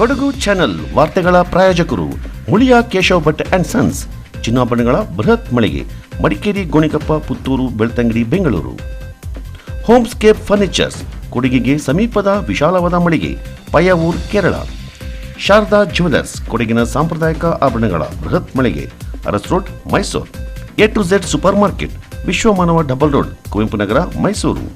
Kodagu channel ವಾರ್ತೆಗಳ ಪ್ರಾಯೋಜಕರು Muliya Keshav Bhat and sons, ಚಿನ್ನಾಭರಣಗಳ ಬೃಹತ್ ಮಳಿಗೆ, ಮಡಿಕೇರಿ, ಗೋಣಿಕೊಪ್ಪ, ಪುತ್ತೂರು, ಬೆಳ್ತಂಗಡಿ, ಬೆಂಗಳೂರು. ಹೋಮ್ಸ್ಕೇಪ್ ಫರ್ನಿಚರ್ಸ್, ಕೊಡಗಿಗೆ ಸಮೀಪದ ವಿಶಾಲವಾದ ಮಳಿಗೆ, ಪಯ್ಯಾವೂರ್, ಕೇರಳ. ಶಾರದಾ ಜ್ಯುವೆಲರ್ಸ್, ಕೊಡಗಿನ ಸಾಂಪ್ರದಾಯಿಕ ಆಭರಣಗಳ ಬೃಹತ್ ಮಳಿಗೆ, Aras road, Mysuru. A to Z supermarket, Vishwamanava double road, Kuvempu Nagara, Mysuru.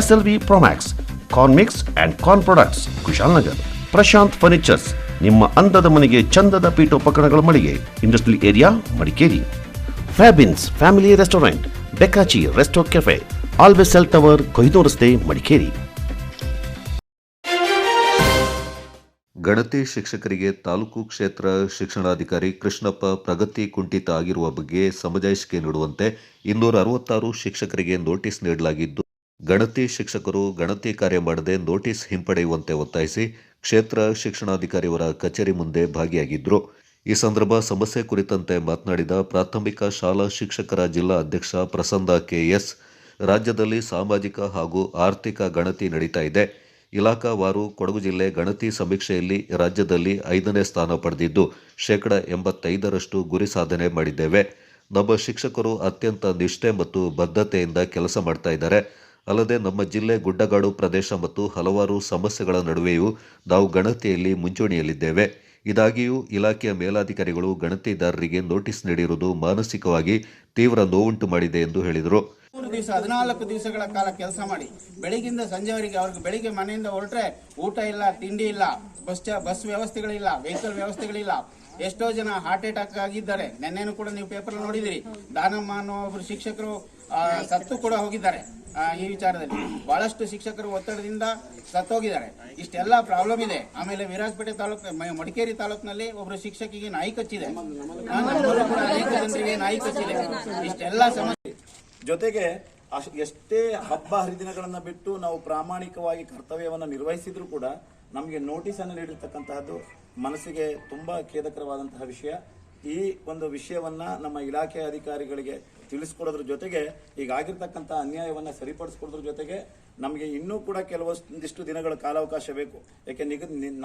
SLV Promax, corn mix and corn products, Kushalnagar. Prashanth furnitures, ನಿಮ್ಮ ಅಂದದ ಮನೆಗೆ ಚಂದದ ಪೀಠೋಪಕರಣಗಳ ಮಳಿಗೆ, industrial area, Madikeri. Fabins family restaurant, ಬೆಕಾಚಿ resto cafe, always cell tower, Kohinoor ರಸ್ತೆ, ಮಡಿಕೇರಿ. ಗಣತಿ ಶಿಕ್ಷಕರಿಗೆ ತಾಲೂಕು ಕ್ಷೇತ್ರ ಶಿಕ್ಷಣಾಧಿಕಾರಿ ಕೃಷ್ಣಪ್ಪ ಪ್ರಗತಿ ಕುಂಠಿತ ಆಗಿರುವ ಬಗ್ಗೆ ಸಮಜಾಯಿಷಿಕೆ ನೀಡುವಂತೆ 266 ಶಿಕ್ಷಕರಿಗೆ ನೋಟಿಸ್ ನೀಡಲಾಗಿದ್ದು, ಗಣತಿ ಶಿಕ್ಷಕರು ಗಣತಿ ಕಾರ್ಯ ಮಾಡದೆ ನೋಟಿಸ್ ಹಿಂಪಡೆಯುವಂತೆ ಒತ್ತಾಯಿಸಿ ಕ್ಷೇತ್ರ ಶಿಕ್ಷಣಾಧಿಕಾರಿಯವರ ಕಚೇರಿ ಮುಂದೆ ಭಾಗಿಯಾಗಿದ್ದರು. ಈ ಸಂದರ್ಭ ಸಮಸ್ಯೆ ಕುರಿತಂತೆ ಮಾತನಾಡಿದ ಪ್ರಾಥಮಿಕ ಶಾಲಾ ಶಿಕ್ಷಕರ ಜಿಲ್ಲಾ ಅಧ್ಯಕ್ಷ ಪ್ರಸನ್ನ KS, ರಾಜ್ಯದಲ್ಲಿ ಸಾಮಾಜಿಕ ಹಾಗೂ ಆರ್ಥಿಕ ಗಣತಿ ನಡೀತಾ ಇದೆ. ಇಲಾಖಾವಾರು ಕೊಡಗು ಜಿಲ್ಲೆ ಗಣತಿ ಸಮೀಕ್ಷೆಯಲ್ಲಿ ರಾಜ್ಯದಲ್ಲಿ 5ನೇ ಸ್ಥಾನ ಪಡೆದಿದ್ದು, 85% ಗುರಿ ಸಾಧನೆ ಮಾಡಿದ್ದೇವೆ. ನಮ್ಮ ಶಿಕ್ಷಕರು ಅತ್ಯಂತ ನಿಷ್ಠೆ ಮತ್ತು ಬದ್ಧತೆಯಿಂದ ಕೆಲಸ ಮಾಡ್ತಾ ಇದ್ದಾರೆ. ಅಲ್ಲದೆ ನಮ್ಮ ಜಿಲ್ಲೆ ಗುಡ್ಡಗಾಡು ಪ್ರದೇಶ ಮತ್ತು ಹಲವಾರು ಸಮಸ್ಯೆಗಳ ನಡುವೆಯೂ ನಾವು ಗಣತಿಯಲ್ಲಿ ಮುಂಚೂಣಿಯಲ್ಲಿದ್ದೇವೆ. ಇದಾಗಿಯೂ ಇಲಾಖೆಯ ಮೇಲಾಧಿಕಾರಿಗಳು ಗಣತಿದಾರರಿಗೆ ನೋಟಿಸ್ ನೀಡಿರುವುದು ಮಾನಸಿಕವಾಗಿ ತೀವ್ರ ನೋವುಂಟು ಮಾಡಿದೆ ಎಂದು ಹೇಳಿದರು. 14 ದಿವಸಗಳ ಕಾಲ ಕೆಲಸ ಮಾಡಿ ಬೆಳಿಗ್ಗಿಂದ ಸಂಜೆವರೆಗೆ ಅವ್ರಿಗೆ ಬೆಳಿಗ್ಗೆ ಮನೆಯಿಂದ ಹೊರಟ್ರೆ ಊಟ ಇಲ್ಲ, ತಿಂಡಿ ಇಲ್ಲ, ಬಸ್ ವ್ಯವಸ್ಥೆಗಳಿಲ್ಲ, ವೆಹಿಕಲ್ ವ್ಯವಸ್ಥೆಗಳಿಲ್ಲ. ಎಷ್ಟೋ ಜನ ಹಾರ್ಟ್ ಅಟ್ಯಾಕ್ ಆಗಿದ್ದಾರೆ. ನೆನ್ನೆನೂ ಕೂಡ ನೀವು ಪೇಪರ್ ನೋಡಿದಿರಿ. ದಾನಮ್ಮ ಅನ್ನೋ ಒಬ್ಬರು ಶಿಕ್ಷಕರು ಸತ್ತು ಕೂಡ ಹೋಗಿದ್ದಾರೆ. ಈ ವಿಚಾರದಲ್ಲಿ ಬಹಳಷ್ಟು ಶಿಕ್ಷಕರು ಒತ್ತಡದಿಂದ ಸತ್ತೋಗಿದ್ದಾರೆ. ಇಷ್ಟೆಲ್ಲ ಪ್ರಾಬ್ಲಮ್ ಇದೆ. ಆಮೇಲೆ ವಿರಾಜಪೇಟೆ ತಾಲೂಕು, ಮಡಿಕೇರಿ ತಾಲೂಕಿನಲ್ಲಿ ಒಬ್ಬರು ಶಿಕ್ಷಕಿಗೆ ನಾಯಿ ಕಚ್ಚಿದೆ. ಅನೇಕ ಜನರಿಗೆ ನಾಯಿ ಕಚ್ಚಿದೆ. ಇಷ್ಟೆಲ್ಲ ಸಮಸ್ಯೆ ಜೊತೆಗೆ ಎಷ್ಟೇ ಹಬ್ಬ ಹರಿದಿನಗಳನ್ನು ಬಿಟ್ಟು ನಾವು ಪ್ರಾಮಾಣಿಕವಾಗಿ ಕರ್ತವ್ಯವನ್ನು ನಿರ್ವಹಿಸಿದ್ರು ಕೂಡ ನಮಗೆ ನೋಟಿಸ್ ಅನ್ನು ನೀಡಿರ್ತಕ್ಕಂತಹದ್ದು ಮನಸ್ಸಿಗೆ ತುಂಬಾ ಖೇದಕರವಾದಂತಹ ವಿಷಯ. ಈ ಒಂದು ವಿಷಯವನ್ನ ನಮ್ಮ ಇಲಾಖೆ ಅಧಿಕಾರಿಗಳಿಗೆ ತಿಳಿಸ್ಕೊಡೋದ್ರ ಜೊತೆಗೆ ಈಗಾಗಿರ್ತಕ್ಕಂಥ ಅನ್ಯಾಯವನ್ನ ಸರಿಪಡಿಸ್ಕೊಡೋದ್ರ ಜೊತೆಗೆ ನಮಗೆ ಇನ್ನೂ ಕೂಡ ಕೆಲವೊಂದಿಷ್ಟು ದಿನಗಳ ಕಾಲಾವಕಾಶ ಬೇಕು. ಯಾಕೆ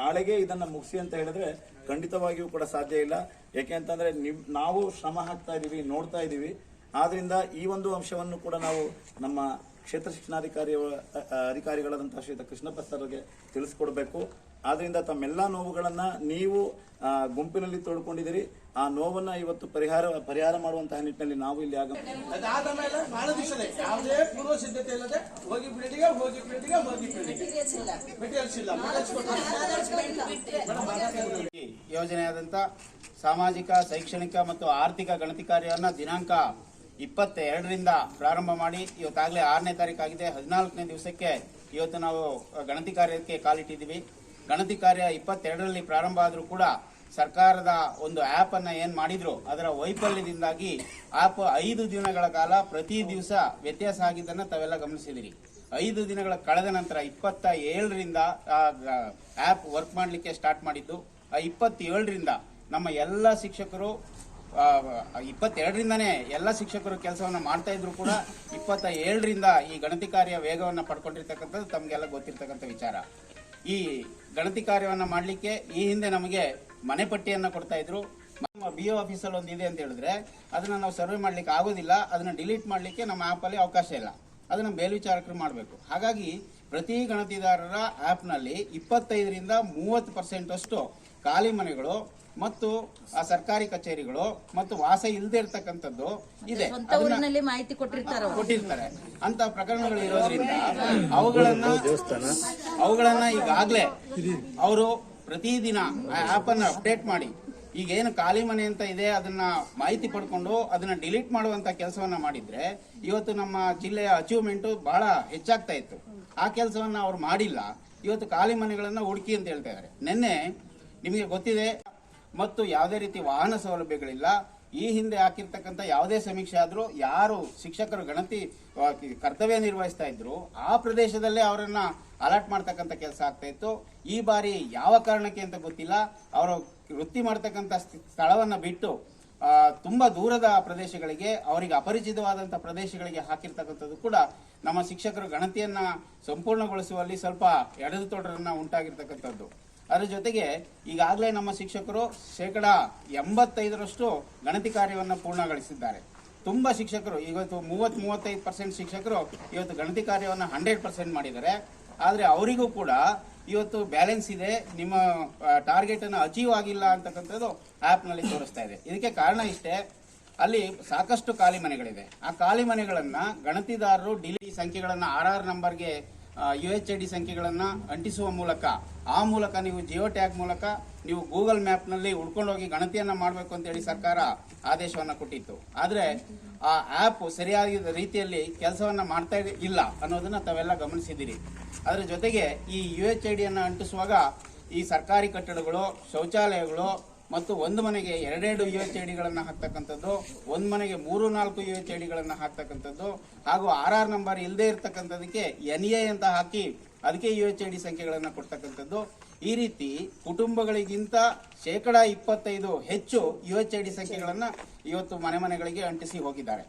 ನಾಳೆಗೆ ಇದನ್ನ ಮುಗಿಸಿ ಅಂತ ಹೇಳಿದ್ರೆ ಖಂಡಿತವಾಗಿಯೂ ಕೂಡ ಸಾಧ್ಯ ಇಲ್ಲ. ಯಾಕೆ ಅಂತಂದ್ರೆ ನಾವು ಶ್ರಮ ಹಾಕ್ತಾ ಇದೀವಿ, ನೋಡ್ತಾ ಇದೀವಿ. ಆದ್ರಿಂದ ಈ ಒಂದು ಅಂಶವನ್ನು ಕೂಡ ನಾವು ನಮ್ಮ ಕ್ಷೇತ್ರ ಅಧಿಕಾರಿಗಳಾದಂತಹ ಶ್ರೀ ಕೃಷ್ಣಪ್ಪ ಸರ್ಗೆ ತಿಳಿಸ್ಕೊಡ್ಬೇಕು. ಆದ್ರಿಂದ ತಮ್ಮೆಲ್ಲಾ ನೋವುಗಳನ್ನ ನೀವು ಗುಂಪಿನಲ್ಲಿ ತೋಡ್ಕೊಂಡಿದ್ದೀರಿ. ಆ ನೋವನ್ನ ಇವತ್ತು ಪರಿಹಾರ ಮಾಡುವಂತಹ ನಿಟ್ಟಿನಲ್ಲಿ ನಾವು ಇಲ್ಲಿ ಯೋಜನೆಯಾದಂತ ಸಾಮಾಜಿಕ, ಶೈಕ್ಷಣಿಕ ಮತ್ತು ಆರ್ಥಿಕ ಗಣತಿ ಕಾರ್ಯವನ್ನು ದಿನಾಂಕ 22ರಿಂದ ಪ್ರಾರಂಭ ಮಾಡಿ ಇವತ್ತಾಗಲೇ 6ನೇ ತಾರೀಕು ಆಗಿದೆ. 14ನೇ ದಿವಸಕ್ಕೆ ಇವತ್ತು ನಾವು ಗಣತಿ ಕಾರ್ಯಕ್ಕೆ ಕಾಲಿಟ್ಟಿದ್ದೀವಿ. ಗಣತಿ ಕಾರ್ಯ 22ರಲ್ಲಿ ಪ್ರಾರಂಭ ಆದರೂ ಕೂಡ ಸರ್ಕಾರದ ಒಂದು ಆ್ಯಪ್ ಅನ್ನ ಏನು ಮಾಡಿದ್ರು ಅದರ ವೈಫಲ್ಯದಿಂದಾಗಿ ಆ್ಯಪ್ 5 ದಿನಗಳ ಕಾಲ ಪ್ರತಿ ದಿವಸ ವ್ಯತ್ಯಾಸ ಆಗಿದ್ದನ್ನು ತಾವೆಲ್ಲ ಗಮನಿಸಿದಿರಿ. 5 ದಿನಗಳ ಕಳೆದ ನಂತರ 27ರಿಂದ ಆ್ಯಪ್ ವರ್ಕ್ ಮಾಡಲಿಕ್ಕೆ ಸ್ಟಾರ್ಟ್ ಮಾಡಿದ್ದು. 27ರಿಂದ ನಮ್ಮ ಎಲ್ಲ ಶಿಕ್ಷಕರು 22ರಿಂದನೇ ಎಲ್ಲ ಶಿಕ್ಷಕರು ಕೆಲಸವನ್ನು ಮಾಡ್ತಾ ಇದ್ರು ಕೂಡ 27ರಿಂದ ಈ ಗಣತಿ ಕಾರ್ಯ ವೇಗವನ್ನು ಪಡ್ಕೊಂಡಿರ್ತಕ್ಕಂಥದ್ದು ತಮಗೆಲ್ಲ ಗೊತ್ತಿರ್ತಕ್ಕಂಥ ವಿಚಾರ. ಈ ಗಣತಿ ಕಾರ್ಯವನ್ನು ಮಾಡಲಿಕ್ಕೆ ಈ ಹಿಂದೆ ನಮಗೆ ಮನೆ ಪಟ್ಟಿಯನ್ನು ಕೊಡ್ತಾ ಇದ್ರು. ನಮ್ಮ BO ಆಫೀಸಲ್ಲಿ ಒಂದು ಇದೆ ಅಂತ ಹೇಳಿದ್ರೆ ಅದನ್ನ ನಾವು ಸರ್ವೆ ಮಾಡ್ಲಿಕ್ಕೆ ಆಗೋದಿಲ್ಲ. ಅದನ್ನ ಡಿಲೀಟ್ ಮಾಡಲಿಕ್ಕೆ ನಮ್ಮ ಆ್ಯಪಲ್ಲಿ ಅವಕಾಶ ಇಲ್ಲ. ಅದನ್ನು ಮೇಲ್ವಿಚಾರಕರು ಮಾಡಬೇಕು. ಹಾಗಾಗಿ ಪ್ರತಿ ಗಣತಿದಾರರ ಆ್ಯಪ್ನಲ್ಲಿ 25ರಿಂದ 30% ಅಷ್ಟು ಖಾಲಿ ಮನೆಗಳು ಮತ್ತು ಸರ್ಕಾರಿ ಕಚೇರಿಗಳು ಮತ್ತು ವಾಸ ಇಲ್ಲದೆ ಇರತಕ್ಕಂಥದ್ದು ಇದೆ. ಮಾಹಿತಿ ಕೊಟ್ಟಿರ್ತಾರೆ. ಅಂತ ಪ್ರಕರಣಗಳು ಇರೋದ್ರಿಂದ ಅವುಗಳನ್ನ ಈಗಾಗಲೇ ಅವರು ಪ್ರತಿದಿನ ಆ್ಯಪ್ ಅನ್ನು ಅಪ್ಡೇಟ್ ಮಾಡಿ ಈಗೇನು ಖಾಲಿ ಮನೆ ಅಂತ ಇದೆ ಅದನ್ನ ಮಾಹಿತಿ ಪಡ್ಕೊಂಡು ಅದನ್ನ ಡಿಲೀಟ್ ಮಾಡುವಂತ ಕೆಲಸವನ್ನ ಮಾಡಿದ್ರೆ ಇವತ್ತು ನಮ್ಮ ಜಿಲ್ಲೆಯ ಅಚೀವ್ಮೆಂಟ್ ಬಹಳ ಹೆಚ್ಚಾಗ್ತಾ ಇತ್ತು. ಆ ಕೆಲಸವನ್ನ ಅವ್ರು ಮಾಡಿಲ್ಲ. ಇವತ್ತು ಖಾಲಿ ಮನೆಗಳನ್ನ ಹುಡುಕಿ ಅಂತ ಹೇಳ್ತಾ ಇದ್ದಾರೆ. ನಿನ್ನೆ ನಿಮಗೆ ಗೊತ್ತಿದೆ ಮತ್ತು ಯಾವುದೇ ರೀತಿ ವಾಹನ ಸೌಲಭ್ಯಗಳಿಲ್ಲ. ಈ ಹಿಂದೆ ಹಾಕಿರ್ತಕ್ಕಂಥ ಯಾವುದೇ ಸಮೀಕ್ಷೆ ಆದರೂ ಯಾರು ಶಿಕ್ಷಕರು ಗಣತಿ ಕರ್ತವ್ಯ ನಿರ್ವಹಿಸ್ತಾ ಇದ್ರು ಆ ಪ್ರದೇಶದಲ್ಲೇ ಅವರನ್ನ ಅಲರ್ಟ್ ಮಾಡ್ತಕ್ಕಂಥ ಕೆಲಸ ಆಗ್ತಾ ಇತ್ತು. ಈ ಬಾರಿ ಯಾವ ಕಾರಣಕ್ಕೆ ಅಂತ ಗೊತ್ತಿಲ್ಲ, ಅವರು ವೃತ್ತಿ ಮಾಡ್ತಕ್ಕಂಥ ಸ್ಥಳವನ್ನು ಬಿಟ್ಟು ತುಂಬಾ ದೂರದ ಪ್ರದೇಶಗಳಿಗೆ, ಅವರಿಗೆ ಅಪರಿಚಿತವಾದಂಥ ಪ್ರದೇಶಗಳಿಗೆ ಹಾಕಿರ್ತಕ್ಕಂಥದ್ದು ಕೂಡ ನಮ್ಮ ಶಿಕ್ಷಕರು ಗಣತಿಯನ್ನ ಸಂಪೂರ್ಣಗೊಳಿಸುವಲ್ಲಿ ಸ್ವಲ್ಪ ಎಡೆದುತೊಡರನ್ನ ಉಂಟಾಗಿರ್ತಕ್ಕಂಥದ್ದು. ಅದರ ಜೊತೆಗೆ ಈಗಾಗಲೇ ನಮ್ಮ ಶಿಕ್ಷಕರು 85% ಗಣತಿ ಕಾರ್ಯವನ್ನು ಪೂರ್ಣಗೊಳಿಸಿದ್ದಾರೆ. ತುಂಬ ಶಿಕ್ಷಕರು ಇವತ್ತು 30-35% ಶಿಕ್ಷಕರು ಇವತ್ತು ಗಣತಿ ಕಾರ್ಯವನ್ನು 100% ಮಾಡಿದ್ದಾರೆ. ಆದರೆ ಅವರಿಗೂ ಕೂಡ ಇವತ್ತು ಬ್ಯಾಲೆನ್ಸ್ ಇದೆ, ನಿಮ್ಮ ಟಾರ್ಗೆಟನ್ನು ಅಚೀವ್ ಆಗಿಲ್ಲ ಅಂತಕ್ಕಂಥದ್ದು ಆ್ಯಪ್ನಲ್ಲಿ ತೋರಿಸ್ತಾ ಇದೆ. ಇದಕ್ಕೆ ಕಾರಣ ಇಷ್ಟೇ, ಅಲ್ಲಿ ಸಾಕಷ್ಟು ಖಾಲಿ ಮನೆಗಳಿದೆ. ಆ ಖಾಲಿ ಮನೆಗಳನ್ನು ಗಣತಿದಾರರು ಡಿಲಿಟಿ ಸಂಖ್ಯೆಗಳನ್ನು RR ನಂಬರ್ಗೆ UHID ಸಂಖ್ಯೆಗಳನ್ನು ಅಂಟಿಸುವ ಮೂಲಕ, ಆ ಮೂಲಕ ನೀವು ಜಿಯೋ ಟ್ಯಾಗ್ ಮೂಲಕ ನೀವು ಗೂಗಲ್ ಮ್ಯಾಪ್ನಲ್ಲಿ ಹುಡ್ಕೊಂಡೋಗಿ ಗಣತಿಯನ್ನು ಮಾಡಬೇಕು ಅಂತೇಳಿ ಸರ್ಕಾರ ಆದೇಶವನ್ನು ಕೊಟ್ಟಿತ್ತು. ಆದರೆ ಆ ಆ್ಯಪ್ ಸರಿಯಾದ ರೀತಿಯಲ್ಲಿ ಕೆಲಸವನ್ನು ಮಾಡ್ತಾ ಇಲ್ಲ ಅನ್ನೋದನ್ನು ತಾವೆಲ್ಲ ಗಮನಿಸಿದ್ದೀರಿ. ಅದರ ಜೊತೆಗೆ ಈ UHIDಯನ್ನು ಅಂಟಿಸುವಾಗ ಈ ಸರ್ಕಾರಿ ಕಟ್ಟಡಗಳು, ಶೌಚಾಲಯಗಳು ಮತ್ತು ಒಂದು ಮನೆಗೆ 2 UHIDಗಳನ್ನು ಹಾಕ್ತಕ್ಕಂಥದ್ದು, ಒಂದು ಮನೆಗೆ 3-4 UHIDಗಳನ್ನು ಹಾಕ್ತಕ್ಕಂಥದ್ದು, ಹಾಗೂ RR ನಂಬರ್ ಇಲ್ಲದೆ ಇರತಕ್ಕಂಥದಕ್ಕೆ NA ಅಂತ ಹಾಕಿ ಅದಕ್ಕೆ UHID ಸಂಖ್ಯೆಗಳನ್ನು ಕೊಡ್ತಕ್ಕಂಥದ್ದು. ಈ ರೀತಿ ಕುಟುಂಬಗಳಿಗಿಂತ 25% ಹೆಚ್ಚು UHID ಸಂಖ್ಯೆಗಳನ್ನು ಇವತ್ತು ಮನೆಗಳಿಗೆ ಅಂಟಿಸಿ ಹೋಗಿದ್ದಾರೆ.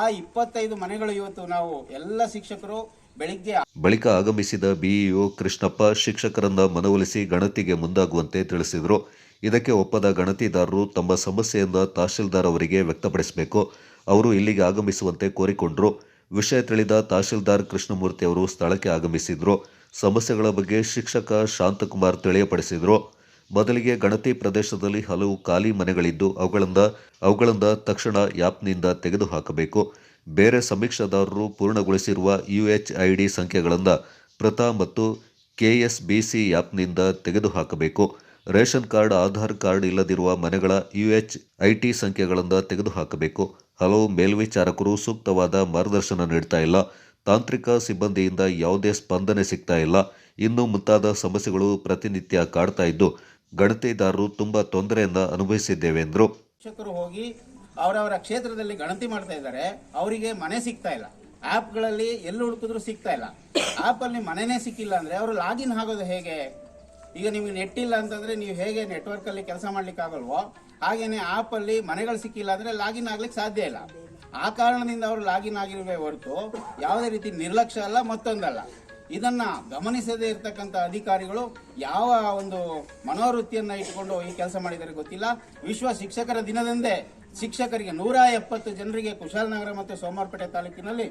ಆ 25 ಮನೆಗಳು ಇವತ್ತು ನಾವು ಎಲ್ಲ ಶಿಕ್ಷಕರು ಬೆಳಿಗ್ಗೆ ಬಳಿಕ ಆಗಮಿಸಿದ ಬಿಇಒ ಕೃಷ್ಣಪ್ಪ ಶಿಕ್ಷಕರನ್ನ ಮನವೊಲಿಸಿ ಗಣತಿಗೆ ಮುಂದಾಗುವಂತೆ ತಿಳಿಸಿದರು. ಇದಕ್ಕೆ ಒಪ್ಪದ ಗಣತಿದಾರರು ತಮ್ಮ ಸಮಸ್ಯೆಯಿಂದ ತಹಶೀಲ್ದಾರ್ ಅವರಿಗೆ ವ್ಯಕ್ತಪಡಿಸಬೇಕು. ಅವರು ಇಲ್ಲಿಗೆ ಆಗಮಿಸುವಂತೆ ಕೋರಿಕೊಂಡರು. ವಿಷಯ ತಿಳಿದ ತಹಶೀಲ್ದಾರ್ ಕೃಷ್ಣಮೂರ್ತಿ ಅವರು ಸ್ಥಳಕ್ಕೆ ಆಗಮಿಸಿದ್ರು. ಸಮಸ್ಯೆಗಳ ಬಗ್ಗೆ ಶಿಕ್ಷಕ ಶಾಂತಕುಮಾರ್ ತಿಳಿಯಪಡಿಸಿದರು. ಮೊದಲಿಗೆ ಗಣತಿ ಪ್ರದೇಶದಲ್ಲಿ ಹಲವು ಖಾಲಿ ಮನೆಗಳಿದ್ದು ಅವುಗಳಿಂದ ತಕ್ಷಣ ಆ್ಯಪ್ನಿಂದ ತೆಗೆದುಹಾಕಬೇಕು. ಬೇರೆ ಸಮೀಕ್ಷಾದಾರರು ಪೂರ್ಣಗೊಳಿಸಿರುವ UHID ಸಂಖ್ಯೆಗಳನ್ನು ಪ್ರತಾ ಮತ್ತು KSBC ಆ್ಯಪ್ನಿಂದ ತೆಗೆದುಹಾಕಬೇಕು. ರೇಷನ್ ಕಾರ್ಡ್, ಆಧಾರ್ ಕಾರ್ಡ್ ಇಲ್ಲದಿರುವ ಮನೆಗಳ UHIT ಸಂಖ್ಯೆಗಳಿಂದ ತೆಗೆದುಹಾಕಬೇಕು. ಹಲವು ಮೇಲ್ವಿಚಾರಕರು ಸೂಕ್ತವಾದ ಮಾರ್ಗದರ್ಶನ ನೀಡ್ತಾ ಇಲ್ಲ. ತಾಂತ್ರಿಕ ಸಿಬ್ಬಂದಿಯಿಂದ ಯಾವುದೇ ಸ್ಪಂದನೆ ಸಿಗ್ತಾ ಇಲ್ಲ. ಇನ್ನು ಮುಂತಾದ ಸಮಸ್ಯೆಗಳು ಪ್ರತಿನಿತ್ಯ ಕಾಡ್ತಾ ಇದ್ದು ಗಣತಿದಾರರು ತುಂಬಾ ತೊಂದರೆಯನ್ನ ಅನುಭವಿಸಿದ್ದೇವೆ ಎಂದರು. ಶಿಕ್ಷಕರು ಹೋಗಿ ಅವರವರ ಕ್ಷೇತ್ರದಲ್ಲಿ ಗಣತಿ ಮಾಡ್ತಾ ಇದ್ದಾರೆ, ಅವರಿಗೆ ಮನೆ ಸಿಗ್ತಾ ಇಲ್ಲ. ಆ್ಯಪ್ಗಳಲ್ಲಿ ಎಲ್ಲಿ ಹುಡುಕಿದ್ರು ಸಿಗ್ತಾ ಇಲ್ಲ. ಆ್ಯಪಲ್ಲಿ ಮನೆನೇ ಸಿಕ್ಕಿಲ್ಲ ಅಂದರೆ ಅವರು ಲಾಗಿನ್ ಆಗೋದು ಹೇಗೆ? ಈಗ ನಿಮಗೆ ನೆಟ್ ಇಲ್ಲ ಅಂತಂದರೆ ನೀವು ಹೇಗೆ ನೆಟ್ವರ್ಕಲ್ಲಿ ಕೆಲಸ ಮಾಡ್ಲಿಕ್ಕೆ ಆಗಲ್ವೋ, ಹಾಗೇನೆ ಆ್ಯಪಲ್ಲಿ ಮನೆಗಳು ಸಿಕ್ಕಿಲ್ಲ ಅಂದರೆ ಲಾಗಿನ್ ಆಗ್ಲಿಕ್ಕೆ ಸಾಧ್ಯ ಇಲ್ಲ. ಆ ಕಾರಣದಿಂದ ಅವರು ಲಾಗಿನ್ ಆಗಿರುವೆ ಹೊರತು ಯಾವುದೇ ರೀತಿ ನಿರ್ಲಕ್ಷ್ಯ ಅಲ್ಲ, ಮತ್ತೊಂದಲ್ಲ. ಇದನ್ನ ಗಮನಿಸದೇ ಇರತಕ್ಕಂಥ ಅಧಿಕಾರಿಗಳು ಯಾವ ಒಂದು ಮನೋವೃತ್ತಿಯನ್ನ ಇಟ್ಟುಕೊಂಡು ಈ ಕೆಲಸ ಮಾಡಿದರೆ ಗೊತ್ತಿಲ್ಲ. ವಿಶ್ವ ಶಿಕ್ಷಕರ ದಿನದಂದೇ ಶಿಕ್ಷಕರಿಗೆ 170 ಜನರಿಗೆ ಕುಶಾಲನಗರ ಮತ್ತು ಸೋಮವಾರಪೇಟೆ ತಾಲೂಕಿನಲ್ಲಿ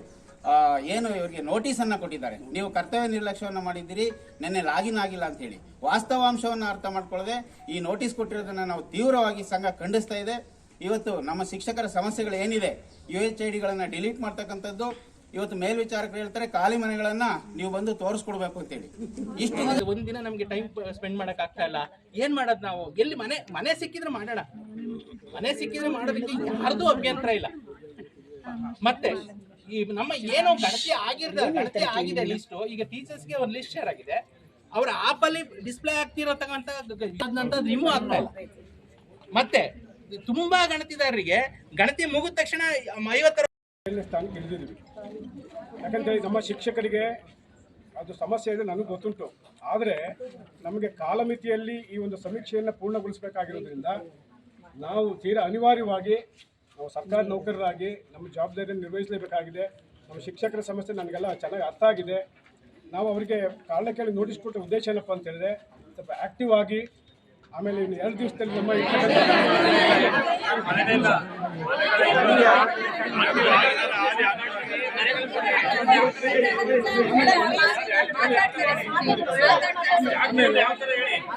ಏನು ಇವರಿಗೆ ನೋಟಿಸ್ ಅನ್ನ ಕೊಟ್ಟಿದ್ದಾರೆ. ನೀವು ಕರ್ತವ್ಯ ನಿರ್ಲಕ್ಷ್ಯವನ್ನು ಮಾಡಿದ್ದೀರಿ, ನಿನ್ನೆ ಲಾಗಿನ್ ಆಗಿಲ್ಲ ಅಂತ ಹೇಳಿ. ವಾಸ್ತವಾಂಶವನ್ನು ಅರ್ಥ ಮಾಡ್ಕೊಳ್ಳದೆ ಈ ನೋಟಿಸ್ ಕೊಟ್ಟಿರೋದನ್ನ ನಾವು ತೀವ್ರವಾಗಿ ಸಂಘ ಖಂಡಿಸ್ತಾ ಇದೆ. ಇವತ್ತು ನಮ್ಮ ಶಿಕ್ಷಕರ ಸಮಸ್ಯೆಗಳು ಏನಿದೆ, UHIDಗಳನ್ನ ಡಿಲೀಟ್ ಮಾಡ್ತಕ್ಕಂಥದ್ದು, ಇವತ್ತು ಮೇಲ್ವಿಚಾರಕರು ಹೇಳ್ತಾರೆ ಖಾಲಿ ಮನೆಗಳನ್ನ ನೀವು ಬಂದು ತೋರಿಸ್ಕೊಡ್ಬೇಕು ಅಂತೇಳಿ. ಇಷ್ಟು ಒಂದಿನ ನಮ್ಗೆ ಟೈಮ್ ಸ್ಪೆಂಡ್ ಮಾಡಕ್ ಆಗ್ತಾ ಇಲ್ಲ. ಏನ್ ಮಾಡೋದು ನಾವು? ಎಲ್ಲಿ ಮನೆ ಸಿಕ್ಕಿದ್ರೆ ಮಾಡೋಣ, ಮನೆ ಸಿಕ್ಕಿದ್ರೆ ಮಾಡೋದಕ್ಕೆ ಯಾರ್ದು ಅಭ್ಯಂತರ ಇಲ್ಲ. ಮತ್ತೆ ಈ ನಮ್ಮ ಏನೋ ಗಣತಿ ಆಗಿದೆ ಲಿಸ್ಟ್, ಈಗ ಟೀಚರ್ಸ್ಗೆ ಒಂದು ಲಿಸ್ಟ್ ಶೇರ್ ಆಗಿದೆ, ಅವ್ರ ಆಪ್ ಅಲ್ಲಿ ಡಿಸ್ಪ್ಲೇ ಆಗ್ತಿರತಕ್ಕಂತ ರಿಮೂವ್ ಆಗ್ತಾ ಇಲ್ಲ. ಮತ್ತೆ ತುಂಬಾ ಗಣತಿದಾರರಿಗೆ ಗಣತಿ ಮುಗಿದ ತಕ್ಷಣ 50 ಸ್ಥಾನಕ್ಕೆ ಇಳಿದಿದ್ವಿ. ಯಾಕಂದರೆ ನಮ್ಮ ಶಿಕ್ಷಕರಿಗೆ ಅದು ಸಮಸ್ಯೆ ಇದೆ, ನನಗೆ ಗೊತ್ತುಂಟು. ಆದರೆ ನಮಗೆ ಕಾಲಮಿತಿಯಲ್ಲಿ ಈ ಒಂದು ಸಮೀಕ್ಷೆಯನ್ನು ಪೂರ್ಣಗೊಳಿಸಬೇಕಾಗಿರೋದ್ರಿಂದ ನಾವು ತೀರಾ ಅನಿವಾರ್ಯವಾಗಿ ನಾವು ಸರ್ಕಾರಿ ನೌಕರರಾಗಿ ನಮ್ಮ ಜವಾಬ್ದಾರಿಯನ್ನು ನಿರ್ವಹಿಸಲೇಬೇಕಾಗಿದೆ. ನಮ್ಮ ಶಿಕ್ಷಕರ ಸಮಸ್ಯೆ ನನಗೆಲ್ಲ ಚೆನ್ನಾಗಿ ಅರ್ಥ ಆಗಿದೆ. ನಾವು ಅವರಿಗೆ ಕಾರಣ ಕೇಳಿ ನೋಟಿಸ್ ಕೊಟ್ಟ ಉದ್ದೇಶ ಏನಪ್ಪ ಅಂತ ಹೇಳಿದ್ರೆ, ಸ್ವಲ್ಪ ಆ್ಯಕ್ಟಿವ್ ಆಗಿ ಆಮೇಲೆ ಇನ್ನು 2 ದಿವಸದಲ್ಲಿ ನಮ್ಮ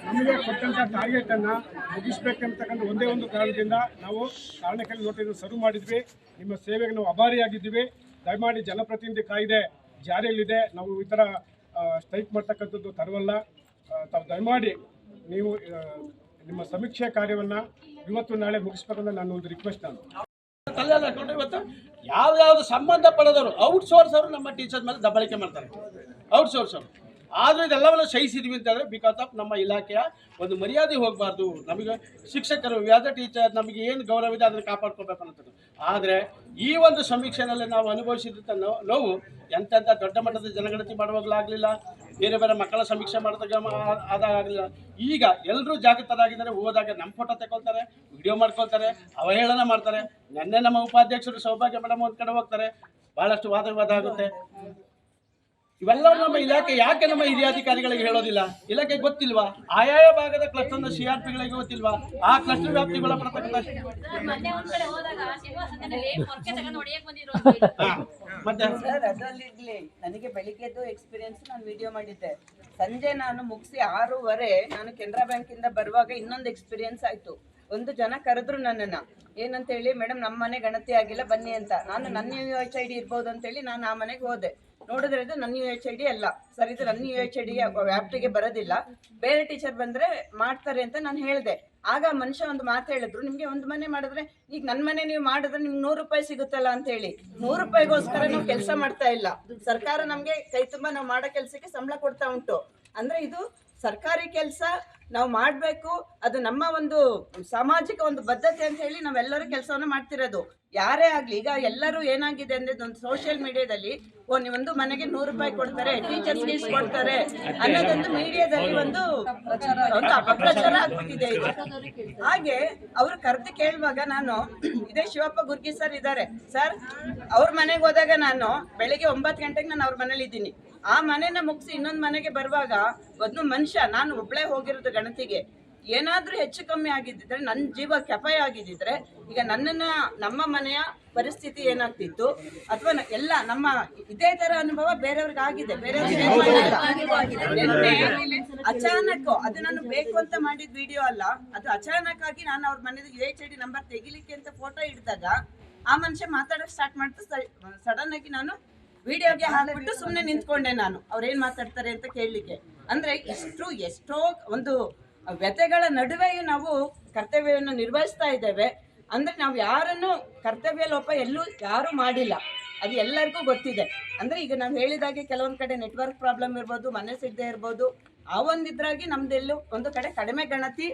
ನಮಗೆ ಕೊಟ್ಟಂಥ ಟಾರ್ಗೆಟನ್ನು ಮುಗಿಸ್ಬೇಕಂತಕ್ಕಂಥ ಒಂದೇ ಒಂದು ಕಾರಣದಿಂದ ನಾವು ಕಾರಣಕ್ಕೆ ನೋಟಿಸ್ ಸರ್ವ್ ಮಾಡಿದ್ವಿ. ನಿಮ್ಮ ಸೇವೆಗೆ ನಾವು ಅಭಾರಿಯಾಗಿದ್ದೀವಿ. ದಯಮಾಡಿ ಜನಪ್ರತಿನಿಧಿ ಕಾಯ್ದೆ ಜಾರಿಯಲ್ಲಿದೆ, ನಾವು ಈ ಥರ ಸ್ಟ್ರೈಕ್ ಮಾಡ್ತಕ್ಕಂಥದ್ದು ತರವಲ್ಲ. ತಾವು ದಯಮಾಡಿ ನೀವು ನಿಮ್ಮ ಸಮೀಕ್ಷೆ ಕಾರ್ಯವನ್ನು ಇವತ್ತು ನಾಳೆ ಮುಗಿಸ್ಬೇಕಂತ ನಾನು ಒಂದು ರಿಕ್ವೆಸ್ಟ್. ನಾನು ಇವತ್ತು ಯಾವ್ಯಾವ್ದು ಸಂಬಂಧ ಪಡೆದವರು ಔಟ್ಸೋರ್ಸ್ ಅವರು ನಮ್ಮ ಟೀಚರ್ ಮೇಲೆ ದಬ್ಬಾಳಿಕೆ ಮಾಡ್ತಾರೆ, ಔಟ್ಸೋರ್ಸ್ ಅವರು. ಆದರೂ ಇದೆಲ್ಲವನ್ನ ಸಹಿಸಿದ್ವಿ ಅಂತಂದರೆ ಬಿಕಾಸ್ ಆಫ್ ನಮ್ಮ ಇಲಾಖೆಯ ಒಂದು ಮರ್ಯಾದೆ ಹೋಗಬಾರ್ದು. ನಮಗೆ ಶಿಕ್ಷಕರು ವ್ಯಾದ ಟೀಚರ್ ನಮಗೆ ಏನು ಗೌರವ ಇದೆ ಅದನ್ನು ಕಾಪಾಡ್ಕೋಬೇಕು ಅನ್ನೋದು. ಆದರೆ ಈ ಒಂದು ಸಮೀಕ್ಷೆನಲ್ಲಿ ನಾವು ಅನುಭವಿಸಿದಂಥ ನೋವು ಎಂತೆಂಥ ದೊಡ್ಡ ಮಟ್ಟದ ಜನಗಣತಿ ಮಾಡುವಾಗಲಾಗಲಿಲ್ಲ, ಬೇರೆ ಬೇರೆ ಮಕ್ಕಳ ಸಮೀಕ್ಷೆ ಮಾಡಿದಾಗ ಅದಾಗಲಿಲ್ಲ. ಈಗ ಎಲ್ಲರೂ ಜಾಗೃತರಾಗಿದ್ದಾರೆ. ಹೋದಾಗ ನಮ್ಮ ಫೋಟೋ ತಗೊಳ್ತಾರೆ, ವಿಡಿಯೋ ಮಾಡ್ಕೊಳ್ತಾರೆ, ಅವಹೇಳನ ಮಾಡ್ತಾರೆ. ನೆನ್ನೆ ನಮ್ಮ ಉಪಾಧ್ಯಕ್ಷರು ಸೌಭಾಗ್ಯ ಮೇಡಮ್ ಒಂದು ಕಡೆ ಹೋಗ್ತಾರೆ, ಭಾಳಷ್ಟು ವಾದ ಆಗುತ್ತೆ. ಇವೆಲ್ಲವೂ ನಮ್ಮ ಇಲಾಖೆ ಯಾಕೆ ನಮ್ಮ ಹಿರಿಯ ಅಧಿಕಾರಿಗಳಿಗೆ ಹೇಳೋದಿಲ್ಲ? ಇಲಾಖೆಗೆ ಗೊತ್ತಿಲ್ವಾ? ಆಯಾಯ ಭಾಗದ ಕ್ಲಸ್ಟರ್ನ CRPಗಳಿಗೆ ಗೊತ್ತಿಲ್ವಾ? ಆ ಕ್ಲಸ್ಟರ್ ವ್ಯಾಪ್ತಿಗೆ ಒಳಪಡತಕ್ಕಂಥ ಮತ್ತೆ ಸರ್ ಅದರಲ್ಲಿರ್ಲಿ ನನಗೆ ಬೆಳಿಗ್ಗೆದ್ದು ಎಕ್ಸ್ಪೀರಿಯನ್ಸ್ ನಾನು ವಿಡಿಯೋ ಮಾಡಿದ್ದೆ. ಸಂಜೆ ನಾನು ಮುಗಿಸಿ 6:15 ನಾನು ಕೆನರಾ ಬ್ಯಾಂಕಿಂದ ಬರುವಾಗ ಇನ್ನೊಂದು ಎಕ್ಸ್ಪೀರಿಯನ್ಸ್ ಆಯ್ತು. ಒಂದು ಜನ ಕರೆದ್ರು ನನ್ನನ್ನ, ಏನಂತ ಹೇಳಿ, ಮೇಡಮ್ ನಮ್ಮ ಮನೆ ಗಣತಿ ಆಗಿಲ್ಲ ಬನ್ನಿ ಅಂತ. ನಾನು ನನ್ನ UHID ಇರ್ಬೋದು ಅಂತೇಳಿ ನಾನು ಆ ಮನೆಗೆ ಹೋದೆ. ನೋಡಿದ್ರೆ ಇದು ನನ್ನ UHID ಅಲ್ಲ ಸರ್, ಇದು ನನ್ನ UHID ವ್ಯಾಪ್ತಿಗೆ ಬರೋದಿಲ್ಲ, ಬೇರೆ ಟೀಚರ್ ಬಂದ್ರೆ ಮಾಡ್ತಾರೆ ಅಂತ ನಾನು ಹೇಳಿದೆ. ಆಗ ಮನುಷ್ಯ ಒಂದು ಮಾತು ಹೇಳಿದ್ರು, ನಿಮ್ಗೆ ಒಂದು ಮನೆ ಮಾಡಿದ್ರೆ ಈಗ ನನ್ನ ಮನೆ ನೀವು ಮಾಡಿದ್ರೆ ನಿಮ್ಗೆ 100 ರೂಪಾಯಿ ಸಿಗುತ್ತಲ್ಲ ಅಂತ ಹೇಳಿ. 100 ರೂಪಾಯಿಗೋಸ್ಕರ ನಾವು ಕೆಲಸ ಮಾಡ್ತಾ ಇಲ್ಲ. ಸರ್ಕಾರ ನಮ್ಗೆ ಕೈ ತುಂಬಾ ನಾವು ಮಾಡೋ ಕೆಲಸಕ್ಕೆ ಸಂಬಳ ಕೊಡ್ತಾ ಉಂಟು. ಅಂದ್ರೆ ಇದು ಸರ್ಕಾರಿ ಕೆಲಸ ನಾವು ಮಾಡಬೇಕು, ಅದು ನಮ್ಮ ಒಂದು ಸಾಮಾಜಿಕ ಒಂದು ಬದ್ಧತೆ ಅಂತ ಹೇಳಿ ನಾವೆಲ್ಲರೂ ಕೆಲಸವನ್ನ ಮಾಡ್ತಿರೋದು. ಯಾರೇ ಆಗ್ಲಿ, ಈಗ ಎಲ್ಲರೂ ಏನಾಗಿದೆ ಅಂದ್ರೆ ಒಂದು ಸೋಷಿಯಲ್ ಮೀಡಿಯಾದಲ್ಲಿ ಒಂದು ಮನೆಗೆ 100 ರೂಪಾಯಿ ಕೊಡ್ತಾರೆ, ಟೀಚರ್ಸ್ ಫೀಸ್ ಕೊಡ್ತಾರೆ ಅನ್ನೋದೊಂದು ಮೀಡಿಯಾದಲ್ಲಿ ಒಂದು ಅಪಪ್ರಚಾರ ಆಗ್ಬಿಟ್ಟಿದೆ ಇದು. ಹಾಗೆ ಅವರು ಕರೆದು ಕೇಳುವಾಗ ನಾನು ಇದೇ ಶಿವಪ್ಪ ಗುರ್ಗಿ ಸರ್ ಇದ್ದಾರೆ ಸರ್, ಅವ್ರ ಮನೆಗೆ ಹೋದಾಗ ನಾನು ಬೆಳಿಗ್ಗೆ 9 ಗಂಟೆಗೆ ನಾನು ಅವ್ರ ಮನೇಲಿ ಇದ್ದೀನಿ. ಆ ಮನೆನ ಮುಗಿಸಿ ಇನ್ನೊಂದು ಮನೆಗೆ ಬರುವಾಗ ಒಂದು ಮನುಷ್ಯ, ನಾನು ಒಬ್ಳೆ ಹೋಗಿರೋದು ಗಣತಿಗೆ, ಏನಾದ್ರೂ ಹೆಚ್ಚು ಕಮ್ಮಿ ಆಗಿದ್ದಿದ್ರೆ, ನನ್ನ ಜೀವ ಕೆಪಾಯ ಆಗಿದ್ದಿದ್ರೆ ಈಗ ನನ್ನನ್ನ ನಮ್ಮ ಮನೆಯ ಪರಿಸ್ಥಿತಿ ಏನಾಗ್ತಿತ್ತು, ಅಥವಾ ಎಲ್ಲ ನಮ್ಮ ಇದೇ ತರ ಅನುಭವ ಬೇರೆಯವ್ರಿಗೆ ಆಗಿದೆ. ಅಚಾನಕ್ ಅದು ನಾನು ಬೇಕು ಅಂತ ಮಾಡಿದ ವಿಡಿಯೋ ಅಲ್ಲ, ಅದು ಅಚಾನಕ್ ಆಗಿ ನಾನು ಅವ್ರ ಮನೆದು UHID ನಂಬರ್ ತೆಗಿಲಿಕ್ಕೆ ಅಂತ ಫೋಟೋ ಹಿಡಿದಾಗ ಆ ಮನುಷ್ಯ ಮಾತಾಡೋಕೆ ಸ್ಟಾರ್ಟ್ ಮಾಡ್ತಾ ಸಡನ್ ಆಗಿ ನಾನು ವಿಡಿಯೋಗೆ ಹಾಕ್ಬಿಟ್ಟು ಸುಮ್ಮನೆ ನಿಂತ್ಕೊಂಡೆ. ನಾನು ಅವ್ರೇನ್ ಮಾತಾಡ್ತಾರೆ ಅಂತ ಕೇಳಲಿಕ್ಕೆ. ಅಂದ್ರೆ ಎಷ್ಟೋ ಒಂದು ವ್ಯಥೆಗಳ ನಡುವೆಯೂ ನಾವು ಕರ್ತವ್ಯವನ್ನು ನಿರ್ವಹಿಸ್ತಾ ಇದ್ದೇವೆ. ಅಂದ್ರೆ ನಾವು ಯಾರನ್ನು ಕರ್ತವ್ಯ ಲೋಪ ಎಲ್ಲೂ ಯಾರು ಮಾಡಿಲ್ಲ, ಅದು ಎಲ್ಲರಿಗೂ ಗೊತ್ತಿದೆ. ಅಂದ್ರೆ ಈಗ ನಾವು ಹೇಳಿದಾಗೆ ಕೆಲವೊಂದು ಕಡೆ ನೆಟ್ವರ್ಕ್ ಪ್ರಾಬ್ಲಮ್ ಇರ್ಬೋದು, ಮನೆ ಸಿಗದೆ ಇರ್ಬೋದು, ಆ ಒಂದಿದ್ರಾಗಿ ನಮ್ದೆಲ್ಲೂ ಒಂದು ಕಡೆ ಕಡಿಮೆ ಗಣತಿ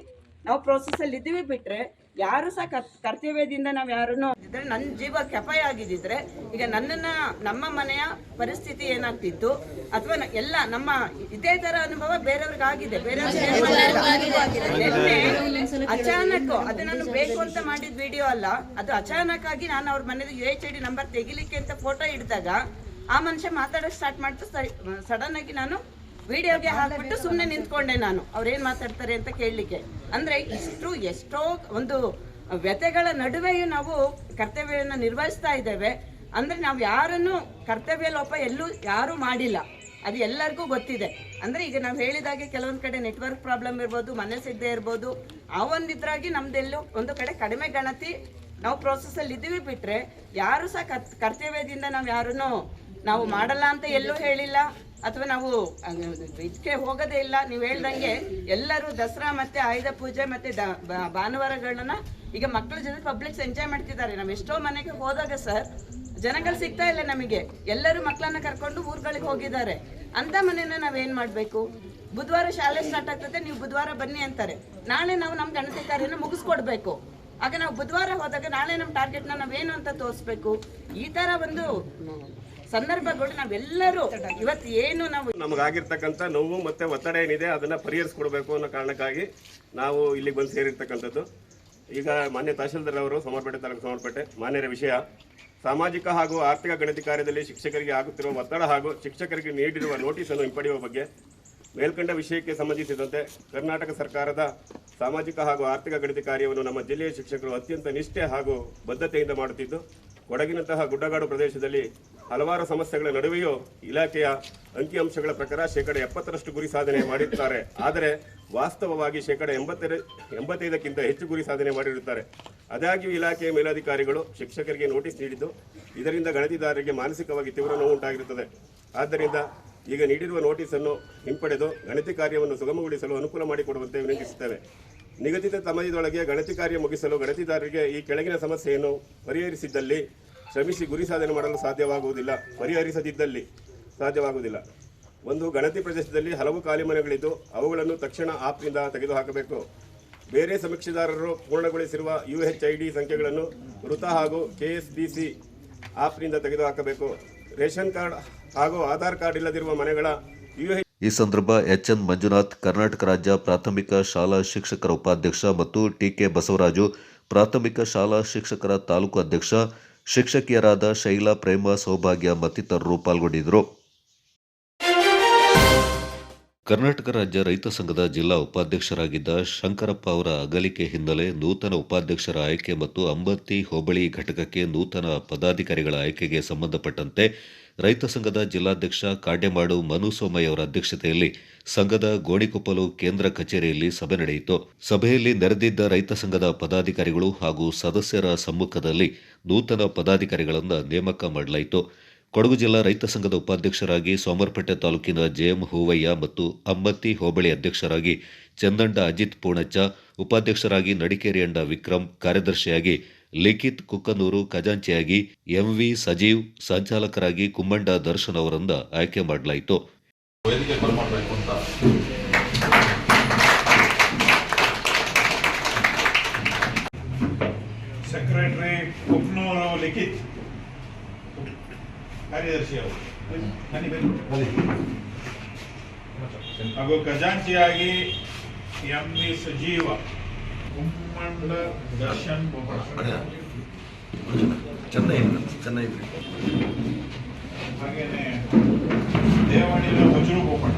ನಾವು ಪ್ರೋಸೆಸ್ ಅಲ್ಲಿ ಇದ್ದೀವಿ. ಬಿಟ್ರೆ ಯಾರು ಸಹ ಕರ್ತವ್ಯದಿಂದ ನಾವು ಯಾರನ್ನು ಇದ್ರೆ ನನ್ನ ಜೀವ ಕೆಪಾಯ ಆಗಿದ್ದಿದ್ರೆ ಈಗ ನನ್ನನ್ನ ನಮ್ಮ ಮನೆಯ ಪರಿಸ್ಥಿತಿ ಏನಾಗ್ತಿತ್ತು, ಅಥವಾ ಎಲ್ಲ ನಮ್ಮ ಇದೇ ತರ ಅನುಭವ ಬೇರೆಯವ್ರಿಗೆ ಆಗಿದೆ. ಅಚಾನಕ್ ಅದು ನಾನು ಬೇಕು ಅಂತ ಮಾಡಿದ ವಿಡಿಯೋ ಅಲ್ಲ, ಅದು ಅಚಾನಕ್ ಆಗಿ ನಾನು ಅವ್ರ ಮನೆದು UHID ನಂಬರ್ ತೆಗಿಲಿಕ್ಕೆ ಅಂತ ಫೋಟೋ ಹಿಡಿದಾಗ ಆ ಮನುಷ್ಯ ಮಾತಾಡೋಕೆ ಸ್ಟಾರ್ಟ್ ಮಾಡ್ತಾ ಸಡನ್ ಆಗಿ ನಾನು ವಿಡಿಯೋಗೆ ಹಾಕ್ಬಿಟ್ಟು ಸುಮ್ಮನೆ ನಿಂತ್ಕೊಂಡೆ. ನಾನು ಅವ್ರೇನ್ ಮಾತಾಡ್ತಾರೆ ಅಂತ ಕೇಳಲಿಕ್ಕೆ. ಅಂದ್ರೆ ಎಷ್ಟೋ ಒಂದು ವ್ಯಥೆಗಳ ನಡುವೆಯೂ ನಾವು ಕರ್ತವ್ಯವನ್ನು ನಿರ್ವಹಿಸ್ತಾ ಇದ್ದೇವೆ. ಅಂದ್ರೆ ನಾವು ಯಾರನ್ನು ಕರ್ತವ್ಯ ಲೋಪ ಎಲ್ಲೂ ಯಾರು ಮಾಡಿಲ್ಲ, ಅದು ಎಲ್ಲರಿಗೂ ಗೊತ್ತಿದೆ. ಅಂದ್ರೆ ಈಗ ನಾವು ಹೇಳಿದಾಗೆ ಕೆಲವೊಂದು ಕಡೆ ನೆಟ್ವರ್ಕ್ ಪ್ರಾಬ್ಲಮ್ ಇರ್ಬೋದು, ಮನೆ ಸಿಗದೆ ಇರ್ಬೋದು, ಆ ಒಂದಿದ್ರಾಗಿ ನಮ್ದೆಲ್ಲೂ ಒಂದು ಕಡೆ ಕಡಿಮೆ ಗಣತಿ ನಾವು ಪ್ರೋಸೆಸ್ ಅಲ್ಲಿ ಇದ್ದೀವಿ. ಬಿಟ್ರೆ ಯಾರು ಸಹ ಕರ್ತವ್ಯದಿಂದ ನಾವು ಮಾಡಲ್ಲ ಅಂತ ಎಲ್ಲೂ ಹೇಳಿಲ್ಲ, ಅಥವಾ ನಾವು ಇದಕ್ಕೆ ಹೋಗೋದೇ ಇಲ್ಲ. ನೀವು ಹೇಳ್ದಂಗೆ ಎಲ್ಲರೂ ದಸರಾ ಮತ್ತೆ ಆಯುಧ ಪೂಜೆ ಮತ್ತೆ ಭಾನುವಾರಗಳನ್ನ ಈಗ ಮಕ್ಕಳ ಜೊತೆ ಪಬ್ಲಿಕ್ಸ್ ಎಂಜಾಯ್ ಮಾಡ್ತಿದ್ದಾರೆ. ನಾವು ಎಷ್ಟೋ ಮನೆಗೆ ಹೋದಾಗ ಸರ್ ಜನಗಳು ಸಿಗ್ತಾ ಇಲ್ಲ ನಮಗೆ, ಎಲ್ಲರೂ ಮಕ್ಕಳನ್ನ ಕರ್ಕೊಂಡು ಊರುಗಳಿಗೆ ಹೋಗಿದ್ದಾರೆ. ಅಂತ ಮನೆಯನ್ನ ನಾವೇನ್ ಮಾಡ್ಬೇಕು? ಬುಧವಾರ ಶಾಲೆ ಸ್ಟಾರ್ಟ್ ಆಗ್ತದೆ, ನೀವು ಬುಧವಾರ ಬನ್ನಿ ಅಂತಾರೆ. ನಾಳೆ ನಾವು ನಮ್ಮ ಗಣತಿ ಕಾರ್ಯನ ಮುಗಿಸ್ಕೊಡ್ಬೇಕು. ಆಗ ನಾವು ಬುಧವಾರ ಹೋದಾಗ ನಾಳೆ ನಮ್ಮ ಟಾರ್ಗೆಟ್ನ ನಾವೇನು ಅಂತ ತೋರಿಸ್ಬೇಕು. ಈ ತರ ಒಂದು ಸಂದರ್ಭಗಳು ನಾವೆಲ್ಲರೂ ಇವತ್ತು ಏನು ನಾವು ನಮಗಾಗಿರ್ತಕ್ಕಂಥ ನೋವು ಮತ್ತೆ ಒತ್ತಡ ಏನಿದೆ ಅದನ್ನ ಪರಿಹರಿಸ್ಕೊಡ್ಬೇಕು ಅನ್ನೋ ಕಾರಣಕ್ಕಾಗಿ ನಾವು ಇಲ್ಲಿಗೆ ಬಂದು ಸೇರಿರ್ತಕ್ಕಂಥದ್ದು. ಈಗ ಮಾನ್ಯ ತಹಶೀಲ್ದಾರ್ ಅವರು ಸೋಮವಾರಪೇಟೆ ತಾಲೂಕು ಸೋಮವಾರಪೇಟೆ ಮಾನ್ಯರ ವಿಷಯ ಸಾಮಾಜಿಕ ಹಾಗೂ ಆರ್ಥಿಕ ಗಣತಿ ಕಾರ್ಯದಲ್ಲಿ ಶಿಕ್ಷಕರಿಗೆ ಆಗುತ್ತಿರುವ ಒತ್ತಡ ಹಾಗೂ ಶಿಕ್ಷಕರಿಗೆ ನೀಡಿರುವ ನೋಟಿಸ್ ಅನ್ನು ಹಿಂಪಡೆಯುವ ಬಗ್ಗೆ ಮೇಲ್ಕಂಡ ವಿಷಯಕ್ಕೆ ಸಂಬಂಧಿಸಿದಂತೆ ಕರ್ನಾಟಕ ಸರ್ಕಾರದ ಸಾಮಾಜಿಕ ಹಾಗೂ ಆರ್ಥಿಕ ಗಣತಿ ಕಾರ್ಯವನ್ನು ನಮ್ಮ ಜಿಲ್ಲೆಯ ಶಿಕ್ಷಕರು ಅತ್ಯಂತ ನಿಷ್ಠೆ ಹಾಗೂ ಬದ್ಧತೆಯಿಂದ ಮಾಡುತ್ತಿದ್ದು, ಕೊಡಗಿನಂತಹ ಗುಡ್ಡಗಾಡು ಪ್ರದೇಶದಲ್ಲಿ ಹಲವಾರು ಸಮಸ್ಯೆಗಳ ನಡುವೆಯೂ ಇಲಾಖೆಯ ಅಂಕಿಅಂಶಗಳ ಪ್ರಕಾರ 70% ಗುರಿ ಸಾಧನೆ ಮಾಡಿರುತ್ತಾರೆ. ಆದರೆ ವಾಸ್ತವವಾಗಿ 85ಕ್ಕಿಂತ ಹೆಚ್ಚು ಗುರಿ ಸಾಧನೆ ಮಾಡಿರುತ್ತಾರೆ. ಆದಾಗ್ಯೂ ಇಲಾಖೆಯ ಮೇಲಧಿಕಾರಿಗಳು ಶಿಕ್ಷಕರಿಗೆ ನೋಟಿಸ್ ನೀಡಿದ್ದು, ಇದರಿಂದ ಗಣತಿದಾರರಿಗೆ ಮಾನಸಿಕವಾಗಿ ತೀವ್ರ ನೋವು ಉಂಟಾಗಿರುತ್ತದೆ. ಆದ್ದರಿಂದ ಈಗ ನೀಡಿರುವ ನೋಟಿಸ್ ಅನ್ನು ಹಿಂಪಡೆದು ಗಣತಿ ಕಾರ್ಯವನ್ನು ಸುಗಮಗೊಳಿಸಲು ಅನುಕೂಲ ಮಾಡಿಕೊಡುವಂತೆ ವಿನಂತಿಸುತ್ತೇವೆ. ನಿಗದಿತ ಸಮಯದೊಳಗೆ ಗಣತಿ ಕಾರ್ಯ ಮುಗಿಸಲು ಗಣತಿದಾರರಿಗೆ ಈ ಕೆಳಗಿನ ಸಮಸ್ಯೆಯನ್ನು ಪರಿಹರಿಸಿದ್ದಲ್ಲಿ ಶ್ರಮಿಸಿ ಗುರಿ ಸಾಧನೆ ಮಾಡಲು ಸಾಧ್ಯವಾಗುವುದಿಲ್ಲ. ಪರಿಹರಿಸದಿದ್ದಲ್ಲಿ ಸಾಧ್ಯವಾಗುವುದಿಲ್ಲ. 1. ಗಣತಿ ಪ್ರದೇಶದಲ್ಲಿ ಹಲವು ಖಾಲಿ ಮನೆಗಳಿದ್ದು ಅವುಗಳನ್ನು ತಕ್ಷಣ ಆಪ್ನಿಂದ ತೆಗೆದುಹಾಕಬೇಕು. ಬೇರೆ ಸಮೀಕ್ಷೆದಾರರು ಪೂರ್ಣಗೊಳಿಸಿರುವ UHID ಸಂಖ್ಯೆಗಳನ್ನು ವೃತ್ತ ಹಾಗೂ KSDC ಆಪ್ನಿಂದ ತೆಗೆದುಹಾಕಬೇಕು. ರೇಷನ್ ಕಾರ್ಡ್ ಹಾಗೂ ಆಧಾರ್ ಕಾರ್ಡ್ ಇಲ್ಲದಿರುವ ಮನೆಗಳ ಈ ಸಂದರ್ಭ HN ಮಂಜುನಾಥ್, ಕರ್ನಾಟಕ ರಾಜ್ಯ ಪ್ರಾಥಮಿಕ ಶಾಲಾ ಶಿಕ್ಷಕರ ಉಪಾಧ್ಯಕ್ಷ, ಮತ್ತು TK ಬಸವರಾಜು, ಪ್ರಾಥಮಿಕ ಶಾಲಾ ಶಿಕ್ಷಕರ ತಾಲೂಕು ಅಧ್ಯಕ್ಷ, ಶಿಕ್ಷಕಿಯರಾದ ಶೈಲಾ, ಪ್ರೇಮ, ಸೌಭಾಗ್ಯ ಮತ್ತಿತರರು ಪಾಲ್ಗೊಂಡಿದ್ದರು. ಕರ್ನಾಟಕ ರಾಜ್ಯ ರೈತ ಸಂಘದ ಜಿಲ್ಲಾ ಉಪಾಧ್ಯಕ್ಷರಾಗಿದ್ದ ಶಂಕರಪ್ಪ ಅವರ ಅಗಲಿಕೆ ಹಿನ್ನೆಲೆ ನೂತನ ಉಪಾಧ್ಯಕ್ಷರ ಆಯ್ಕೆ ಮತ್ತು ಅಂಬತ್ತಿ ಹೋಬಳಿ ಘಟಕಕ್ಕೆ ನೂತನ ಪದಾಧಿಕಾರಿಗಳ ಆಯ್ಕೆಗೆ ಸಂಬಂಧಪಟ್ಟಂತೆ ರೈತ ಸಂಘದ ಜಿಲ್ಲಾಧ್ಯಕ್ಷ ಕಾಡ್ಯಮಾಡು ಮನು ಸೋಮಯ್ಯ ಅವರ ಅಧ್ಯಕ್ಷತೆಯಲ್ಲಿ ಸಂಘದ ಗೋಣಿಕೊಪ್ಪಲು ಕೇಂದ್ರ ಕಚೇರಿಯಲ್ಲಿ ಸಭೆ ನಡೆಯಿತು. ಸಭೆಯಲ್ಲಿ ನೆರೆದಿದ್ದ ರೈತ ಸಂಘದ ಪದಾಧಿಕಾರಿಗಳು ಹಾಗೂ ಸದಸ್ಯರ ಸಮ್ಮುಖದಲ್ಲಿ ನೂತನ ಪದಾಧಿಕಾರಿಗಳನ್ನು ನೇಮಕ ಮಾಡಲಾಯಿತು. ಕೊಡಗು ಜಿಲ್ಲಾ ರೈತ ಸಂಘದ ಉಪಾಧ್ಯಕ್ಷರಾಗಿ ಸೋಮರ್ಪೇಟೆ ತಾಲೂಕಿನ ಜೆಎಂ ಹೂವಯ್ಯ ಮತ್ತು ಅಮ್ಮತ್ತಿ ಹೋಬಳಿ ಅಧ್ಯಕ್ಷರಾಗಿ ಚಂದಂಡ ಅಜಿತ್ ಪೂಣಚ್ಚ, ಉಪಾಧ್ಯಕ್ಷರಾಗಿ ನಡಿಕೇರಿ ಅಂಡ ವಿಕ್ರಮ್, ಕಾರ್ಯದರ್ಶಿಯಾಗಿ ಲಿಖಿತ್ ಕುಕ್ಕನೂರು, ಖಜಾಂಚಿಯಾಗಿ ಎಂವಿ ಸಜೀವ್, ಸಂಚಾಲಕರಾಗಿ ಕುಮ್ಮಂಡ ದರ್ಶನ್ ಅವರಿಂದ ಆಯ್ಕೆ ಮಾಡಲಾಯಿತು. ಸೆಕ್ರೆಟರಿ ಕುಕ್ನೂರು ಲಿಖಿತ್, ಕಾರ್ಯದರ್ಶಿ ಅವರು ಹಾಗೂ ಖಜಾಂಚಿಯಾಗಿ ಎಂವಿ ಸಜೀವ, ಕುಮ್ಮಂಡ ದರ್ಶನ್ ಹಾಗೇನೆ ದೇವಣಿನ ವಜ್ರು ಬೋಪಣ್ಣ.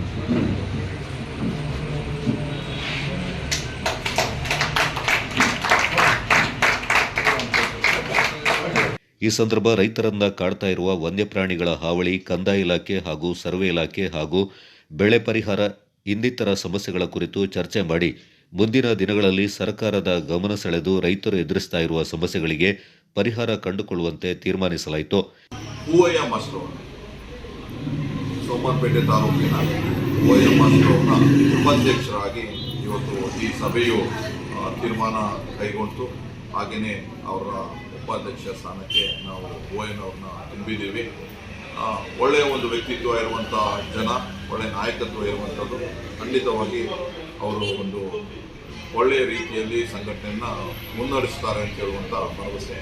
ಈ ಸಂದರ್ಭ ರೈತರನ್ನ ಕಾಡ್ತಾ ಇರುವ ವನ್ಯಪ್ರಾಣಿಗಳ ಹಾವಳಿ, ಕಂದಾಯ ಇಲಾಖೆ ಹಾಗೂ ಸರ್ವೆ ಇಲಾಖೆ ಹಾಗೂ ಬೆಳೆ ಪರಿಹಾರ ಇನ್ನಿತರ ಸಮಸ್ಯೆಗಳ ಕುರಿತು ಚರ್ಚೆ ಮಾಡಿ ಮುಂದಿನ ದಿನಗಳಲ್ಲಿ ಸರ್ಕಾರದ ಗಮನ ಸೆಳೆದು ರೈತರು ಎದುರಿಸ್ತಾ ಇರುವ ಸಮಸ್ಯೆಗಳಿಗೆ ಪರಿಹಾರ ಕಂಡುಕೊಳ್ಳುವಂತೆ ತೀರ್ಮಾನಿಸಲಾಯಿತು. ಹೂವಯ್ಯ ಮಾಸ್ಟರ್ ಸೋಮವಾರಪೇಟೆ ತಾಲೂಕಿನ ಹೂವಯ್ಯ ಮಾಸ್ಟರ್ ಉಪಾಧ್ಯಕ್ಷರಾಗಿ ಇವತ್ತು ಈ ಸಭೆಯು ತೀರ್ಮಾನ ಕೈಗೊಂಡು ಹಾಗೆಯೇ ಅವರ ಉಪಾಧ್ಯಕ್ಷ ಸ್ಥಾನಕ್ಕೆ ನಾವು ಹೂವಯ್ಯನವ್ರನ್ನ ತುಂಬಿದ್ದೀವಿ. ಒಳ್ಳೆಯ ಒಂದು ವ್ಯಕ್ತಿತ್ವ ಇರುವಂಥ ಜನ, ಒಳ್ಳೆಯ ನಾಯಕತ್ವ ಇರುವಂಥದ್ದು. ಖಂಡಿತವಾಗಿ ಅವರು ಒಂದು ಒಳ್ಳೆಯ ರೀತಿಯಲ್ಲಿ ಸಂಘಟನೆಯನ್ನು ಮುನ್ನಡೆಸ್ತಾರೆ ಅಂತ ಹೇಳುವಂಥ ಭರವಸೆ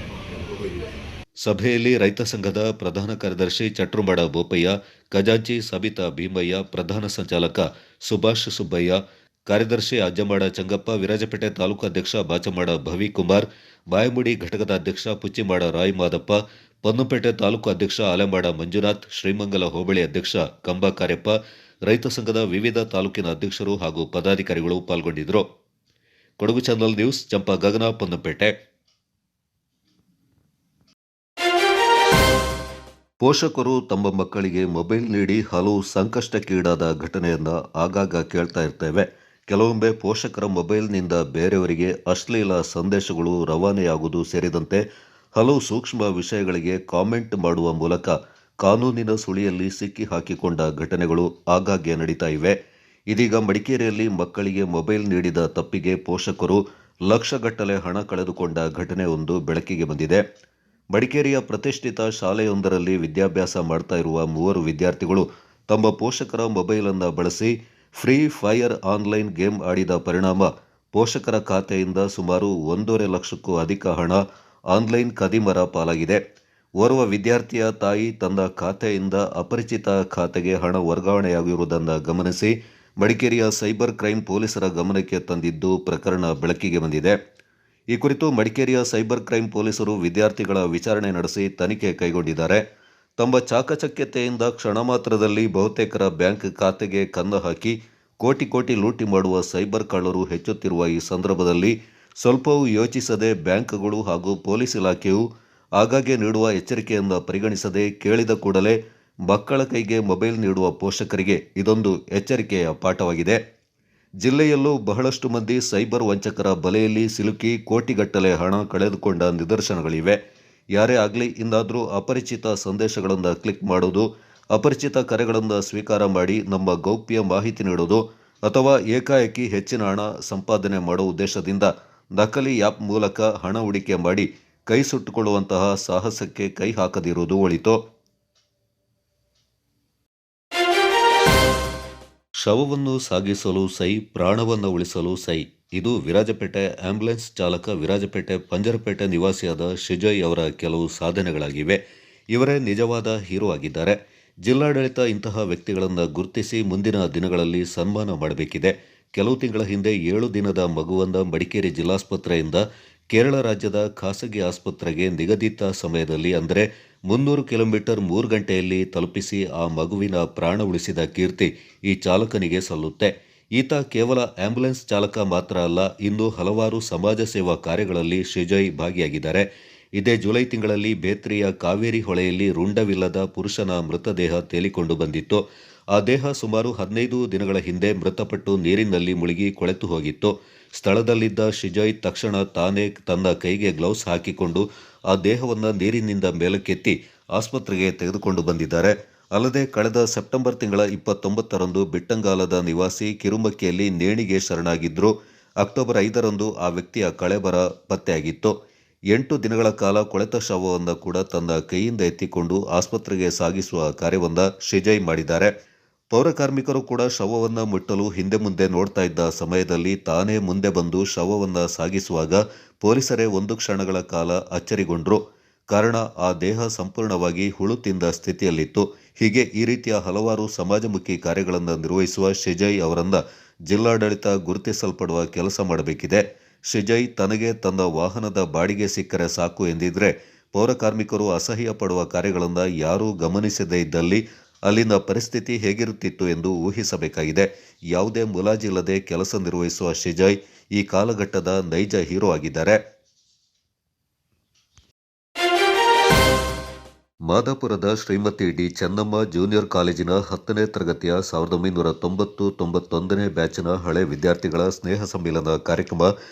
ಇದೆ. ಸಭೆಯಲ್ಲಿ ರೈತ ಸಂಘದ ಪ್ರಧಾನ ಕಾರ್ಯದರ್ಶಿ ಚಟ್ರುಮಾಡ ಬೋಪಯ್ಯ, ಖಜಾಂಚಿ ಸಬಿತಾ ಭೀಮಯ್ಯ, ಪ್ರಧಾನ ಸಂಚಾಲಕ ಸುಭಾಷ್ ಸುಬ್ಬಯ್ಯ, ಕಾರ್ಯದರ್ಶಿ ಅಜ್ಜಮಾಡ ಚಂಗಪ್ಪ, ವಿರಾಜಪೇಟೆ ತಾಲೂಕು ಅಧ್ಯಕ್ಷ ಬಾಚಮಾಡ ಭವಿಕುಮಾರ್, ಬಾಯಮುಡಿ ಘಟಕದ ಅಧ್ಯಕ್ಷ ಪುಚ್ಚಿಮಾಡ ರಾಯ್ ಮಾದಪ್ಪ, ಪೊನ್ನಂಪೇಟೆ ತಾಲೂಕು ಅಧ್ಯಕ್ಷ ಆಲೆಮಾಡ ಮಂಜುನಾಥ್, ಶ್ರೀಮಂಗಲ ಹೋಬಳಿ ಅಧ್ಯಕ್ಷ ಕಂಬ ಕಾರ್ಯಪ್ಪ, ರೈತ ಸಂಘದ ವಿವಿಧ ತಾಲೂಕಿನ ಅಧ್ಯಕ್ಷರು ಹಾಗೂ ಪದಾಧಿಕಾರಿಗಳು ಪಾಲ್ಗೊಂಡಿದ್ದರು. ಕೊಡಗು ಚಾನಲ್ ನ್ಯೂಸ್, ಚಂಪಾ ಗಗನ, ಪೊನ್ನಂಪೇಟೆ. ಪೋಷಕರು ತಮ್ಮ ಮಕ್ಕಳಿಗೆ ಮೊಬೈಲ್ ನೀಡಿ ಹಲವು ಸಂಕಷ್ಟಕ್ಕೀಡಾದ ಘಟನೆಯನ್ನ ಆಗಾಗ ಕೇಳ್ತಾ ಇರ್ತೇವೆ. ಕೆಲವೊಮ್ಮೆ ಪೋಷಕರ ಮೊಬೈಲ್ನಿಂದ ಬೇರೆಯವರಿಗೆ ಅಶ್ಲೀಲ ಸಂದೇಶಗಳು ರವಾನೆಯಾಗುವುದು ಸೇರಿದಂತೆ ಹಲವು ಸೂಕ್ಷ್ಮ ವಿಷಯಗಳಿಗೆ ಕಾಮೆಂಟ್ ಮಾಡುವ ಮೂಲಕ ಕಾನೂನಿನ ಸುಳಿಯಲ್ಲಿ ಸಿಕ್ಕಿ ಹಾಕಿಕೊಂಡ ಘಟನೆಗಳು ಆಗಾಗ್ಗೆ ನಡೀತಾ ಇವೆ. ಇದೀಗ ಮಡಿಕೇರಿಯಲ್ಲಿ ಮಕ್ಕಳಿಗೆ ಮೊಬೈಲ್ ನೀಡಿದ ತಪ್ಪಿಗೆ ಪೋಷಕರು ಲಕ್ಷಗಟ್ಟಲೆ ಹಣ ಕಳೆದುಕೊಂಡ ಘಟನೆಯೊಂದು ಬೆಳಕಿಗೆ ಬಂದಿದೆ. ಮಡಿಕೇರಿಯ ಪ್ರತಿಷ್ಠಿತ ಶಾಲೆಯೊಂದರಲ್ಲಿ ವಿದ್ಯಾಭ್ಯಾಸ ಮಾಡ್ತಾ ಇರುವ 3 ವಿದ್ಯಾರ್ಥಿಗಳು ತಮ್ಮ ಪೋಷಕರ ಮೊಬೈಲನ್ನು ಬಳಸಿ ಫ್ರೀ ಫೈರ್ ಆನ್ಲೈನ್ ಗೇಮ್ ಆಡಿದ ಪರಿಣಾಮ ಪೋಷಕರ ಖಾತೆಯಿಂದ ಸುಮಾರು 1.5 ಲಕ್ಷಕ್ಕೂ ಅಧಿಕ ಹಣ ಆನ್ಲೈನ್ ಕದಿಮರ ಪಾಲಾಗಿದೆ. ಓರ್ವ ವಿದ್ಯಾರ್ಥಿಯ ತಾಯಿ ತನ್ನ ಖಾತೆಯಿಂದ ಅಪರಿಚಿತ ಖಾತೆಗೆ ಹಣ ವರ್ಗಾವಣೆಯಾಗಿರುವುದನ್ನು ಗಮನಿಸಿ ಮಡಿಕೇರಿಯ ಸೈಬರ್ ಕ್ರೈಂ ಪೊಲೀಸರ ಗಮನಕ್ಕೆ ತಂದಿದ್ದು ಪ್ರಕರಣ ಬೆಳಕಿಗೆ ಬಂದಿದೆ. ಈ ಕುರಿತು ಮಡಿಕೇರಿಯ ಸೈಬರ್ ಕ್ರೈಂ ಪೊಲೀಸರು ವಿದ್ಯಾರ್ಥಿಗಳ ವಿಚಾರಣೆ ನಡೆಸಿ ತನಿಖೆ ಕೈಗೊಂಡಿದ್ದಾರೆ. ತಮ್ಮ ಚಾಕಚಕ್ಯತೆಯಿಂದ ಕ್ಷಣ ಮಾತ್ರದಲ್ಲಿ ಬಹುತೇಕರ ಬ್ಯಾಂಕ್ ಖಾತೆಗೆ ಕನ್ನ ಹಾಕಿ ಕೋಟಿ ಲೂಟಿ ಮಾಡುವ ಸೈಬರ್ ಕಳ್ಳರು ಹೆಚ್ಚುತ್ತಿರುವ ಈ ಸಂದರ್ಭದಲ್ಲಿ ಸ್ವಲ್ಪವೂ ಯೋಚಿಸದೆ ಬ್ಯಾಂಕ್ಗಳು ಹಾಗೂ ಪೊಲೀಸ್ ಇಲಾಖೆಯು ಆಗಾಗ್ಗೆ ನೀಡುವ ಎಚ್ಚರಿಕೆಯನ್ನು ಪರಿಗಣಿಸದೆ ಕೇಳಿದ ಕೂಡಲೇ ಮಕ್ಕಳ ಕೈಗೆ ಮೊಬೈಲ್ ನೀಡುವ ಪೋಷಕರಿಗೆ ಇದೊಂದು ಎಚ್ಚರಿಕೆಯ ಪಾಠವಾಗಿದೆ. ಜಿಲ್ಲೆಯಲ್ಲೂ ಬಹಳಷ್ಟು ಮಂದಿ ಸೈಬರ್ ವಂಚಕರ ಬಲೆಯಲ್ಲಿ ಸಿಲುಕಿ ಕೋಟಿಗಟ್ಟಲೆ ಹಣ ಕಳೆದುಕೊಂಡ ನಿದರ್ಶನಗಳಿವೆ. ಯಾರೇ ಆಗಲಿ ಇನ್ನಾದರೂ ಅಪರಿಚಿತ ಸಂದೇಶಗಳನ್ನು ಕ್ಲಿಕ್ ಮಾಡೋದು, ಅಪರಿಚಿತ ಕರೆಗಳನ್ನು ಸ್ವೀಕಾರ ಮಾಡಿ ನಮ್ಮ ಗೌಪ್ಯ ಮಾಹಿತಿ ನೀಡೋದು ಅಥವಾ ಏಕಾಏಕಿ ಹೆಚ್ಚಿನ ಹಣ ಸಂಪಾದನೆ ಮಾಡುವ ಉದ್ದೇಶದಿಂದ ನಕಲಿ ಆ್ಯಪ್ ಮೂಲಕ ಹಣ ಹೂಡಿಕೆ ಮಾಡಿ ಕೈ ಸುಟ್ಟುಕೊಳ್ಳುವಂತಹ ಸಾಹಸಕ್ಕೆ ಕೈ ಹಾಕದಿರುವುದು ಒಳಿತು. ಶವವನ್ನು ಸಾಗಿಸಲು ಸೈ, ಪ್ರಾಣವನ್ನು ಉಳಿಸಲು ಸೈ. ಇದು ವಿರಾಜಪೇಟೆ ಆಂಬ್ಯುಲೆನ್ಸ್ ಚಾಲಕ, ವಿರಾಜಪೇಟೆ ಪಂಜರಪೇಟೆ ನಿವಾಸಿಯಾದ ಶಿಜಯ್ ಅವರ ಕೆಲವು ಸಾಧನೆಗಳಾಗಿವೆ. ಇವರೇ ನಿಜವಾದ ಹೀರೋ ಆಗಿದ್ದಾರೆ. ಜಿಲ್ಲಾಡಳಿತ ಇಂತಹ ವ್ಯಕ್ತಿಗಳನ್ನು ಗುರುತಿಸಿ ಮುಂದಿನ ದಿನಗಳಲ್ಲಿ ಸನ್ಮಾನ ಮಾಡಬೇಕಿದೆ. ಕೆಲವು ತಿಂಗಳ ಹಿಂದೆ 7 ದಿನದ ಮಗುವನ್ನು ಮಡಿಕೇರಿ ಜಿಲ್ಲಾಸ್ಪತ್ರೆಯಿಂದ ಕೇರಳ ರಾಜ್ಯದ ಖಾಸಗಿ ಆಸ್ಪತ್ರೆಗೆ ನಿಗದಿತ ಸಮಯದಲ್ಲಿ ಅಂದರೆ 300 ಕಿಲೋಮೀಟರ್ 3 ಗಂಟೆಯಲ್ಲಿ ತಲುಪಿಸಿ ಆ ಮಗುವಿನ ಪ್ರಾಣ ಉಳಿಸಿದ ಕೀರ್ತಿ ಈ ಚಾಲಕನಿಗೆ ಸಲ್ಲುತ್ತೆ. ಈತ ಕೇವಲ ಆಂಬ್ಯುಲೆನ್ಸ್ ಚಾಲಕ ಮಾತ್ರ ಅಲ್ಲ, ಇಂದು ಹಲವಾರು ಸಮಾಜ ಸೇವಾ ಕಾರ್ಯಗಳಲ್ಲಿ ಶ್ರೀಜಯ್ ಭಾಗಿಯಾಗಿದ್ದಾರೆ. ಇದೇ ಜುಲೈ ತಿಂಗಳಲ್ಲಿ ಬೇತ್ರಿಯ ಕಾವೇರಿ ಹೊಳೆಯಲ್ಲಿ ರುಂಡವಿಲ್ಲದ ಪುರುಷನ ಮೃತದೇಹ ತೇಲಿಕೊಂಡು ಬಂದಿತ್ತು. ಆ ದೇಹ ಸುಮಾರು 15 ದಿನಗಳ ಹಿಂದೆ ಮೃತಪಟ್ಟು ನೀರಿನಲ್ಲಿ ಮುಳುಗಿ ಕೊಳೆತು ಹೋಗಿತ್ತು. ಸ್ಥಳದಲ್ಲಿದ್ದ ಶ್ರೀಜಯ್ ತಕ್ಷಣ ತಾನೇ ತನ್ನ ಕೈಗೆ ಗ್ಲೌಸ್ ಹಾಕಿಕೊಂಡು ಆ ದೇಹವನ್ನು ನೀರಿನಿಂದ ಮೇಲಕ್ಕೆತ್ತಿ ಆಸ್ಪತ್ರೆಗೆ ತೆಗೆದುಕೊಂಡು ಬಂದಿದ್ದಾರೆ. ಅಲ್ಲದೆ ಕಳೆದ ಸೆಪ್ಟೆಂಬರ್ ತಿಂಗಳ 29ರಂದು ಬಿಟ್ಟಂಗಾಲದ ನಿವಾಸಿ ಕಿರುಮಕ್ಕಿಯಲ್ಲಿ ನೇಣಿಗೆ ಶರಣಾಗಿದ್ರು. ಅಕ್ಟೋಬರ್ 5ರಂದು ಆ ವ್ಯಕ್ತಿಯ ಕಳೇಬರ ಪತ್ತೆಯಾಗಿತ್ತು. 8 ದಿನಗಳ ಕಾಲ ಕೊಳೆತ ಶವವನ್ನು ಕೂಡ ತನ್ನ ಕೈಯಿಂದ ಎತ್ತಿಕೊಂಡು ಆಸ್ಪತ್ರೆಗೆ ಸಾಗಿಸುವ ಕಾರ್ಯವನ್ನು ಶ್ರೀಜಯ್ ಮಾಡಿದ್ದಾರೆ. ಪೌರ ಕಾರ್ಮಿಕರು ಕೂಡ ಶವವನ್ನು ಮುಟ್ಟಲು ಹಿಂದೆ ಮುಂದೆ ನೋಡ್ತಾ ಇದ್ದ ಸಮಯದಲ್ಲಿ ತಾನೇ ಮುಂದೆ ಬಂದು ಶವವನ್ನು ಸಾಗಿಸುವಾಗ ಪೊಲೀಸರೇ 1 ಕ್ಷಣಗಳ ಕಾಲ ಅಚ್ಚರಿಗೊಂಡ್ರು. ಕಾರಣ ಆ ದೇಹ ಸಂಪೂರ್ಣವಾಗಿ ಹುಳು ತಿಂದ ಸ್ಥಿತಿಯಲ್ಲಿತ್ತು. ಹೀಗೆ ಈ ರೀತಿಯ ಹಲವಾರು ಸಮಾಜಮುಖಿ ಕಾರ್ಯಗಳನ್ನು ನಿರ್ವಹಿಸುವ ಶ್ರೀಜಯ್ ಅವರನ್ನು ಜಿಲ್ಲಾಡಳಿತ ಗುರುತಿಸಲ್ಪಡುವ ಕೆಲಸ ಮಾಡಬೇಕಿದೆ. ಶ್ರೀಜಯ್ ತನಗೆ ತನ್ನ ವಾಹನದ ಬಾಡಿಗೆ ಸಿಕ್ಕರೆ ಸಾಕು ಎಂದಿದ್ರೆ ಪೌರ ಕಾರ್ಮಿಕರು ಅಸಹ್ಯ ಪಡುವ ಕಾರ್ಯಗಳನ್ನು ಯಾರೂ ಗಮನಿಸದೇ ಇದ್ದಲ್ಲಿ ಅಲ್ಲಿನ ಪರಿಸ್ಥಿತಿ ಹೇಗಿರುತ್ತಿತ್ತು ಎಂದು ಊಹಿಸಬೇಕಾಗಿದೆ. ಯಾವುದೇ ಮುಲಾಜಿಲ್ಲದೆ ಕೆಲಸ ನಿರ್ವಹಿಸುವ ಶ್ರೀಜಯ್ ಈ ಕಾಲಘಟ್ಟದ ನೈಜ ಹೀರೋ ಆಗಿದ್ದಾರೆ. ಮಾದಾಪುರದ ಶ್ರೀಮತಿ ಡಿ ಚೆನ್ನಮ್ಮ ಜೂನಿಯರ್ ಕಾಲೇಜಿನ 10ನೇ ತರಗತಿಯ 1990-91ನೇ ಬ್ಯಾಚಿನ ಹಳೆ ವಿದ್ಯಾರ್ಥಿಗಳ ಸ್ನೇಹ ಸಮ್ಮಿಲನ ಕಾರ್ಯಕ್ರಮ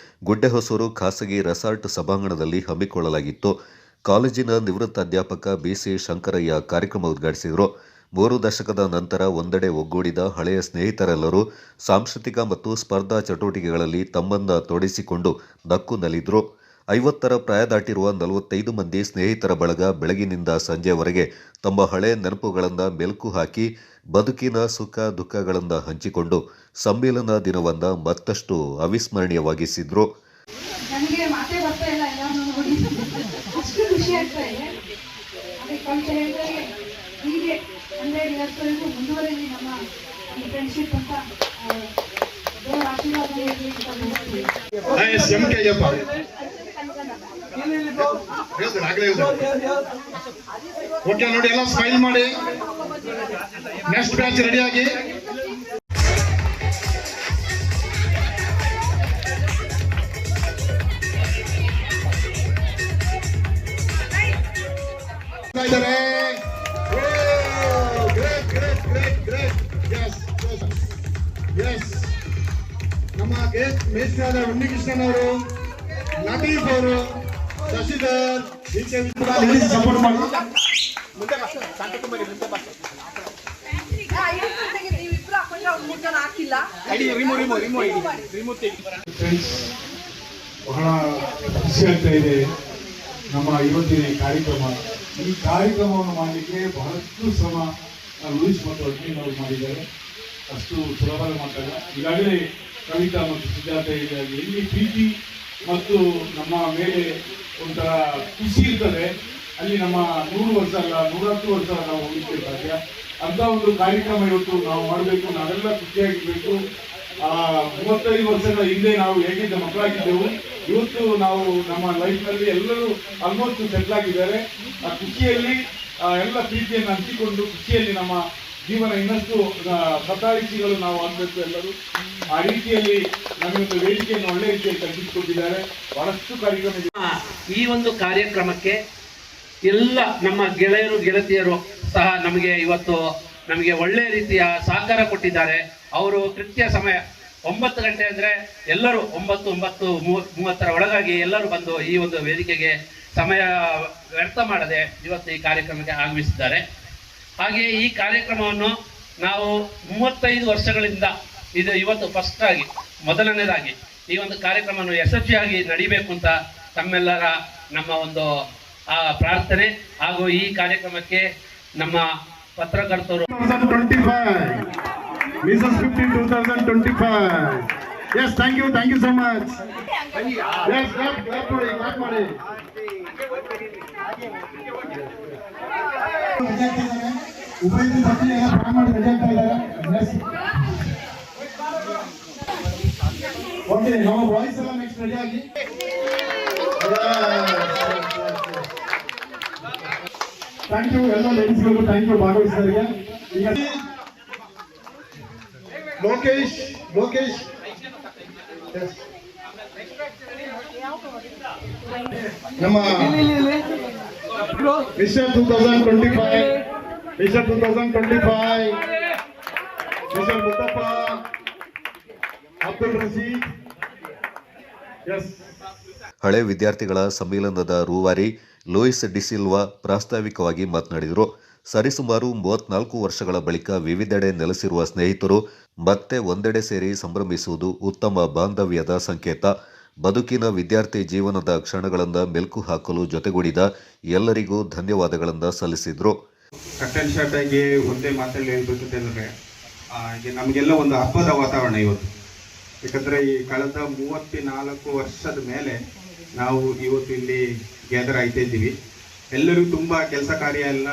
ಗುಡ್ಡೆಹೊಸೂರು ಖಾಸಗಿ ರೆಸಾರ್ಟ್ ಸಭಾಂಗಣದಲ್ಲಿ ಹಮ್ಮಿಕೊಳ್ಳಲಾಗಿತ್ತು. ಕಾಲೇಜಿನ ನಿವೃತ್ತ ಅಧ್ಯಾಪಕ ಬಿಸಿ ಶಂಕರಯ್ಯ ಕಾರ್ಯಕ್ರಮ ಉದ್ಘಾಟಿಸಿದರು. 3 ದಶಕದ ನಂತರ ಒಂದೆಡೆ ಒಗ್ಗೂಡಿದ ಹಳೆಯ ಸ್ನೇಹಿತರೆಲ್ಲರೂ ಸಾಂಸ್ಕೃತಿಕ ಮತ್ತು ಸ್ಪರ್ಧಾ ಚಟುವಟಿಕೆಗಳಲ್ಲಿ ತಮ್ಮನ್ನು ತೊಡಗಿಸಿಕೊಂಡು ನಕ್ಕು ನಲಿದ್ರು. 50ರ ಪ್ರಾಯ ದಾಟಿರುವ 45 ಮಂದಿ ಸ್ನೇಹಿತರ ಬಳಗ ಬೆಳಗಿನಿಂದ ಸಂಜೆವರೆಗೆ ತಮ್ಮ ಹಳೆ ನೆನಪುಗಳನ್ನು ಮೆಲುಕು ಹಾಕಿ ಬದುಕಿನ ಸುಖ ದುಃಖಗಳನ್ನು ಹಂಚಿಕೊಂಡು ಸಮ್ಮೇಳನ ದಿನವನ್ನು ಮತ್ತಷ್ಟು ಅವಿಸ್ಮರಣೀಯವಾಗಿಸಿದ್ರು. ನನಗೆ ಮಾತೇ ಬರ್ತಾ ಇಲ್ಲ, ಎಲ್ಲಾನು ನೋಡಿ ಅಷ್ಟು ಖುಷಿ ಆಗ್ತಾ ಇದೆ. ಅದಕ್ಕೆ ಹೇಳಿದ್ರೆ ಹೀಗೆ 100 ಇಯರ್ಸ್ವರೆಗೂ ಮುಂದುವರೆಯಲಿ ನಮ್ಮ ಈ ಫ್ರೆಂಡ್ಶಿಪ್ ಅಂತ ದೇವರ ಆಶೀರ್ವಾದ ಇರಲಿ ಅಂತ ಹೇಳ್ತೀವಿ. ಓಕೆ ನೋಡಿ, ಎಲ್ಲ ಸ್ಮೈಲ್ ಮಾಡಿ. ನೆಕ್ಸ್ಟ್ ಬ್ಯಾಚ್ ರೆಡಿಯಾಗಿ. ನಮ್ಮ ಮೇಸ್ಟ್ರಾದ ಉನ್ನಿಕೃಷ್ಣನ್ ಅವರು, ಲತೀಫ್ ಅವರು, ಶಶಿಧರ್ ಸಪೋರ್ಟ್ ಮಾಡಿ. ಬಹಳ ಖುಷಿ ಆಗ್ತಾ ಇದೆ ನಮ್ಮ ಇವತ್ತಿನ ಕಾರ್ಯಕ್ರಮ. ಈ ಕಾರ್ಯಕ್ರಮವನ್ನು ಮಾಡಲಿಕ್ಕೆ ಬಹಳಷ್ಟು ಶ್ರಮ ಲೂಯಿಸ್ ಮತ್ತು ಅಡ್ಮಿನ್ ಮಾಡಿದ್ದಾರೆ. ಅಷ್ಟು ಸುಲಭ ಮಾತಲ್ಲ. ಈಗಾಗಲೇ ಕವಿತಾ ಮತ್ತು ಸುಜಾತ ಹೇಳಿದಾಗೆ ಎಲ್ಲಿ ಪ್ರೀತಿ ಮತ್ತು ನಮ್ಮ ಮೇಲೆ ಒಂಥರ ಖುಷಿ ಇರ್ತದೆ, ಅಲ್ಲಿ ನಮ್ಮ 100 ವರ್ಷ ಅಲ್ಲ 110 ವರ್ಷ ನಾವು ಹೋಗ್ಲಿಕ್ಕೆ ಸಾಧ್ಯ. ಅಂತ ಒಂದು ಕಾರ್ಯಕ್ರಮ ಇವತ್ತು ನಾವು ಮಾಡಬೇಕು. ನಾವೆಲ್ಲ ಖುಷಿಯಾಗಿರ್ಬೇಕು. 35 ವರ್ಷಗಳ ಹಿಂದೆ ನಾವು ಹೇಗಿದ್ದ ಮಕ್ಕಳಾಗಿದ್ದೆವು, ಇವತ್ತು ನಾವು ನಮ್ಮ ಲೈಫ್ನಲ್ಲಿ ಎಲ್ಲರೂ ಆಲ್ಮೋಸ್ಟ್ ಸೆಟ್ಲ್ ಆಗಿದ್ದಾರೆ. ಆ ಖುಷಿಯಲ್ಲಿ ಎಲ್ಲ ಪ್ರೀತಿಯನ್ನು ಹಂಚಿಕೊಂಡು ಖುಷಿಯಲ್ಲಿ ನಮ್ಮ ಜೀವನ ಇನ್ನಷ್ಟು ಸತಾಯಿಸಿಗಳು ನಾವು ಆಗಬೇಕು ಎಲ್ಲರೂ. ಆ ರೀತಿಯಲ್ಲಿ ನಮಗೊಂದು ವೇದಿಕೆಯನ್ನು ಒಳ್ಳೆ ರೀತಿಯಲ್ಲಿ ಕಲ್ಪಿಸಿಕೊಟ್ಟಿದ್ದಾರೆ. ಬಹಳಷ್ಟು ಕಾರ್ಯಕ್ರಮ ಇದೆ. ಈ ಒಂದು ಕಾರ್ಯಕ್ರಮಕ್ಕೆ ಎಲ್ಲ ನಮ್ಮ ಗೆಳೆಯರು ಗೆಳತಿಯರು ಸಹ ನಮಗೆ ಒಳ್ಳೆ ರೀತಿಯ ಸಹಕಾರ ಕೊಟ್ಟಿದ್ದಾರೆ. ಅವರು ಕೃತ್ಯ ಸಮಯ 9 ಗಂಟೆ ಅಂದರೆ ಎಲ್ಲರೂ 9:30 ಒಳಗಾಗಿ ಎಲ್ಲರೂ ಬಂದು ಈ ಒಂದು ವೇದಿಕೆಗೆ ಸಮಯ ವ್ಯರ್ಥ ಮಾಡದೆ ಇವತ್ತು ಈ ಕಾರ್ಯಕ್ರಮಕ್ಕೆ ಆಗಮಿಸಿದ್ದಾರೆ. ಹಾಗೆ ಈ ಕಾರ್ಯಕ್ರಮವನ್ನು ನಾವು 35 ವರ್ಷಗಳಿಂದ ಇವತ್ತು ಫಸ್ಟ್ ಆಗಿ ಮೊದಲನೇದಾಗಿ ಈ ಒಂದು ಕಾರ್ಯಕ್ರಮವನ್ನು ಯಶಸ್ವಿಯಾಗಿ ನಡೀಬೇಕು ಅಂತ ತಮ್ಮೆಲ್ಲರ ನಮ್ಮ ಒಂದು ಪ್ರಾರ್ಥನೆ. ಹಾಗೂ ಈ ಕಾರ್ಯಕ್ರಮಕ್ಕೆ ನಮ್ಮ ಪತ್ರಕರ್ತರು 2025. Yes, thank you so much. Yes, clap ಮಾಡಿ. ಉಪಯುಕ್ತ ಪಟ್ಟಿ ಎಲ್ಲ ಪ್ರಾರಂಭ ಮಾಡಿ ರೆಡಿ ಆಗ್ತಾ ಇದ್ದಾರೆ. ಓಕೆ, ನಮ್ಮ ಬಾಯ್ಸ್ ಎಲ್ಲ ನೆಕ್ಸ್ಟ್ ರೆಡಿ ಆಗಿ. ಥ್ಯಾಂಕ್ ಯು ಎಲ್ಲ ಲೇಡೀಸ್ಗಳಿಗೂ ಥ್ಯಾಂಕ್ ಯು ಭಾಗವಹಿಸಿದವರಿಗೆ. ಈಗ ಲೋಕೇಶ್ Yes. ನಮ್ಮ mister 2025 mister Muthappa Abdul Rashid. S. ಹಳೆ ವಿದ್ಯಾರ್ಥಿಗಳ ಸಮ್ಮೇಳನದ ರೂವಾರಿ ಲೂಯಿಸ್ ಡಿಸಿಲ್ವಾ ಪ್ರಾಸ್ತಾವಿಕವಾಗಿ ಮಾತನಾಡಿದರು. ಸರಿಸುಮಾರು 34 ವರ್ಷಗಳ ಬಳಿಕ ವಿವಿಧೆಡೆ ನೆಲೆಸಿರುವ ಸ್ನೇಹಿತರು ಮತ್ತೆ ಒಂದೆಡೆ ಸೇರಿ ಸಂಭ್ರಮಿಸುವುದು ಉತ್ತಮ ಬಾಂಧವ್ಯದ ಸಂಕೇತ. ಬದುಕಿನ ವಿದ್ಯಾರ್ಥಿ ಜೀವನದ ಕ್ಷಣಗಳನ್ನು ಮೆಲುಕು ಹಾಕಲು ಜೊತೆಗೂಡಿದ ಎಲ್ಲರಿಗೂ ಧನ್ಯವಾದಗಳನ್ನು ಸಲ್ಲಿಸಿದರು. ಕಟ್ ಅಂಡ್ ಶಾರ್ಟ್ ಆಗಿ ಒಂದೇ ಮಾತಲ್ಲಿ ಹೇಳ್ಬೇಕಂತಂದ್ರೆ ನಮಗೆಲ್ಲ ಒಂದು ಹಬ್ಬದ ವಾತಾವರಣ ಇವತ್ತು. ಯಾಕಂದರೆ ಈ ಕಳೆದ 34 ವರ್ಷದ ಮೇಲೆ ನಾವು ಇವತ್ತು ಇಲ್ಲಿ ಗ್ಯಾದರ್ ಆಯ್ತಾ ಇದ್ದೀವಿ. ಎಲ್ಲರೂ ತುಂಬ ಕೆಲಸ ಕಾರ್ಯ ಎಲ್ಲ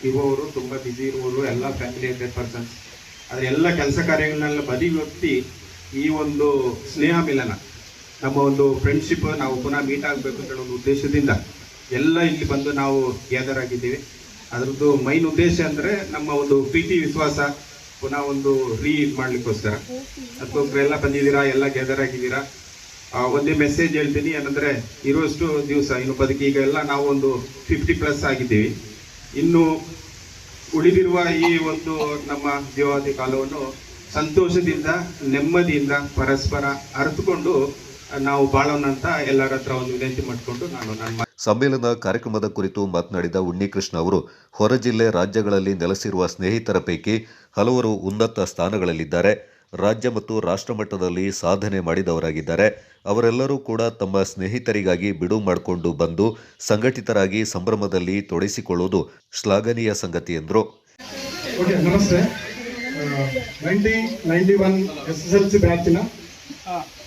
ಇರುವವರು, ತುಂಬ ಬ್ಯುಸಿ ಇರುವವರು, ಎಲ್ಲ ಫ್ಯಾಮಿಲಿ ಪರ್ಸನ್ಸ್. ಆದರೆ ಎಲ್ಲ ಕೆಲಸ ಕಾರ್ಯಗಳನ್ನೆಲ್ಲ ಬದಿಗೊತ್ತಿ ಈ ಒಂದು ಸ್ನೇಹ ಮಿಲನ, ನಮ್ಮ ಒಂದು ಫ್ರೆಂಡ್ಶಿಪ್ ನಾವು ಪುನಃ ಮೀಟ್ ಆಗಬೇಕು ಅಂತ ಒಂದು ಉದ್ದೇಶದಿಂದ ಎಲ್ಲ ಇಲ್ಲಿ ಬಂದು ನಾವು ಗ್ಯಾದರ್ ಆಗಿದ್ದೀವಿ. ಅದರದ್ದು ಮೈನ್ ಉದ್ದೇಶ ಅಂದರೆ ನಮ್ಮ ಒಂದು ಪ್ರೀತಿ ವಿಶ್ವಾಸ ಪುನಃ ಒಂದು ಇದು ಮಾಡಲಿಕ್ಕೋಸ್ಕರ. ಅದಕ್ಕೋಸ್ಕರ ಎಲ್ಲ ಬಂದಿದ್ದೀರಾ, ಎಲ್ಲ ಗ್ಯಾದರ್ ಆಗಿದ್ದೀರಾ. ಒಂದೇ ಮೆಸೇಜ್ ಹೇಳ್ತೀನಿ, ಏನಂದರೆ ಇರುವಷ್ಟು ದಿವಸ ಇನ್ನು ಬದುಕಿ ಈಗ ಎಲ್ಲ ನಾವು ಒಂದು 50+ ಆಗಿದ್ದೀವಿ. ಇನ್ನು ಉಳಿದಿರುವ ಈ ಒಂದು ನಮ್ಮ ಜೀವಾವಧಿ ಕಾಲವನ್ನು ಸಂತೋಷದಿಂದ ನೆಮ್ಮದಿಯಿಂದ ಪರಸ್ಪರ ಅರಿತುಕೊಂಡು ನಾವು ಬಾಳೋಣ ಅಂತ ಎಲ್ಲರ ಹತ್ರ ಒಂದು ವಿನಂತಿ ಮಾಡಿಕೊಂಡು ನಾನು ನನ್ನ ಸಮ್ಮೇಳನ ಕಾರ್ಯಕ್ರಮದ ಕುರಿತು ಮಾತನಾಡಿದ ಉನ್ನಿಕೃಷ್ಣ ಅವರು, ಹೊರ ಜಿಲ್ಲೆ ರಾಜ್ಯಗಳಲ್ಲಿ ನೆಲೆಸಿರುವ ಸ್ನೇಹಿತರ ಪೈಕಿ ಹಲವರು ಉನ್ನತ ಸ್ಥಾನಗಳಲ್ಲಿದ್ದಾರೆ. ರಾಜ್ಯ ಮತ್ತು ರಾಷ್ಟ್ರ ಮಟ್ಟದಲ್ಲಿ ಸಾಧನೆ ಮಾಡಿದವರಾಗಿದ್ದಾರೆ. ಅವರೆಲ್ಲರೂ ಕೂಡ ತಮ್ಮ ಸ್ನೇಹಿತರಿಗಾಗಿ ಬಿಡುವು ಮಾಡಿಕೊಂಡು ಬಂದು ಸಂಘಟಿತರಾಗಿ ಸಂಭ್ರಮದಲ್ಲಿ ತೊಡಗಿಸಿಕೊಳ್ಳುವುದು ಶ್ಲಾಘನೀಯ ಸಂಗತಿ ಎಂದರು. ನಮಸ್ತೆ. 1991 SSLC ಬ್ಯಾಚಿನ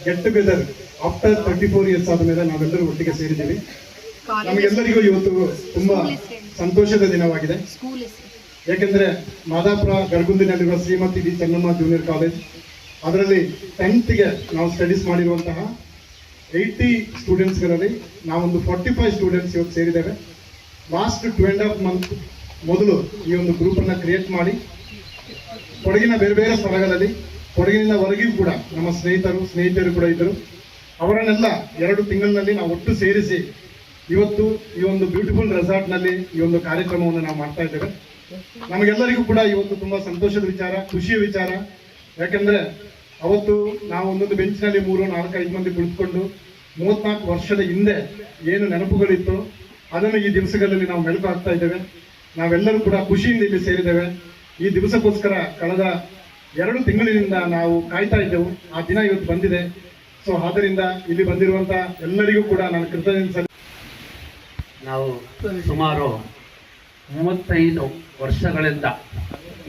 ಗೆಟ್ ಟುಗೆದರ್ ಆಫ್ಟರ್ 34 ಇಯರ್ಸ್ ಆದ ಮೇಲೆ ನಾವೆಲ್ಲರೂ ಒಟ್ಟಿಗೆ ಸೇರಿದ್ದೀವಿ. ನಮಗೆಲ್ಲರಿಗೂ ಇವತ್ತು ತುಂಬಾ ಸಂತೋಷದ ದಿನವಾಗಿದೆ. ಯಾಕೆಂದ್ರೆ ಮಾದಾಪುರ ಗರ್ಗುಂದಿನಲ್ಲಿರುವ Shrimati D Chennamma junior college, ಅದರಲ್ಲಿ 10th ನಾವು ಸ್ಟಡೀಸ್ ಮಾಡಿರುವಂತಹ 80 ಸ್ಟೂಡೆಂಟ್ಸ್ಗಳಲ್ಲಿ ನಾವೊಂದು 45 ಸ್ಟೂಡೆಂಟ್ಸ್ ಇವತ್ತು ಸೇರಿದ್ದೇವೆ. ಲಾಸ್ಟ್ 2.5 ಮಂತ್ ಮೊದಲು ಈ ಒಂದು ಗ್ರೂಪನ್ನು ಕ್ರಿಯೇಟ್ ಮಾಡಿ ಕೊಡಗಿನ ಬೇರೆ ಬೇರೆ ಸ್ಥಳಗಳಲ್ಲಿ, ಕೊಡಗಿನಿಂದ ಹೊರಗಿಗೂ ಕೂಡ ನಮ್ಮ ಸ್ನೇಹಿತರು ಕೂಡ ಇದ್ದರು. ಅವರನ್ನೆಲ್ಲ 2 ತಿಂಗಳಿನಲ್ಲಿ ನಾವು ಒಟ್ಟು ಸೇರಿಸಿ ಇವತ್ತು ಈ ಒಂದು ಬ್ಯೂಟಿಫುಲ್ ರೆಸಾರ್ಟ್ನಲ್ಲಿ ಈ ಒಂದು ಕಾರ್ಯಕ್ರಮವನ್ನು ನಾವು ಮಾಡ್ತಾ ಇದ್ದೇವೆ. ನಮಗೆಲ್ಲರಿಗೂ ಕೂಡ ಇವತ್ತು ತುಂಬಾ ಸಂತೋಷದ ವಿಚಾರ, ಖುಷಿಯ ವಿಚಾರ. ಯಾಕೆಂದ್ರೆ ಅವತ್ತು ನಾವು ಒಂದೊಂದು ಬೆಂಚಿನಲ್ಲಿ 3-4-5 ಮಂದಿ ಕುಳಿತುಕೊಂಡು 34 ವರ್ಷದ ಹಿಂದೆ ಏನು ನೆನಪುಗಳಿತ್ತು ಅದನ್ನು ಈ ದಿವಸಗಳಲ್ಲಿ ನಾವು ಮೆಲುಕು ಹಾಕ್ತಾ ಇದ್ದೇವೆ. ನಾವೆಲ್ಲರೂ ಕೂಡ ಖುಷಿಯಿಂದ ಇಲ್ಲಿ ಸೇರಿದ್ದೇವೆ. ಈ ದಿವಸಕ್ಕೋಸ್ಕರ ಕಳೆದ 2 ತಿಂಗಳಿನಿಂದ ನಾವು ಕಾಯ್ತಾ ಇದ್ದೆವು. ಆ ದಿನ ಇವತ್ತು ಬಂದಿದೆ. ಸೊ ಆದ್ದರಿಂದ ಇಲ್ಲಿ ಬಂದಿರುವಂತ ಎಲ್ಲರಿಗೂ ಕೂಡ ನಾನು ಕೃತಜ್ಞತೆ. ನಾವು ಸುಮಾರು 35 ವರ್ಷಗಳಿಂದ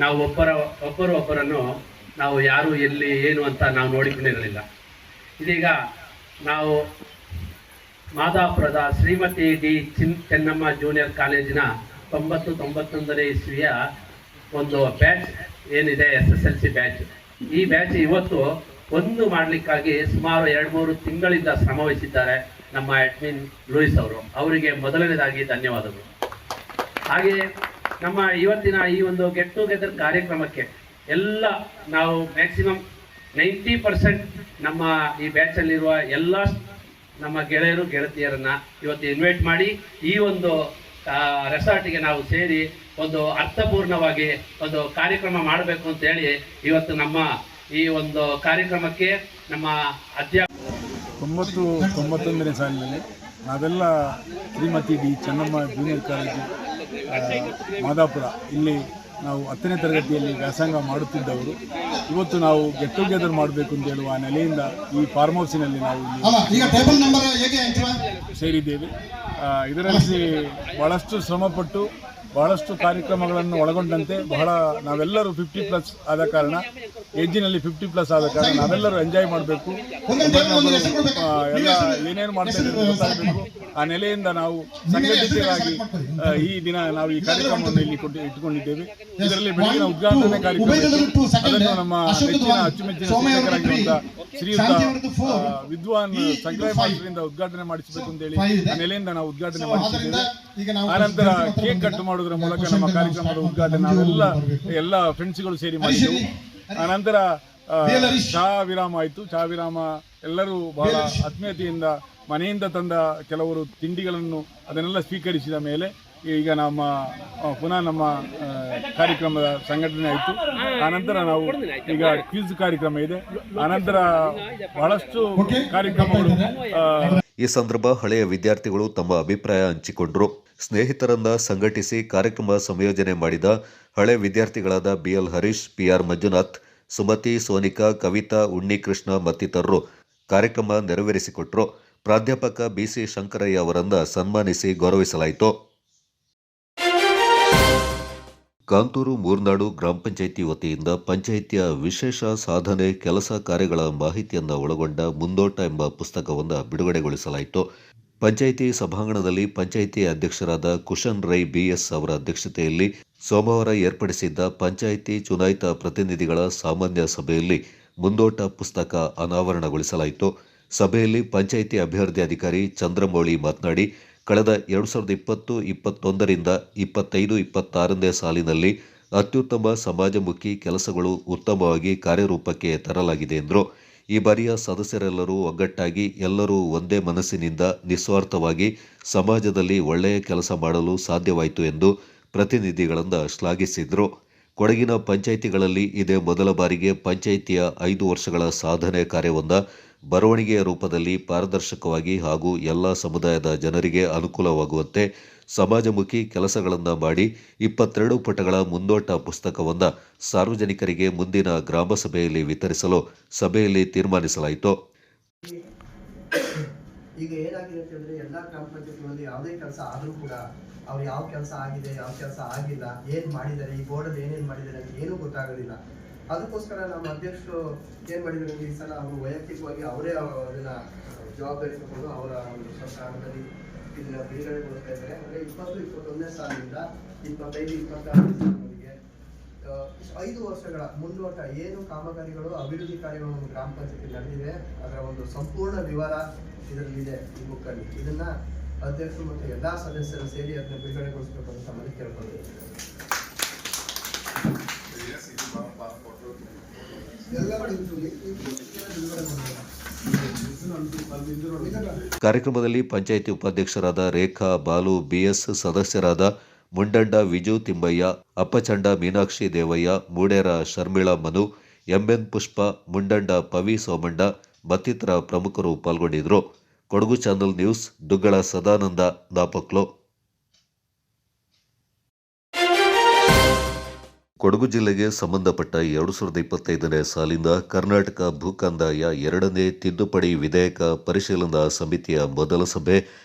ನಾವು ಒಬ್ಬರೊಬ್ಬರನ್ನು ನಾವು ಯಾರು ಎಲ್ಲಿ ಏನು ಅಂತ ನಾವು ನೋಡಿಕೊಂಡಿರಲಿಲ್ಲ. ಇದೀಗ ನಾವು ಮಾದಾಪುರದ ಶ್ರೀಮತಿ ಡಿ ಚೆನ್ನಮ್ಮ ಜೂನಿಯರ್ ಕಾಲೇಜಿನ 90-91ನೇ ಇಸ್ವಿಯ ಒಂದು ಬ್ಯಾಚ್ ಏನಿದೆ, SSLC ಬ್ಯಾಚ್, ಈ ಬ್ಯಾಚ್ ಇವತ್ತು ಒಂದು ಮಾಡಲಿಕ್ಕಾಗಿ ಸುಮಾರು 2-3 ತಿಂಗಳಿಂದ ಶ್ರಮ ವಹಿಸಿದ್ದಾರೆ ನಮ್ಮ ಅಡ್ಮಿನ್ ಲೂಯಿಸ್ ಅವರು. ಅವರಿಗೆ ಮೊದಲನೇದಾಗಿ ಧನ್ಯವಾದಗಳು. ಹಾಗೆಯೇ ನಮ್ಮ ಇವತ್ತಿನ ಈ ಒಂದು ಗೆಟ್ ಟುಗೆದರ್ ಕಾರ್ಯಕ್ರಮಕ್ಕೆ ಎಲ್ಲ ನಾವು ಮ್ಯಾಕ್ಸಿಮಮ್ 90% ನಮ್ಮ ಈ ಬ್ಯಾಚಲ್ಲಿರುವ ಎಲ್ಲ ನಮ್ಮ ಗೆಳೆಯರು ಗೆಳತಿಯರನ್ನು ಇವತ್ತು ಇನ್ವೈಟ್ ಮಾಡಿ ಈ ಒಂದು ರೆಸಾರ್ಟಿಗೆ ನಾವು ಸೇರಿ ಒಂದು ಅರ್ಥಪೂರ್ಣವಾಗಿ ಒಂದು ಕಾರ್ಯಕ್ರಮ ಮಾಡಬೇಕು ಅಂತೇಳಿ ಇವತ್ತು ನಮ್ಮ ಈ ಒಂದು ಕಾರ್ಯಕ್ರಮಕ್ಕೆ ನಮ್ಮ 90-91ನೇ ಸಾಲಿನಲ್ಲಿ ನಾವೆಲ್ಲ Shrimati D Chennamma junior college Madapura ಇಲ್ಲಿ ನಾವು 10ನೇ ತರಗತಿಯಲ್ಲಿ ವ್ಯಾಸಂಗ ಮಾಡುತ್ತಿದ್ದವರು. ಇವತ್ತು ನಾವು ಗೆಟ್ ಟುಗೆದರ್ ಮಾಡಬೇಕು ಅಂತ ಹೇಳುವ ನೆಲೆಯಿಂದ ಈ ಫಾರ್ಮ್ ಹೌಸಿನಲ್ಲಿ ನಾವು ಸೇರಿದ್ದೇವೆ. ಇದರಲ್ಲಿ ಬಹಳಷ್ಟು ಶ್ರಮಪಟ್ಟು ಬಹಳಷ್ಟು ಕಾರ್ಯಕ್ರಮಗಳನ್ನು ಒಳಗೊಂಡಂತೆ ನಾವೆಲ್ಲರೂ 50+ ಆದ ಕಾರಣ, ಏಜಿನಲ್ಲಿ 50+ ಆದ ಕಾರಣ ನಾವೆಲ್ಲರೂ ಎಂಜಾಯ್ ಮಾಡಬೇಕು, ಎಲ್ಲ ಏನೇನು ಮಾಡ್ತಾ ಇದ್ದೀವಿ ಗೊತ್ತಾಗಬೇಕು. ಆ ನೆಲೆಯಿಂದ ನಾವು ಸಂಘಟಿತರಾಗಿ ಈ ದಿನ ನಾವು ಈ ಕಾರ್ಯಕ್ರಮವನ್ನು ಇಲ್ಲಿ ಇಟ್ಟುಕೊಂಡಿದ್ದೇವೆ. ಇದರಲ್ಲಿ ಬೆಳಗಿನ ಉದ್ಘಾಟನೆ ಕಾರ್ಯಕ್ರಮ ಅದನ್ನು ನಮ್ಮ ನೆಚ್ಚಿನ ಅಚ್ಚುಮೆಚ್ಚಿನ ಶಿಕ್ಷಕರಾಗಿರುವಂತಹ ಶ್ರೀಯುತ ವಿದ್ವಾನ್ ಸಂಗ್ರಹ ಮಾಸ್ಟರಿಂದ ಉದ್ಘಾಟನೆ ಮಾಡಿಸಬೇಕು ಅಂತೇಳಿ ಆ ನೆಲೆಯಿಂದ ನಾವು ಉದ್ಘಾಟನೆ ಮಾಡಿಸಿದ್ದೇವೆ. ಆನಂತರ ಕೇಕ್ ಕಟ್ ಮಾಡೋದ್ರ ಮೂಲಕ ನಮ್ಮ ಕಾರ್ಯಕ್ರಮದ ಉದ್ಘಾಟನೆ ನಾವೆಲ್ಲ ಫ್ರೆಂಡ್ಸ್ಗಳು ಸೇರಿ ಮಾಡಿದ್ದೆವು. ಆನಂತರ ಚಹಾ ವಿರಾಮ ಆಯಿತು. ಚಹಾ ವಿರಾಮ ಎಲ್ಲರೂ ಬಹಳ ಆತ್ಮೀಯತೆಯಿಂದ ಮನೆಯಿಂದ ತಂದ ಕೆಲವರು ತಿಂಡಿಗಳನ್ನು ಅದನ್ನೆಲ್ಲ ಸ್ವೀಕರಿಸಿದ ಮೇಲೆ ಈಗ ಪುನಃ ನಮ್ಮ ಕಾರ್ಯಕ್ರಮದ ಸಂಘಟನೆ ಆಯಿತು. ಆನಂತರ ನಾವು ಈಗ ಕ್ವಿಜ್ ಕಾರ್ಯಕ್ರಮ ಇದೆ. ಆನಂತರ ಬಹಳಷ್ಟು ಕಾರ್ಯಕ್ರಮಗಳು. ಈ ಸಂದರ್ಭ ಹಳೆಯ ವಿದ್ಯಾರ್ಥಿಗಳು ತಮ್ಮ ಅಭಿಪ್ರಾಯ ಹಂಚಿಕೊಂಡರು. ಸ್ನೇಹಿತರನ್ನ ಸಂಘಟಿಸಿ ಕಾರ್ಯಕ್ರಮ ಸಂಯೋಜನೆ ಮಾಡಿದ ಹಳೆ ವಿದ್ಯಾರ್ಥಿಗಳಾದ ಬಿಎಲ್ ಹರೀಶ್, ಪಿಆರ್ ಮಂಜುನಾಥ್, ಸುಮತಿ, ಸೋನಿಕಾ, ಕವಿತಾ, ಉಣ್ಣಿಕೃಷ್ಣ ಮತ್ತಿತರರು ಕಾರ್ಯಕ್ರಮ ನೆರವೇರಿಸಿಕೊಟ್ಟರು. ಪ್ರಾಧ್ಯಾಪಕ ಬಿಸಿ ಶಂಕರಯ್ಯ ಅವರನ್ನ ಸನ್ಮಾನಿಸಿ ಗೌರವಿಸಲಾಯಿತು. ಕಾಂತೂರು ಮೂರ್ನಾಡು ಗ್ರಾಮ ಪಂಚಾಯಿತಿ ವತಿಯಿಂದ ಪಂಚಾಯಿತಿಯ ವಿಶೇಷ ಸಾಧನೆ ಕೆಲಸ ಕಾರ್ಯಗಳ ಮಾಹಿತಿಯನ್ನು ಒಳಗೊಂಡ ಮುಂದೋಟ ಎಂಬ ಪುಸ್ತಕವನ್ನು ಬಿಡುಗಡೆಗೊಳಿಸಲಾಯಿತು. ಪಂಚಾಯಿತಿ ಸಭಾಂಗಣದಲ್ಲಿ ಪಂಚಾಯಿತಿ ಅಧ್ಯಕ್ಷರಾದ ಕುಶನ್ ರೈ ಬಿಎಸ್ ಅವರ ಅಧ್ಯಕ್ಷತೆಯಲ್ಲಿ ಸೋಮವಾರ ಏರ್ಪಡಿಸಿದ್ದ ಪಂಚಾಯಿತಿ ಚುನಾಯಿತ ಪ್ರತಿನಿಧಿಗಳ ಸಾಮಾನ್ಯ ಸಭೆಯಲ್ಲಿ ಮುಂದೋಟ ಪುಸ್ತಕ ಅನಾವರಣಗೊಳಿಸಲಾಯಿತು. ಸಭೆಯಲ್ಲಿ ಪಂಚಾಯಿತಿ ಅಭಿವೃದ್ಧಿ ಅಧಿಕಾರಿ ಚಂದ್ರಮೌಳಿ ಮಾತನಾಡಿ, ಕಳೆದ 2020-21ರಿಂದ 25-26ನೇ ಸಾಲಿನಲ್ಲಿ ಅತ್ಯುತ್ತಮ ಸಮಾಜಮುಖಿ ಕೆಲಸಗಳು ಉತ್ತಮವಾಗಿ ಕಾರ್ಯರೂಪಕ್ಕೆ ತರಲಾಗಿದೆ ಎಂದರು. ಈ ಬಾರಿಯ ಸದಸ್ಯರೆಲ್ಲರೂ ಒಗ್ಗಟ್ಟಾಗಿ ಎಲ್ಲರೂ ಒಂದೇ ಮನಸ್ಸಿನಿಂದ ನಿಸ್ವಾರ್ಥವಾಗಿ ಸಮಾಜದಲ್ಲಿ ಒಳ್ಳೆಯ ಕೆಲಸ ಮಾಡಲು ಸಾಧ್ಯವಾಯಿತು ಎಂದು ಪ್ರತಿನಿಧಿಗಳನ್ನು ಶ್ಲಾಘಿಸಿದರು. ಕೊಡಗಿನ ಪಂಚಾಯಿತಿಗಳಲ್ಲಿ ಇದೇ ಮೊದಲ ಬಾರಿಗೆ ಪಂಚಾಯಿತಿಯ 5 ವರ್ಷಗಳ ಸಾಧನೆ ಕಾರ್ಯವನ್ನು ಬರವಣಿಗೆಯ ರೂಪದಲ್ಲಿ ಪಾರದರ್ಶಕವಾಗಿ ಹಾಗೂ ಎಲ್ಲ ಸಮುದಾಯದ ಜನರಿಗೆ ಅನುಕೂಲವಾಗುವಂತೆ ಸಮಾಜಮುಖಿ ಕೆಲಸಗಳನ್ನು ಮಾಡಿ 22 ಪುಟಗಳ ಮುಂದೋಟ ಪುಸ್ತಕವನ್ನು ಸಾರ್ವಜನಿಕರಿಗೆ ಮುಂದಿನ ಗ್ರಾಮ ಸಭೆಯಲ್ಲಿ ವಿತರಿಸಲು ಸಭೆಯಲ್ಲಿ ತೀರ್ಮಾನಿಸಲಾಯಿತು. ಈಗ ಏನಾಗಿದೆ ಅಂತ ಹೇಳಿದ್ರೆ ಎಲ್ಲ ಗ್ರಾಮ ಪಂಚಾಯತ್ಗಳಲ್ಲಿ ಯಾವುದೇ ಕೆಲಸ ಆದರೂ ಕೂಡ ಅವ್ರು ಯಾವ ಕೆಲಸ ಆಗಿದೆ, ಯಾವ ಕೆಲಸ ಆಗಿಲ್ಲ, ಏನು ಮಾಡಿದ್ದಾರೆ, ಈ ಬೋರ್ಡಲ್ಲಿ ಏನೇನು ಮಾಡಿದ್ದಾರೆ ಅಂತ ಏನೂ ಗೊತ್ತಾಗೋದಿಲ್ಲ. ಅದಕ್ಕೋಸ್ಕರ ನಮ್ಮ ಅಧ್ಯಕ್ಷರು ಏನು ಮಾಡಿದ್ದಾರೆ ಈ ಸಲ ಅವರು ವೈಯಕ್ತಿಕವಾಗಿ ಅವರೇ ಅದನ್ನ ಜವಾಬ್ದಾರಿ ತಗೊಂಡು ಅವರ ಒಂದು ಸ್ವಲ್ಪ ಹಣದಲ್ಲಿ ಇದನ್ನ ಬಿಡುಗಡೆಗೊಳಿಸ್ತಾ ಇದ್ದಾರೆ. ಅಂದರೆ 20-21ನೇ ಸಾಲಿನಿಂದ 25-26 ಸಾಲಿನವರೆಗೆ 5 ವರ್ಷಗಳ ಮುಂದೋಟ ಏನು ಕಾಮಗಾರಿಗಳು ಅಭಿವೃದ್ಧಿ ಕಾರ್ಯಗಳು ಗ್ರಾಮ ಪಂಚಾಯತಿ ನಡೆದಿದೆ ಅದರ ಒಂದು ಸಂಪೂರ್ಣ ವಿವರ ಇದರಲ್ಲಿದೆ ಈ ಬುಕ್ಕಲ್ಲಿ. ಇದನ್ನ ಅಧ್ಯಕ್ಷರು ಮತ್ತು ಎಲ್ಲ ಸದಸ್ಯರು ಸೇರಿ ಅದನ್ನ ಬಿಡುಗಡೆಗೊಳಿಸಬೇಕು ಅಂತ ತಮ್ಮಲ್ಲಿ ಕೇಳ್ಕೊಂಡಿದ್ದಾರೆ. ಕಾರ್ಯಕ್ರಮದಲ್ಲಿ ಪಂಚಾಯಿತಿ ಉಪಾಧ್ಯಕ್ಷರಾದ ರೇಖಾ, ಬಾಲು, ಬಿಎಸ್, ಸದಸ್ಯರಾದ ಮುಂಡಂಡ ವಿಜು ತಿಮ್ಮಯ್ಯ, ಅಪ್ಪಚಂಡ ಮೀನಾಕ್ಷಿ ದೇವಯ್ಯ, ಮೂಡೇರ ಶರ್ಮಿಳಾ ಮನು, ಎಂಎನ್ ಪುಷ್ಪ, ಮುಂಡಂಡ ಪವಿ ಸೋಮಣ್ಣ ಮತ್ತಿತರ ಪ್ರಮುಖರು ಪಾಲ್ಗೊಂಡಿದ್ದರು. Kodagu channel news, Duggala Sadananda, Napaklu. ಕೊಡಗು ಜಿಲ್ಲೆಗೆ ಸಂಬಂಧಪಟ್ಟ 2025ನೇ ಸಾಲಿನ ಕರ್ನಾಟಕ ಭೂಕಂದಾಯ 2ನೇ ತಿದ್ದುಪಡಿ ವಿಧೇಯಕ ಪರಿಶೀಲನಾ ಸಮಿತಿಯ ಮೊದಲ ಸಭೆ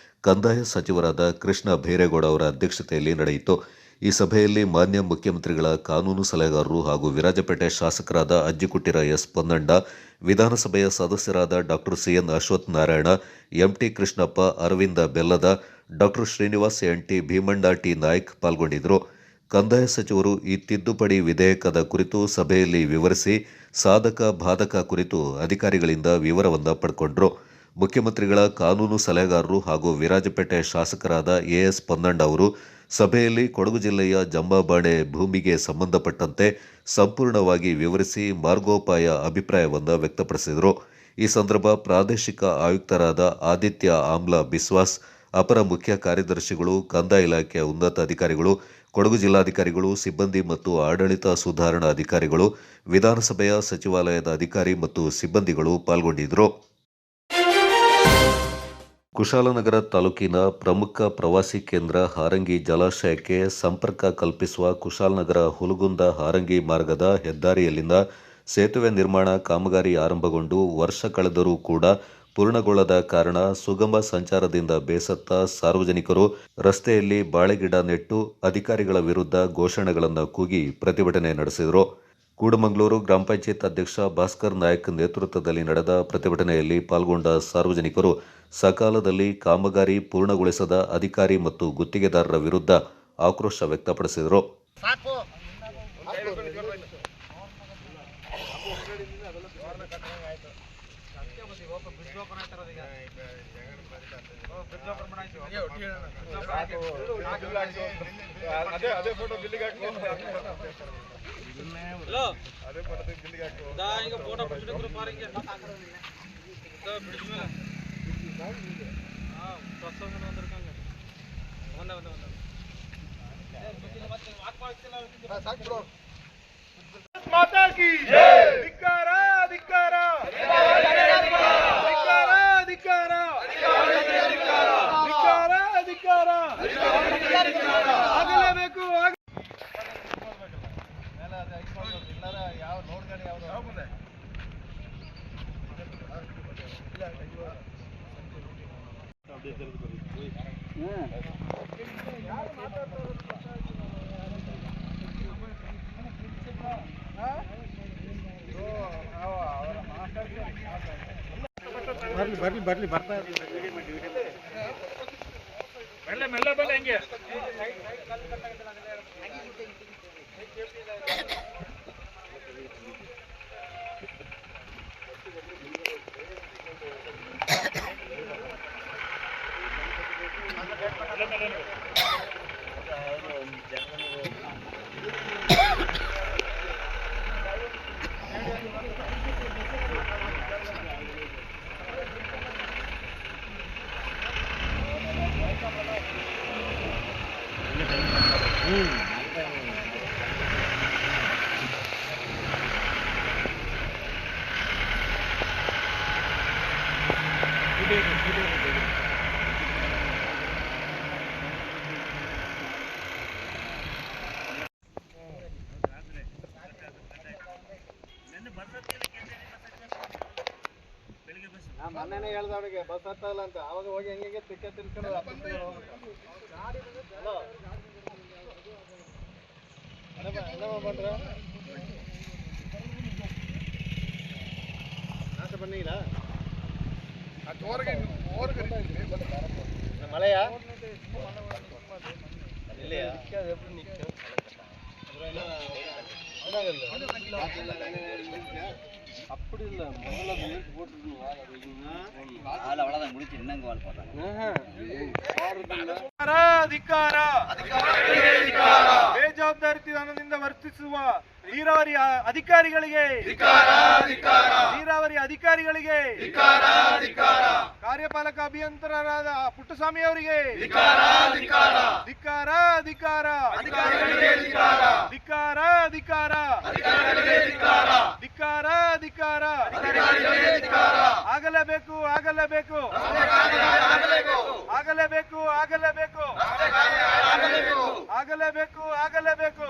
ಕಂದಾಯ ಸಚಿವರಾದ ಕೃಷ್ಣ ಭೈರೇಗೌಡ ಅವರ ಅಧ್ಯಕ್ಷತೆಯಲ್ಲಿ ನಡೆಯಿತು. ಈ ಸಭೆಯಲ್ಲಿ ಮಾನ್ಯ ಮುಖ್ಯಮಂತ್ರಿಗಳ ಕಾನೂನು ಸಲಹೆಗಾರರು ಹಾಗೂ ವಿರಾಜಪೇಟೆ ಶಾಸಕರಾದ ಅಜ್ಜಿಕುಟ್ಟಿರ ಎಸ್ ಪೊನ್ನಣ್ಣ, ವಿಧಾನಸಭೆಯ ಸದಸ್ಯರಾದ doctor CN Ashwath Narayan, MT Krishnappa, Arvind Bellad, doctor Srinivas NT, Bheemanna T Naik ಪಾಲ್ಗೊಂಡಿದ್ದರು. ಕಂದಾಯ ಸಚಿವರು ಈ ತಿದ್ದುಪಡಿ ವಿಧೇಯಕದ ಕುರಿತು ಸಭೆಯಲ್ಲಿ ವಿವರಿಸಿ ಸಾಧಕ ಬಾಧಕ ಕುರಿತು ಅಧಿಕಾರಿಗಳಿಂದ ವಿವರವನ್ನು ಪಡ್ಕೊಂಡ್ರು. ಮುಖ್ಯಮಂತ್ರಿಗಳ ಕಾನೂನು ಸಲಹೆಗಾರರು ಹಾಗೂ ವಿರಾಜಪೇಟೆ ಶಾಸಕರಾದ ಎಎಸ್ ಪೊನ್ನಣ್ಣ ಅವರು ಸಭೆಯಲ್ಲಿ ಕೊಡಗು ಜಿಲ್ಲೆಯ ಜಂಬಾಬಾಣೆ ಭೂಮಿಗೆ ಸಂಬಂಧಪಟ್ಟಂತೆ ಸಂಪೂರ್ಣವಾಗಿ ವಿವರಿಸಿ ಮಾರ್ಗೋಪಾಯ ಅಭಿಪ್ರಾಯವನ್ನು ವ್ಯಕ್ತಪಡಿಸಿದರು. ಈ ಸಂದರ್ಭ ಪ್ರಾದೇಶಿಕ ಆಯುಕ್ತರಾದ ಆದಿತ್ಯ ಆಮ್ಲ ಬಿಸ್ವಾಸ್, ಅಪರ ಮುಖ್ಯ ಕಾರ್ಯದರ್ಶಿಗಳು, ಕಂದಾಯ ಇಲಾಖೆಯ ಉನ್ನತ ಅಧಿಕಾರಿಗಳು, ಕೊಡಗು ಜಿಲ್ಲಾಧಿಕಾರಿಗಳು, ಸಿಬ್ಬಂದಿ ಮತ್ತು ಆಡಳಿತ ಸುಧಾರಣಾ ಅಧಿಕಾರಿಗಳು, ವಿಧಾನಸಭೆಯ ಸಚಿವಾಲಯದ ಅಧಿಕಾರಿ ಮತ್ತು ಸಿಬ್ಬಂದಿಗಳು ಪಾಲ್ಗೊಂಡಿದ್ದರು. ಕುಶಾಲನಗರ ತಾಲೂಕಿನ ಪ್ರಮುಖ ಪ್ರವಾಸಿ ಕೇಂದ್ರ ಹಾರಂಗಿ ಜಲಾಶಯಕ್ಕೆ ಸಂಪರ್ಕ ಕಲ್ಪಿಸುವ ಕುಶಾಲನಗರ ಹುಲಗುಂದ ಹಾರಂಗಿ ಮಾರ್ಗದ ಹೆದ್ದಾರಿಯಲ್ಲಿನ ಸೇತುವೆ ನಿರ್ಮಾಣ ಕಾಮಗಾರಿ ಆರಂಭಗೊಂಡು ವರ್ಷ ಕಳೆದರೂ ಕೂಡ ಪೂರ್ಣಗೊಳ್ಳದ ಕಾರಣ ಸುಗಮ ಸಂಚಾರದಿಂದ ಬೇಸತ್ತ ಸಾರ್ವಜನಿಕರು ರಸ್ತೆಯಲ್ಲಿ ಬಾಳೆಗಿಡ ನೆಟ್ಟು ಅಧಿಕಾರಿಗಳ ವಿರುದ್ಧ ಘೋಷಣೆಗಳನ್ನು ಕೂಗಿ ಪ್ರತಿಭಟನೆ ನಡೆಸಿದರು. ಕೂಡಮಂಗಳೂರು ಗ್ರಾಮ ಪಂಚಾಯತ್ ಅಧ್ಯಕ್ಷ ಭಾಸ್ಕರ್ ನಾಯಕ್ ನೇತೃತ್ವದಲ್ಲಿ ನಡೆದ ಪ್ರತಿಭಟನೆಯಲ್ಲಿ ಪಾಲ್ಗೊಂಡ ಸಾರ್ವಜನಿಕರು ಸಕಾಲದಲ್ಲಿ ಕಾಮಗಾರಿ ಪೂರ್ಣಗೊಳಿಸದ ಅಧಿಕಾರಿ ಮತ್ತು ಗುತ್ತಿಗೆದಾರರ ವಿರುದ್ಧ ಆಕ್ರೋಶ ವ್ಯಕ್ತಪಡಿಸಿದರು. ಅದೇ ಫೋಟೋ ಬಿಲ್ಲಿಗೆ ಹಾಕು. ಅದೇ ಫೋಟೋ ಬಿಲ್ಲಿಗೆ ಹಾಕು. ಮಾತಾ ಕಿ ಧಿಕ್ಕಾರ ಧಿಕ್ಕಾರ ಧಿಕ್ಕಾರ ಧಿಕ್ಕಾರ ಧಿಕ್ಕಾರ ಧಿಕ್ಕಾರ ಆಗಲೇಬೇಕು. ಯಾವ ನೋಡ್ಗಡೆ ಯಾವ ಮುಂದೆ ಬರ್ಲಿ ಬರ್ಲಿ ಬರ್ತಾ ಮೆಲ್ಲ ಮೆಲ್ಲ ಬಲ್ಲ ಹೆಂಗೆ ಮೊನ್ನೆ ಹೇಳ್ದ ಅವನಿಗೆ ಬಸ್ ಹತ್ತಲ್ಲ ಅಂತ, ಅವಾಗ ಹೋಗಿ ಹೆಂಗೆ ತಿಕ್ಕ ತಿರ್ಕೊಂಡು ಬಂದ್ರ ಬನ್ನಿಲ್ಲ ಮಳೆಯಾ அப்படி இல்ல முதல்ல முயற்சி போட்டுருக்கணும் அவ்வளவுதான் முடிச்சு என்னங்க வாழ் போறாங்க ಬೇಜವಾಬ್ದಾರಿತನದಿಂದ ವರ್ತಿಸುವ ನೀರಾವರಿ ಅಧಿಕಾರಿಗಳಿಗೆ ಕಾರ್ಯಪಾಲಕ ಅಭಿಯಂತರರಾದ ಪುಟ್ಟಸ್ವಾಮಿ ಅವರಿಗೆ ಧಿಕ್ಕಾರ ಧಿಕ್ಕಾರ ಧಿಕ್ಕಾರ ಧಿಕ್ಕಾರ ಧಿಕ್ಕಾರ ಆಗಲೇಬೇಕು ಆಗಲೇಬೇಕು ಆಗಲೇಬೇಕು ಆಗಲೇಬೇಕು ಆಗಲೇಬೇಕು ಆಗಲೇಬೇಕು.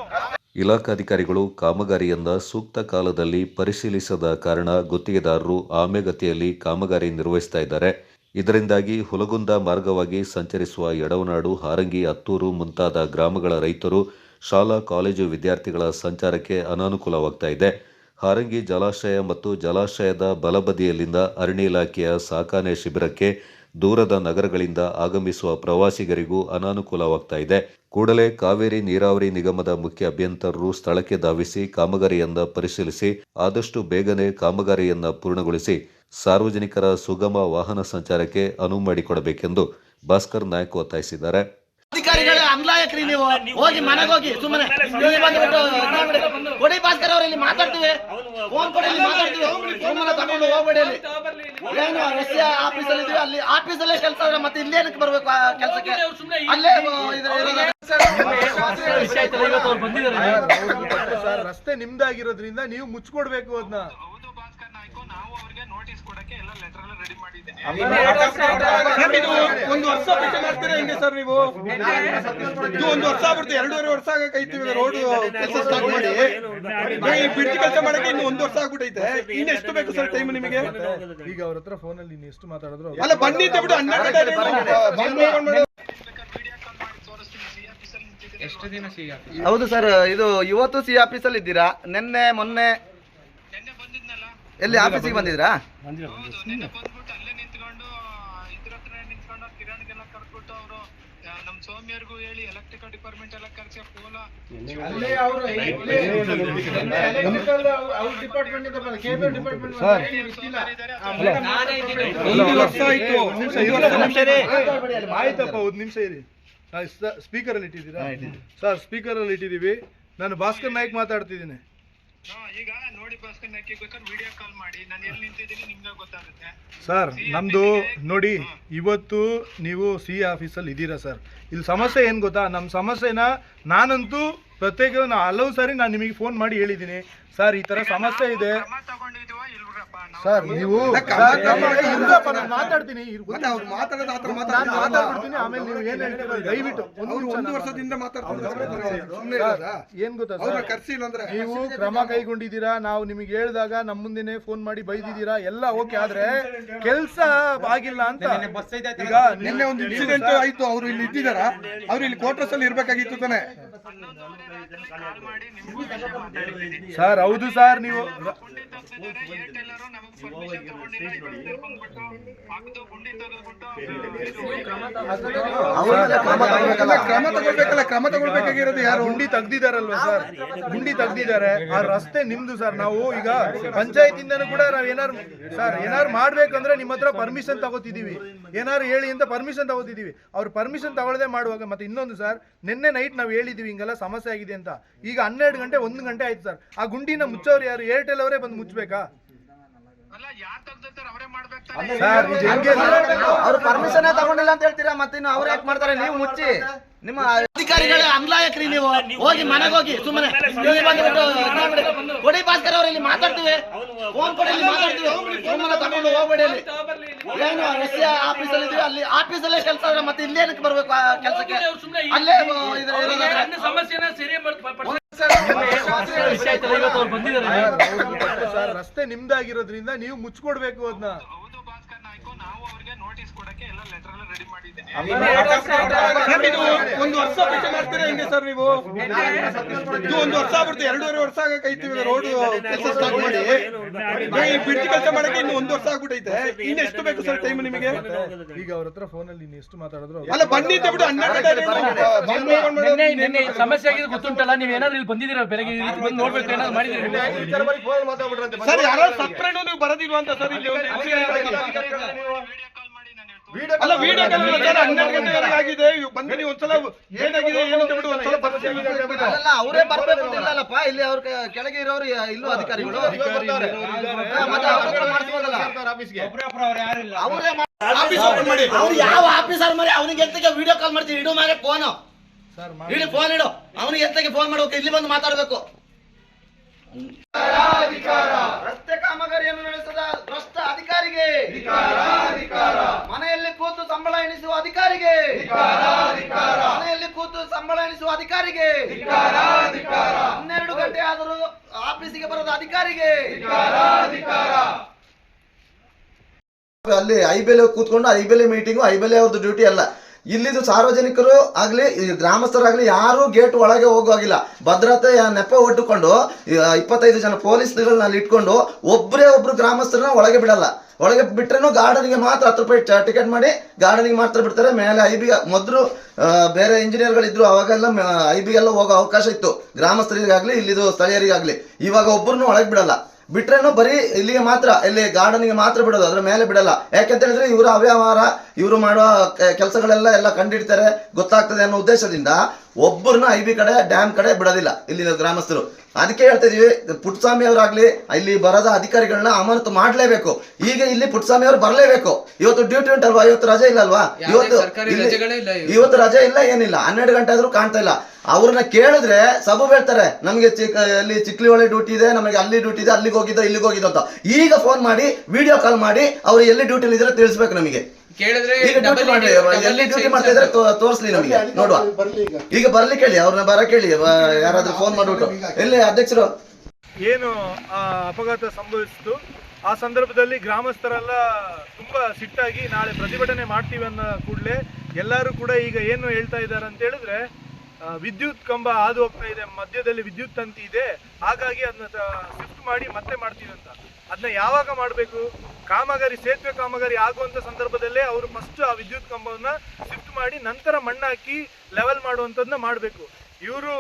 ಇಲಾಖಾಧಿಕಾರಿಗಳು ಕಾಮಗಾರಿಯನ್ನ ಸೂಕ್ತ ಕಾಲದಲ್ಲಿ ಪರಿಶೀಲಿಸದ ಕಾರಣ ಗುತ್ತಿಗೆದಾರರು ಆಮೆಗತಿಯಲ್ಲಿ ಕಾಮಗಾರಿ ನಿರ್ವಹಿಸ್ತಾ ಇದ್ದಾರೆ. ಇದರಿಂದಾಗಿ ಹುಲಗುಂದ ಮಾರ್ಗವಾಗಿ ಸಂಚರಿಸುವ ಯಡವನಾಡು, ಹಾರಂಗಿ, ಹತ್ತೂರು ಮುಂತಾದ ಗ್ರಾಮಗಳ ರೈತರು, ಶಾಲಾ ಕಾಲೇಜು ವಿದ್ಯಾರ್ಥಿಗಳ ಸಂಚಾರಕ್ಕೆ ಅನಾನುಕೂಲವಾಗ್ತಾ ಇದೆ. ಹಾರಂಗಿ ಜಲಾಶಯ ಮತ್ತು ಜಲಾಶಯದ ಬಲಬದಿಯಲ್ಲಿಂದ ಅರಣ್ಯ ಇಲಾಖೆಯ ಸಾಕಾಣೆ ಶಿಬಿರಕ್ಕೆ ದೂರದ ನಗರಗಳಿಂದ ಆಗಮಿಸುವ ಪ್ರವಾಸಿಗರಿಗೂ ಅನಾನುಕೂಲವಾಗ್ತಾ ಇದೆ. ಕೂಡಲೇ ಕಾವೇರಿ ನೀರಾವರಿ ನಿಗಮದ ಮುಖ್ಯ ಅಭಿಯಂತರರು ಸ್ಥಳಕ್ಕೆ ಧಾವಿಸಿ ಕಾಮಗಾರಿಯನ್ನ ಪರಿಶೀಲಿಸಿ ಆದಷ್ಟು ಬೇಗನೆ ಕಾಮಗಾರಿಯನ್ನ ಪೂರ್ಣಗೊಳಿಸಿ ಸಾರ್ವಜನಿಕರ ಸುಗಮ ವಾಹನ ಸಂಚಾರಕ್ಕೆ ಅನುವು ಮಾಡಿಕೊಡಬೇಕೆಂದು ಭಾಸ್ಕರ್ ನಾಯಕ್ ಒತ್ತಾಯಿಸಿದ್ದಾರೆ. ಅಧಿಕಾರಿಗಳು ಅನ್ಲಾಯಕ್ರಿ, ನೀವು ಹೋಗಿ ಮನೆಗೆ ಹೋಗಿ ಸುಮ್ಮನೆ ಕೊಡಿ ಭಾಸ್ಕರ್ ಅವ್ರು, ಇಲ್ಲಿ ಮಾತಾಡ್ತೀವಿ, ಫೋನ್ ಕೊಡಿ, ಇಲ್ಲಿ ಮಾತಾಡ್ತೀವಿ, ಸುಮ್ಮನೆ ತಗೊಂಡು ಹೋಗ್ಬೇಡಿ. ಏನು ಎಸ್ ಆಫೀಸಲ್ಲಿ ಇದೀವಿ, ಅಲ್ಲಿ ಆಫೀಸಲ್ಲೇ ಕೆಲಸ, ಮತ್ತೆ ಇಲ್ಲೇನಕ್ಕೆ ಬರ್ಬೇಕು ಕೆಲಸಕ್ಕೆ? ಅಲ್ಲೇ ರಸ್ತೆ ನಿಮ್ದಾಗಿರೋದ್ರಿಂದ ನೀವು ಮುಚ್ಕೊಡ್ಬೇಕು ಅದನ್ನ. ಒಂದು ವರ್ಷ ಮಾಡ್ತೀರಾ ಹೆಂಗೆ ಸರ್ ನೀವು? ಇದು 1 ವರ್ಷ ಆಗ್ಬಿಡ್ತು, 2.5 ವರ್ಷ ಆಗೈತಿ ರೋಡ್ ಕೆಲಸ ಸ್ಟಾರ್ಟ್ ಮಾಡಿ. ಈ ಬ್ರಿಡ್ಜ್ ಕೆಲಸ ಮಾಡಕ್ಕೆ ಇನ್ನು 1 ವರ್ಷ ಆಗ್ಬಿಟ್ಟೈತೆ. ಇನ್ನು ಎಷ್ಟು ಬೇಕು ಸರ್ ಟೈಮ್ ನಿಮಗೆ? ಈಗ ಅವ್ರ ಹತ್ರ ಫೋನ್ ಅಲ್ಲಿ ಇನ್ನು ಎಷ್ಟು ಮಾತಾಡಿದ್ರು ಅಲ್ಲ, ಬನ್ನಿ ಅಂತ ಬಿಡು. 12 ಎಷ್ಟು ದಿನ ಹೌದು ಸರ್, ಇದು ಇವತ್ತು ಸಿ ಆಫೀಸಲ್ಲಿ ಇದ್ದೀರಾ? ನಿನ್ನೆ ಮೊನ್ನೆ ಎಲ್ಲಿ ಆಫೀಸಿಗೆ ಬಂದಿದ್ರಾ? ಕಿರಣ್ಗೆಲ್ಲ ಕರ್ಬಿಟ್ಟು ಅವರು ನಮ್ಮ ಸೌಮ್ಯರ್ಗೂ ಹೇಳಿ ಎಲೆಕ್ಟ್ರಿಕಲ್ ಡಿಪಾರ್ಟ್ಮೆಂಟ್ ಎಲ್ಲ ಕರ್ಸಿ ಪೋಲ ಅಲ್ಲೇ ಅವರು ಅವ್ರ ಡಿಪಾರ್ಟ್ಮೆಂಟ್ ಇಂದ ಬಂದ ಕೇಬಲ್ ಡಿಪಾರ್ಟ್ಮೆಂಟ್ ಆಯ್ತಪ್ಪ ಒಂದು ನಿಮಿಷ ಇರಿ. ಸ್ಪೀಕರ್ ಅಲ್ಲಿ ಇಟ್ಟಿದ್ದೀರಾ ಸರ್? ಸ್ಪೀಕರ್ ಅಲ್ಲಿ ಇಟ್ಟಿದ್ದೀವಿ. ನಾನು ಭಾಸ್ಕರ್ ನಾಯ್ಕ್ ಮಾತಾಡ್ತಿದ್ದೀನಿ. ಈಗ ನೋಡಿ ಭಾಸ್ಕರ್ ನಾಯ್ಕ್ ಬೇಕಾದ್ರೆ ವಿಡಿಯೋ ಕಾಲ್ ಮಾಡಿ, ನಾನು ಎಲ್ಲಿ ನಿಂತಿದ್ದೀನಿ ನಿಮ್ಗೆ ಗೊತ್ತಾಗುತ್ತೆ ಸರ್. ನಮ್ದು ನೋಡಿ, ಇವತ್ತು ನೀವು ಸಿ ಆಫೀಸಲ್ಲಿ ಇದ್ದೀರಾ ಸರ್. ಇಲ್ಲಿ ಸಮಸ್ಯೆ ಏನು ಗೊತ್ತಾ? ನಮ್ಮ ಸಮಸ್ಯೆನ ನಾನಂತೂ ಪ್ರತ್ಯೇಕ ಹಲವು ಸಾರಿ ನಾನು ನಿಮಗೆ ಫೋನ್ ಮಾಡಿ ಹೇಳಿದ್ದೀನಿ ಸರ್, ಈ ತರ ಸಮಸ್ಯೆ ಇದೆ ಸರ್. ನೀವು ಮಾತಾಡ್ತೀನಿ, ಆಮೇಲೆ ನೀವು ಏನ್ ಹೇಳ್ತೀರಾ ದಯವಿಟ್ಟು ಒಂದು ವರ್ಷದಿಂದ ಏನ್ ಗೊತ್ತಾ ಸರ್, ನೀವು ಕ್ರಮ ಕೈಗೊಂಡಿದ್ದೀರಾ. ನಾವು ನಿಮಗೆ ಹೇಳಿದಾಗ ನಮ್ಮ ಮುಂದೆನೆ ಫೋನ್ ಮಾಡಿ ಬೈದಿದ್ದೀರಾ ಎಲ್ಲ ಓಕೆ, ಆದ್ರೆ ಕೆಲ್ಸ ಆಗಿಲ್ಲ ಅಂತ. ಈಗ ನಿನ್ನೆ ಒಂದು ಇನ್ಸಿಡೆಂಟ್ ಆಯ್ತು, ಅವರು ಇಲ್ಲಿ ಇಟ್ಟಿದಾರ, ಅವ್ರು ಇಲ್ಲಿ ಕ್ವಾರ್ಟರ್ಸ್ ಅಲ್ಲಿ ಇರ್ಬೇಕಾಗಿತ್ತು ತಾನೆ ಸರ್? ಹೌದು ಸರ್. ನೀವು ಕ್ರಮ ತಗೊಳ್ಬೇಕಾಗಿರೋದು ಯಾರು? ಗುಂಡಿ ತೆಗ್ದಿದಾರಲ್ವಾ ಸರ್? ಗುಂಡಿ ತೆಗ್ದಿದ್ದಾರೆ, ಆ ರಸ್ತೆ ನಿಮ್ದು ಸರ್. ನಾವು ಈಗ ಪಂಚಾಯತಿಂದನೂ ಕೂಡ ನಾವ್ ಏನಾರು ಮಾಡ್ಬೇಕಂದ್ರೆ ನಿಮ್ಮ ಹತ್ರ ಪರ್ಮಿಷನ್ ತಗೋತಿದೀವಿ, ಏನಾರು ಹೇಳಿ ಅಂತ ಪರ್ಮಿಷನ್ ತಗೋತಿದೀವಿ. ಅವ್ರು ಪರ್ಮಿಷನ್ ತಗೊಳ್ಳದೆ ಮಾಡುವಾಗ ಮತ್ತೆ ಇನ್ನೊಂದು ಸರ್, ನಿನ್ನೆ ನೈಟ್ ನಾವು ಹೇಳಿದೀವಿ ಹಿಂಗೆಲ್ಲ ಸಮಸ್ಯೆ ಆಗಿದೆ ಅಂತ. ಈಗ 12 ಗಂಟೆ 1 ಗಂಟೆ ಆಯ್ತು ಸರ್. ಆ ಗುಂಡಿನ ಮುಚ್ಚೋರು ಯಾರು? ಏರ್ಟೆಲ್ ಅವರೇ ಬಂದು ಮುಚ್ಚಬೇಕಾ? ಅವ್ರು ಪರ್ಮಿಷನ್ ತಗೊಂಡಿಲ್ಲ ಅಂತ ಹೇಳ್ತೀರಾ, ಮತ್ತೆ ಅವ್ರು ಯಾಕೆ ಮಾಡ್ತಾರೆ? ನೀವು ಮುಚ್ಚಿ, ನಿಮ್ಮ ಅಧಿಕಾರಿಗಳ ಅನ್ಲಾಯಕ್ರಿ. ನೀವು ಹೋಗಿ ಮನೆಗೆ ಹೋಗಿ ಸುಮ್ಮನೆ ಕೊಡಿ ಭಾಸ್ಕರ್ ಅವ್ರು, ಇಲ್ಲಿ ಮಾತಾಡ್ತೀವಿ, ಫೋನ್ ಕೊಡಿ, ಇಲ್ಲಿ ಮಾತಾಡ್ತೀವಿ, ಸುಮ್ಮನೆ ತಗೊಂಡು ಹೋಗ್ಬೇಡಿ. ಅಲ್ಲಿ ಏನು ಎಸ್ ಆಫೀಸಲ್ಲಿ ಇದೀವಿ, ಅಲ್ಲಿ ಆಫೀಸಲ್ಲೇ ಕೆಲಸ ಆದ್ರೆ ಮತ್ತೆ ಇಲ್ಲೇನಕ್ಕೆ ಬರ್ಬೇಕು ಕೆಲಸಕ್ಕೆ? ಅಲ್ಲೇ ರಸ್ತೆ ನಿಮ್ದಾಗಿರೋದ್ರಿಂದ ನೀವು ಮುಚ್ಕೊಡ್ಬೇಕು ಅದನ್ನ. ಒಂದು ವರ್ಷ ಮಾಡ್ತೀರಾ ಹಿಂಗೆ ಸರ್ ನೀವು? ಇದು 1 ವರ್ಷ ಆಗ್ಬಿಡ್ತು, 2.5 ವರ್ಷ ಆಗೈತಿ ರೋಡ್ ಕೆಲಸ ಸ್ಟಾರ್ಟ್ ಮಾಡಿ. ಬ್ರಿಡ್ಜ್ ಕೆಲಸ ಮಾಡಕ್ಕೆ ಇನ್ನು 1 ವರ್ಷ ಆಗ್ಬಿಟ್ಟೈತೆ. ಇನ್ನು ಎಷ್ಟು ಬೇಕು ಸರ್ ಟೈಮ್ ನಿಮಗೆ? ಈಗ ಅವ್ರ ಹತ್ರ ಫೋನ್ ಅಲ್ಲಿ ಇನ್ನು ಎಷ್ಟು ಮಾತಾಡಿದ್ರು ಅಲ್ಲ, ಬನ್ನಿ ಬಿಡು. 12 ಸಮಸ್ಯೆ ಆಗಿದೆ ಗೊತ್ತುಂಟಲ್ಲ, ನೀವು ಏನಾದ್ರು ಇಲ್ಲಿ ಬಂದಿದ್ದೀರಾ ಬೆಳಗ್ಗೆ ಬಂದು ನೋಡ್ಬೇಕು, ಏನಾದ್ರು ಮಾಡಿದ್ದೀರಿ ಸರ್? ಯಾರೋ ಸಪ್ರೇಟ್ ನೀವು ಬರೋದಿಲ್ವಾ ಅಂತ ಸರ್? ಇಲ್ಲಿ ಅಲ್ಲ ವಿಡಿಯೋ ಕಾಲ್ 12 ಗಂಟೆವರೆಗೆ ಆಗಿದೆ. ಬಂದು ಒಂದ್ಸಲ ಏನಾಗಿದೆ ಏನಂತ ಬಿಟ್ಟು ಒಂದ್ಸಲ ಅಲ್ಲ, ಅವರೇ ಬರ್ಬೇಕು ಅಂತಿಲ್ಲಪ್ಪ. ಇಲ್ಲಿ ಅವ್ರ ಕೆಳಗೆ ಇರೋರು ಇಲ್ಲೂ ಅಧಿಕಾರಿಗಳು ಅವ್ರು ಯಾವ ಆಫೀಸರ್ ಮರಿ ಅವನಿಗೆ ಎಂತಕ್ಕೆ ವಿಡಿಯೋ ಕಾಲ್ ಮಾಡ್ತೀವಿ? ಇಡು ಮಾರೆ ಫೋನು, ಇಡು ಫೋನ್ ಇಡು, ಅವನಿಗೆ ಎಂತಕ್ಕೆ ಫೋನ್ ಮಾಡ್ಬೇಕು? ಇಲ್ಲಿ ಬಂದು ಮಾತಾಡ್ಬೇಕು. ರಸ್ತೆ ಕಾಮಗಾರಿಯನ್ನು ನಡೆಸದ ಭ್ರಷ್ಟ ಅಧಿಕಾರಿಗೆ, ಮನೆಯಲ್ಲಿ ಕೂತು ಸಂಬಳ ಎಣಿಸುವ ಅಧಿಕಾರಿಗೆ, ಮನೆಯಲ್ಲಿ ಕೂತು ಸಂಬಳ ಎಣಿಸುವ ಅಧಿಕಾರಿಗೆ, 12 ಗಂಟೆ ಆದರೂ ಆಫೀಸಿಗೆ ಬರೋದ ಅಧಿಕಾರಿಗೆ. ಅಲ್ಲಿ ಐಬೆಲೆ ಕೂತ್ಕೊಂಡು ಐಬೆಲೆ ಮೀಟಿಂಗು, ಐಬೆಲೆ ಅವ್ರದ್ದು ಡ್ಯೂಟಿ ಅಲ್ಲ. ಇಲ್ಲಿದು ಸಾರ್ವಜನಿಕರು ಆಗ್ಲಿ ಗ್ರಾಮಸ್ಥರಾಗ್ಲಿ ಯಾರು ಗೇಟ್ ಒಳಗೆ ಹೋಗುವಾಗಿಲ್ಲ. ಭದ್ರತೆ ನೆಪ ಒಟ್ಟುಕೊಂಡು 25 ಜನ ಪೊಲೀಸ್ಗಳನ್ನ ಅಲ್ಲಿ ಇಟ್ಕೊಂಡು ಒಬ್ರು ಗ್ರಾಮಸ್ಥರನ್ನ ಒಳಗೆ ಬಿಡಲ್ಲ. ಒಳಗೆ ಬಿಟ್ರೇನು ಗಾರ್ಡನ್ಗೆ ಮಾತ್ರ 10 ರೂಪಾಯಿ ಟಿಕೆಟ್ ಮಾಡಿ ಗಾರ್ಡನ್ಗೆ ಮಾತ್ರ ಬಿಡ್ತಾರೆ. ಮೇಲೆ ಐಬಿ ಮೊದಲು ಬೇರೆ ಇಂಜಿನಿಯರ್ಗಳಿದ್ರು, ಅವಾಗೆಲ್ಲ ಐಬಿಗೆಲ್ಲ ಹೋಗೋ ಅವಕಾಶ ಇತ್ತು ಗ್ರಾಮಸ್ಥರಿಗಾಗ್ಲಿ ಇಲ್ಲಿದು ಸ್ಥಳೀಯರಿಗಾಗ್ಲಿ. ಇವಾಗ ಒಬ್ಬರನ್ನು ಒಳಗೆ ಬಿಡಲ್ಲ. ಬಿಟ್ರೇನು ಬರೀ ಇಲ್ಲಿಗೆ ಮಾತ್ರ, ಇಲ್ಲಿ ಗಾರ್ಡನ್ಗೆ ಮಾತ್ರ ಬಿಡೋದು, ಅದ್ರ ಮೇಲೆ ಬಿಡಲ್ಲ. ಯಾಕೆಂತ ಹೇಳಿದ್ರೆ ಇವರು ಅವ್ಯವಹಾರ, ಇವರು ಮಾಡುವ ಕೆಲಸಗಳೆಲ್ಲ ಕಂಡಿಡ್ತಾರೆ, ಗೊತ್ತಾಗ್ತದೆ ಅನ್ನೋ ಉದ್ದೇಶದಿಂದ ಒಬ್ಬರನ್ನ ಐಬಿ ಕಡೆ ಡ್ಯಾಮ್ ಕಡೆ ಬಿಡೋದಿಲ್ಲ ಇಲ್ಲಿನ ಗ್ರಾಮಸ್ಥರು. ಅದಕ್ಕೆ ಹೇಳ್ತಾ ಇದೀವಿ, ಪುಟ್ಟಸ್ವಾಮಿ ಅವರಾಗ್ಲಿ ಇಲ್ಲಿ ಬರದ ಅಧಿಕಾರಿಗಳನ್ನ ಅಮಾನತು ಮಾಡ್ಲೇಬೇಕು. ಈಗ ಇಲ್ಲಿ ಪುಟ್ಟಸ್ವಾಮಿ ಅವರು ಬರ್ಲೇಬೇಕು. ಇವತ್ತು ಡ್ಯೂಟಿ ಉಂಟಲ್ವಾ? ಇವತ್ತು ರಜೆ ಇಲ್ಲ ಅಲ್ವಾ? ಇವತ್ತು ರಜೆ ಇಲ್ಲ, ಏನಿಲ್ಲ. 12 ಗಂಟೆ ಆದ್ರೂ ಕಾಣ್ತಾ ಇಲ್ಲ. ಅವ್ರನ್ನ ಕೇಳಿದ್ರೆ ಸಬು ಹೇಳ್ತಾರೆ, ನಮ್ಗೆ ಅಲ್ಲಿ ಚಿಕ್ಲಿ ಒಳ್ಳೆ ಡ್ಯೂಟಿ ಇದೆ, ನಮಗೆ ಅಲ್ಲಿ ಡ್ಯೂಟಿ ಇದೆ, ಅಲ್ಲಿಗೆ ಹೋಗಿದ್ದೋ ಇಲ್ಲಿಗೆ ಹೋಗಿದ್ದೋ ಅಂತ. ಈಗ ಫೋನ್ ಮಾಡಿ ವಿಡಿಯೋ ಕಾಲ್ ಮಾಡಿ ಅವ್ರು ಎಲ್ಲಿ ಡ್ಯೂಟಿಲಿ ಇದ್ರೆ ತಿಳಿಸ್ಬೇಕು ನಮಗೆ. ಈಗ ಡ್ಯೂಟಿ ಮಾಡಿ ಎಲ್ಲಿ ಡ್ಯೂಟಿ ಮಾಡ್ತಾ ಇದ್ರೆ ತೋರಿಸ್ಲಿ ನಮಗೆ, ನೋಡುವ. ಈಗ ಬರ್ಲಿಕ್ಕೆ ಹೇಳಿ, ಅವ್ರನ್ನ ಬರಕ್ಕೆ ಹೇಳಿ, ಯಾರಾದ್ರೂ ಫೋನ್ ಮಾಡ್ಬಿಟ್ಟು. ಎಲ್ಲಿ ಅಧ್ಯಕ್ಷರು ಏನು ಅಪಘಾತ ಸಂಭವಿಸಿತು, ಆ ಸಂದರ್ಭದಲ್ಲಿ ಗ್ರಾಮಸ್ಥರೆಲ್ಲ ತುಂಬಾ ಸಿಟ್ಟಾಗಿ ನಾಳೆ ಪ್ರತಿಭಟನೆ ಮಾಡ್ತೀವಿ ಅನ್ನೋ ಕೂಡಲೇ ಎಲ್ಲರೂ ಕೂಡ ಈಗ ಏನು ಹೇಳ್ತಾ ಇದ್ದಾರೆ ಅಂತ ಹೇಳಿದ್ರೆ, ವಿದ್ಯುತ್ ಕಂಬ ಹಾದು ಹೋಗ್ತಾ ಇದೆ, ಮಧ್ಯದಲ್ಲಿ ವಿದ್ಯುತ್ ತಂತಿ ಇದೆ, ಹಾಗಾಗಿ ಅದನ್ನ ಶಿಫ್ಟ್ ಮಾಡಿ ಮತ್ತೆ ಮಾಡ್ತೀವಿ ಅಂತ. ಅದನ್ನ ಯಾವಾಗ ಮಾಡಬೇಕು? ಕಾಮಗಾರಿ, ಸೇತುವೆ ಕಾಮಗಾರಿ ಆಗುವಂಥ ಸಂದರ್ಭದಲ್ಲೇ ಅವರು ಫಸ್ಟ್ ಆ ವಿದ್ಯುತ್ ಕಂಬವನ್ನು ಶಿಫ್ಟ್ ಮಾಡಿ ನಂತರ ಮಣ್ಣು ಹಾಕಿ ಲೆವೆಲ್ ಮಾಡುವಂಥದ್ದನ್ನ ಮಾಡಬೇಕು. ಇವರು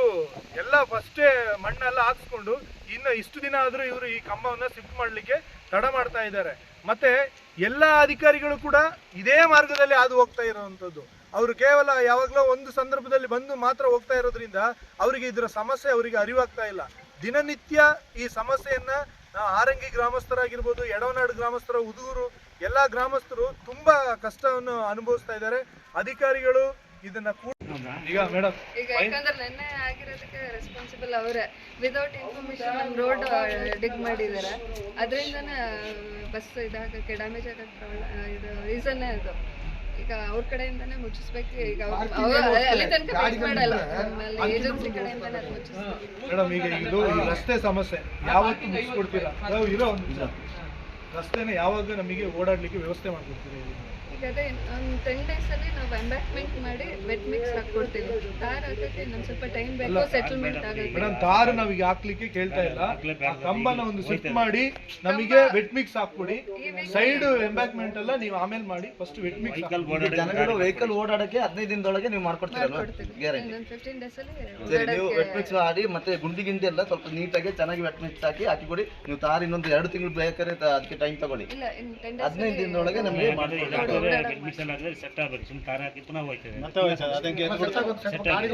ಎಲ್ಲ ಫಸ್ಟೇ ಮಣ್ಣೆಲ್ಲ ಹಾಕ್ಸ್ಕೊಂಡು ಇನ್ನು ಇಷ್ಟು ದಿನ ಆದರೂ ಇವರು ಈ ಕಂಬವನ್ನು ಶಿಫ್ಟ್ ಮಾಡಲಿಕ್ಕೆ ತಡ ಮಾಡ್ತಾ ಇದ್ದಾರೆ. ಮತ್ತು ಎಲ್ಲ ಅಧಿಕಾರಿಗಳು ಕೂಡ ಇದೇ ಮಾರ್ಗದಲ್ಲಿ ಹಾದು ಹೋಗ್ತಾ ಇರೋವಂಥದ್ದು. ಅವರು ಕೇವಲ ಯಾವಾಗಲೂ ಒಂದು ಸಂದರ್ಭದಲ್ಲಿ ಬಂದು ಮಾತ್ರ ಹೋಗ್ತಾ ಇರೋದ್ರಿಂದ ಅವರಿಗೆ ಇದರ ಸಮಸ್ಯೆ ಅವರಿಗೆ ಅರಿವಾಗ್ತಾ ಇಲ್ಲ. ದಿನನಿತ್ಯ ಈ ಸಮಸ್ಯೆಯನ್ನು ಆರಂಗಿ ಗ್ರಾಮಸ್ಥರಾಗಿರ್ಬೋದು, ಎಡವನಾಡು ಗ್ರಾಮಸ್ಥರ, ಉದೂರು ಎಲ್ಲ ಗ್ರಾಮಸ್ಥರು ತುಂಬ ಕಷ್ಟವನ್ನು ಅನುಭವಿಸ್ತಾ ಇದ್ದಾರೆ. ಅಧಿಕಾರಿಗಳು ಇದನ್ನ ಈಗ ಮೇಡಮ್ ಯಾಕಂದ್ರೆ ನೆನ್ನೆ ಆಗಿರೋದಕ್ಕೆ ರೆಸ್ಪಾನ್ಸಿಬಲ್ ಅವರೇ. ವಿದೌಟ್ ಇನ್ಫಾರ್ಮೇಶನ್ ರೋಡ್ ಡಿಗ್ ಮಾಡಿದ್ದಾರೆ. ಅದರಿಂದನೇ ಬಸ್ ಇದಾಗಕ್ಕೆ, ಡ್ಯಾಮೇಜ್ ಆಗಕ್ಕೆ ಇದು ರೀಸನ್ನೇ ಅದು. ಈಗ ಅವ್ರ ಕಡೆಯಿಂದಾನೇ ಮುಚ್ಚಿಸ್ಬೇಕು. ಈಗ ಅಲ್ಲಿ ತನಕ ವೇಟ್ ಮಾಡಲ್ಲ, ಆಮೇಲೆ ಏಜೆನ್ಸಿ ಕಡೆಯಿಂದಾನೇ ಮುಚ್ಚಿಸ್ಬೇಕು ಮೇಡಮ್. ಈಗ ಇದು ರಸ್ತೆ ಸಮಸ್ಯೆ ಯಾವತ್ತು ಮುಗಿಸ್ಕೊಡ್ತೀರಾ? ನಾವು ಇರೋ ಒಂದು ರಸ್ತೆನ ಯಾವಾಗ ನಮಗೆ ಓಡಾಡ್ಲಿಕ್ಕೆ ವ್ಯವಸ್ಥೆ ಮಾಡ್ಕೊಡ್ತೀರಾ? ಈಗ ಅದೇ ಒಂದು 10 ಡೇಸಲ್ಲಿ ನಾವು ಎಂಬ್ಯಾಕ್ಮೆಂಟ್ ಮಾಡಿ ವೆಟ್ ಮಿಕ್ಸ್ ಹಾಕ್ಕೊಡ್ತೀವಿ. ತಾರ್ ಹಾಕಕ್ಕೆ ಇನ್ನೊಂದು ಸ್ವಲ್ಪ ಟೈಮ್ ಬೇಕು, ಸೆಟಲ್ಮೆಂಟ್ ಆಗುತ್ತೆ. ಮೇಡಮ್, ತಾರು ನಾವೀಗ ಹಾಕ್ಲಿಕ್ಕೆ ಕೇಳ್ತಾ ಇಲ್ಲ. ಕಂಬನ ಒಂದು ಶಿಫ್ಟ್ ಮಾಡಿ ನಮಗೆ ವೆಟ್ ಮಿಕ್ಸ್ ಹಾಕ್ಕೊಡಿ. ಸೈಡ್ ಎಂಬ್ಯಾಕ್ಮೆಂಟ್ ಎಲ್ಲ ನೀವು ಆಮೇಲೆ ಮಾಡಿ. First wet mix. ಜನಗಳು ವೆಹಿಕಲ್ ಓಡಾಡಕ್ಕೆ 15 ದಿನದೊಳಗೆ ನೀವು ಮಾಡ್ಕೊಡ್ತೀರಲ್ಲ? 15 ಡೇಸಲ್ಲಿ ನೀವು ವೆಟ್ ಮಿಕ್ಸ್ ಮಾಡಿ ಮತ್ತೆ ಗುಂಡಿ ಎಲ್ಲ ಸ್ವಲ್ಪ ನೀಟಾಗಿ ಚೆನ್ನಾಗಿ ವೆಟ್ ಮಿಕ್ಸ್ ಹಾಕಿ ಕೊಡಿ. ನೀವು ತಾರು ಇನ್ನೊಂದು 2 ತಿಂಗಳು ಬೇಕಾದ್ರೆ ಅದಕ್ಕೆ ಟೈಮ್ ತಗೊಳ್ಳಿ. 15 ದಿನದೊಳಗೆ ನಮಗೆ ಮಾಡ್ಕೊಡ್ತೀವಿ.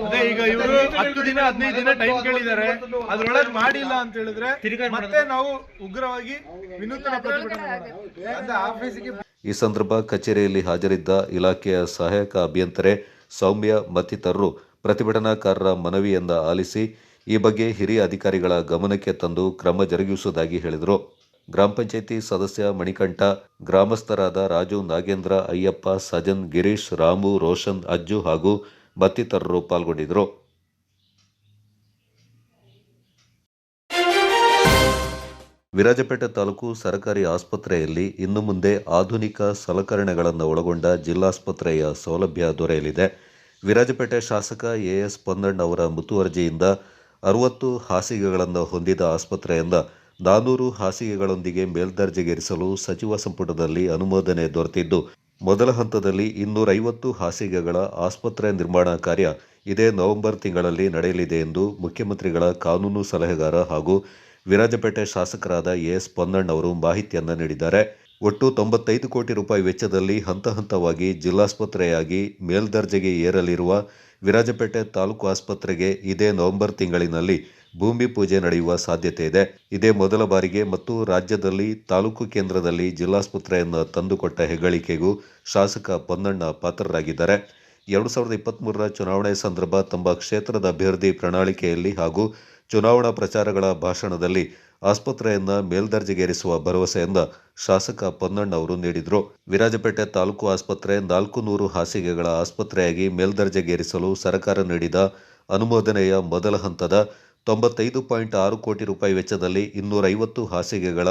ಅದೇ ಈಗ ಇವರು 10 ದಿನ 15 ದಿನ ಟೈಮ್ ಕೇಳಿದ್ದಾರೆ. ಅದ್ರೊಳಗೆ ಮಾಡಿಲ್ಲ ಅಂತ ಹೇಳಿದ್ರೆ ಮತ್ತೆ ನಾವು ಉಗ್ರವಾಗಿ ವಿನೂತನ ಪ್ರತಿಭಟನೆ. ಈ ಸಂದರ್ಭ ಕಚೇರಿಯಲ್ಲಿ ಹಾಜರಿದ್ದ ಇಲಾಖೆಯ ಸಹಾಯಕ ಅಭಿಯಂತರೆ ಸೌಮ್ಯ ಮತ್ತಿತರರು ಪ್ರತಿಭಟನಾಕಾರರ ಮನವಿಯಿಂದ ಆಲಿಸಿ ಈ ಬಗ್ಗೆ ಹಿರಿಯ ಅಧಿಕಾರಿಗಳ ಗಮನಕ್ಕೆ ತಂದು ಕ್ರಮ ಜರುಗಿಸುವುದಾಗಿ ಹೇಳಿದರು. ಗ್ರಾಮ ಪಂಚಾಯಿತಿ ಸದಸ್ಯ ಮಣಿಕಂಠ, ಗ್ರಾಮಸ್ಥರಾದ ರಾಜು, ನಾಗೇಂದ್ರ, ಅಯ್ಯಪ್ಪ, ಸಜನ್, ಗಿರೀಶ್, ರಾಮು, ರೋಷನ್, ಅಜ್ಜು ಹಾಗೂ ಮತ್ತಿತರರು ಪಾಲ್ಗೊಂಡಿದ್ದರು. ವಿರಾಜಪೇಟೆ ತಾಲೂಕು ಸರ್ಕಾರಿ ಆಸ್ಪತ್ರೆಯಲ್ಲಿ ಇನ್ನು ಮುಂದೆ ಆಧುನಿಕ ಸಲಕರಣೆಗಳನ್ನು ಒಳಗೊಂಡ ಜಿಲ್ಲಾಸ್ಪತ್ರೆಯ ಸೌಲಭ್ಯ ದೊರೆಯಲಿದೆ. ವಿರಾಜಪೇಟೆ ಶಾಸಕ ಎಎಸ್ ಪೊನ್ನಣ್ಣ ಅವರ ಮುತುವರ್ಜಿಯಿಂದ 60 ಹಾಸಿಗೆಗಳನ್ನು ಹೊಂದಿದ ಆಸ್ಪತ್ರೆಯಿಂದ 400 ಹಾಸಿಗೆಗಳೊಂದಿಗೆ ಮೇಲ್ದರ್ಜೆಗೇರಿಸಲು ಸಚಿವ ಸಂಪುಟದಲ್ಲಿ ಅನುಮೋದನೆ ದೊರೆತಿದ್ದು, ಮೊದಲ ಹಂತದಲ್ಲಿ 250 ಹಾಸಿಗೆಗಳ ಆಸ್ಪತ್ರೆ ನಿರ್ಮಾಣ ಕಾರ್ಯ ಇದೇ ನವೆಂಬರ್ ತಿಂಗಳಲ್ಲಿ ನಡೆಯಲಿದೆ ಎಂದು ಮುಖ್ಯಮಂತ್ರಿಗಳ ಕಾನೂನು ಸಲಹೆಗಾರ ಹಾಗೂ ವಿರಾಜಪೇಟೆ ಶಾಸಕರಾದ ಎಎಸ್ ಪೊನ್ನಣ್ಣ ಅವರು ಮಾಹಿತಿಯನ್ನು ನೀಡಿದ್ದಾರೆ. ಒಟ್ಟು 95 ಕೋಟಿ ರೂಪಾಯಿ ವೆಚ್ಚದಲ್ಲಿ ಹಂತ ಹಂತವಾಗಿ ಜಿಲ್ಲಾಸ್ಪತ್ರೆಯಾಗಿ ಮೇಲ್ದರ್ಜೆಗೆ ಏರಲಿರುವ ವಿರಾಜಪೇಟೆ ತಾಲೂಕು ಆಸ್ಪತ್ರೆಗೆ ಇದೇ ನವೆಂಬರ್ ತಿಂಗಳಿನಲ್ಲಿ ಭೂಮಿ ಪೂಜೆ ನಡೆಯುವ ಸಾಧ್ಯತೆ ಇದೆ. ಇದೇ ಮೊದಲ ಬಾರಿಗೆ ಮತ್ತು ರಾಜ್ಯದಲ್ಲಿ ತಾಲೂಕು ಕೇಂದ್ರದಲ್ಲಿ ಜಿಲ್ಲಾಸ್ಪತ್ರೆಯನ್ನು ತಂದುಕೊಟ್ಟ ಹೆಗ್ಗಳಿಕೆಗೂ ಶಾಸಕ ಪೊನ್ನಣ್ಣ ಪಾತ್ರರಾಗಿದ್ದಾರೆ. 2023ರ ಚುನಾವಣೆ ಸಂದರ್ಭ ತಮ್ಮ ಕ್ಷೇತ್ರದ ಅಭ್ಯರ್ಥಿ ಪ್ರಣಾಳಿಕೆಯಲ್ಲಿ ಹಾಗೂ ಚುನಾವಣಾ ಪ್ರಚಾರಗಳ ಭಾಷಣದಲ್ಲಿ ಆಸ್ಪತ್ರೆಯನ್ನು ಮೇಲ್ದರ್ಜೆಗೇರಿಸುವ ಭರವಸೆಯನ್ನು ಶಾಸಕ ಪೊನ್ನಣ್ಣ ಅವರು ನೀಡಿದರು. ವಿರಾಜಪೇಟೆ ತಾಲೂಕು ಆಸ್ಪತ್ರೆ 400 ಹಾಸಿಗೆಗಳ ಆಸ್ಪತ್ರೆಯಾಗಿ ಮೇಲ್ದರ್ಜೆಗೇರಿಸಲು ಸರ್ಕಾರ ನೀಡಿದ ಅನುಮೋದನೆಯ ಮೊದಲ ಹಂತದ 95.6 ಕೋಟಿ ರೂಪಾಯಿ ವೆಚ್ಚದಲ್ಲಿ 250 ಹಾಸಿಗೆಗಳ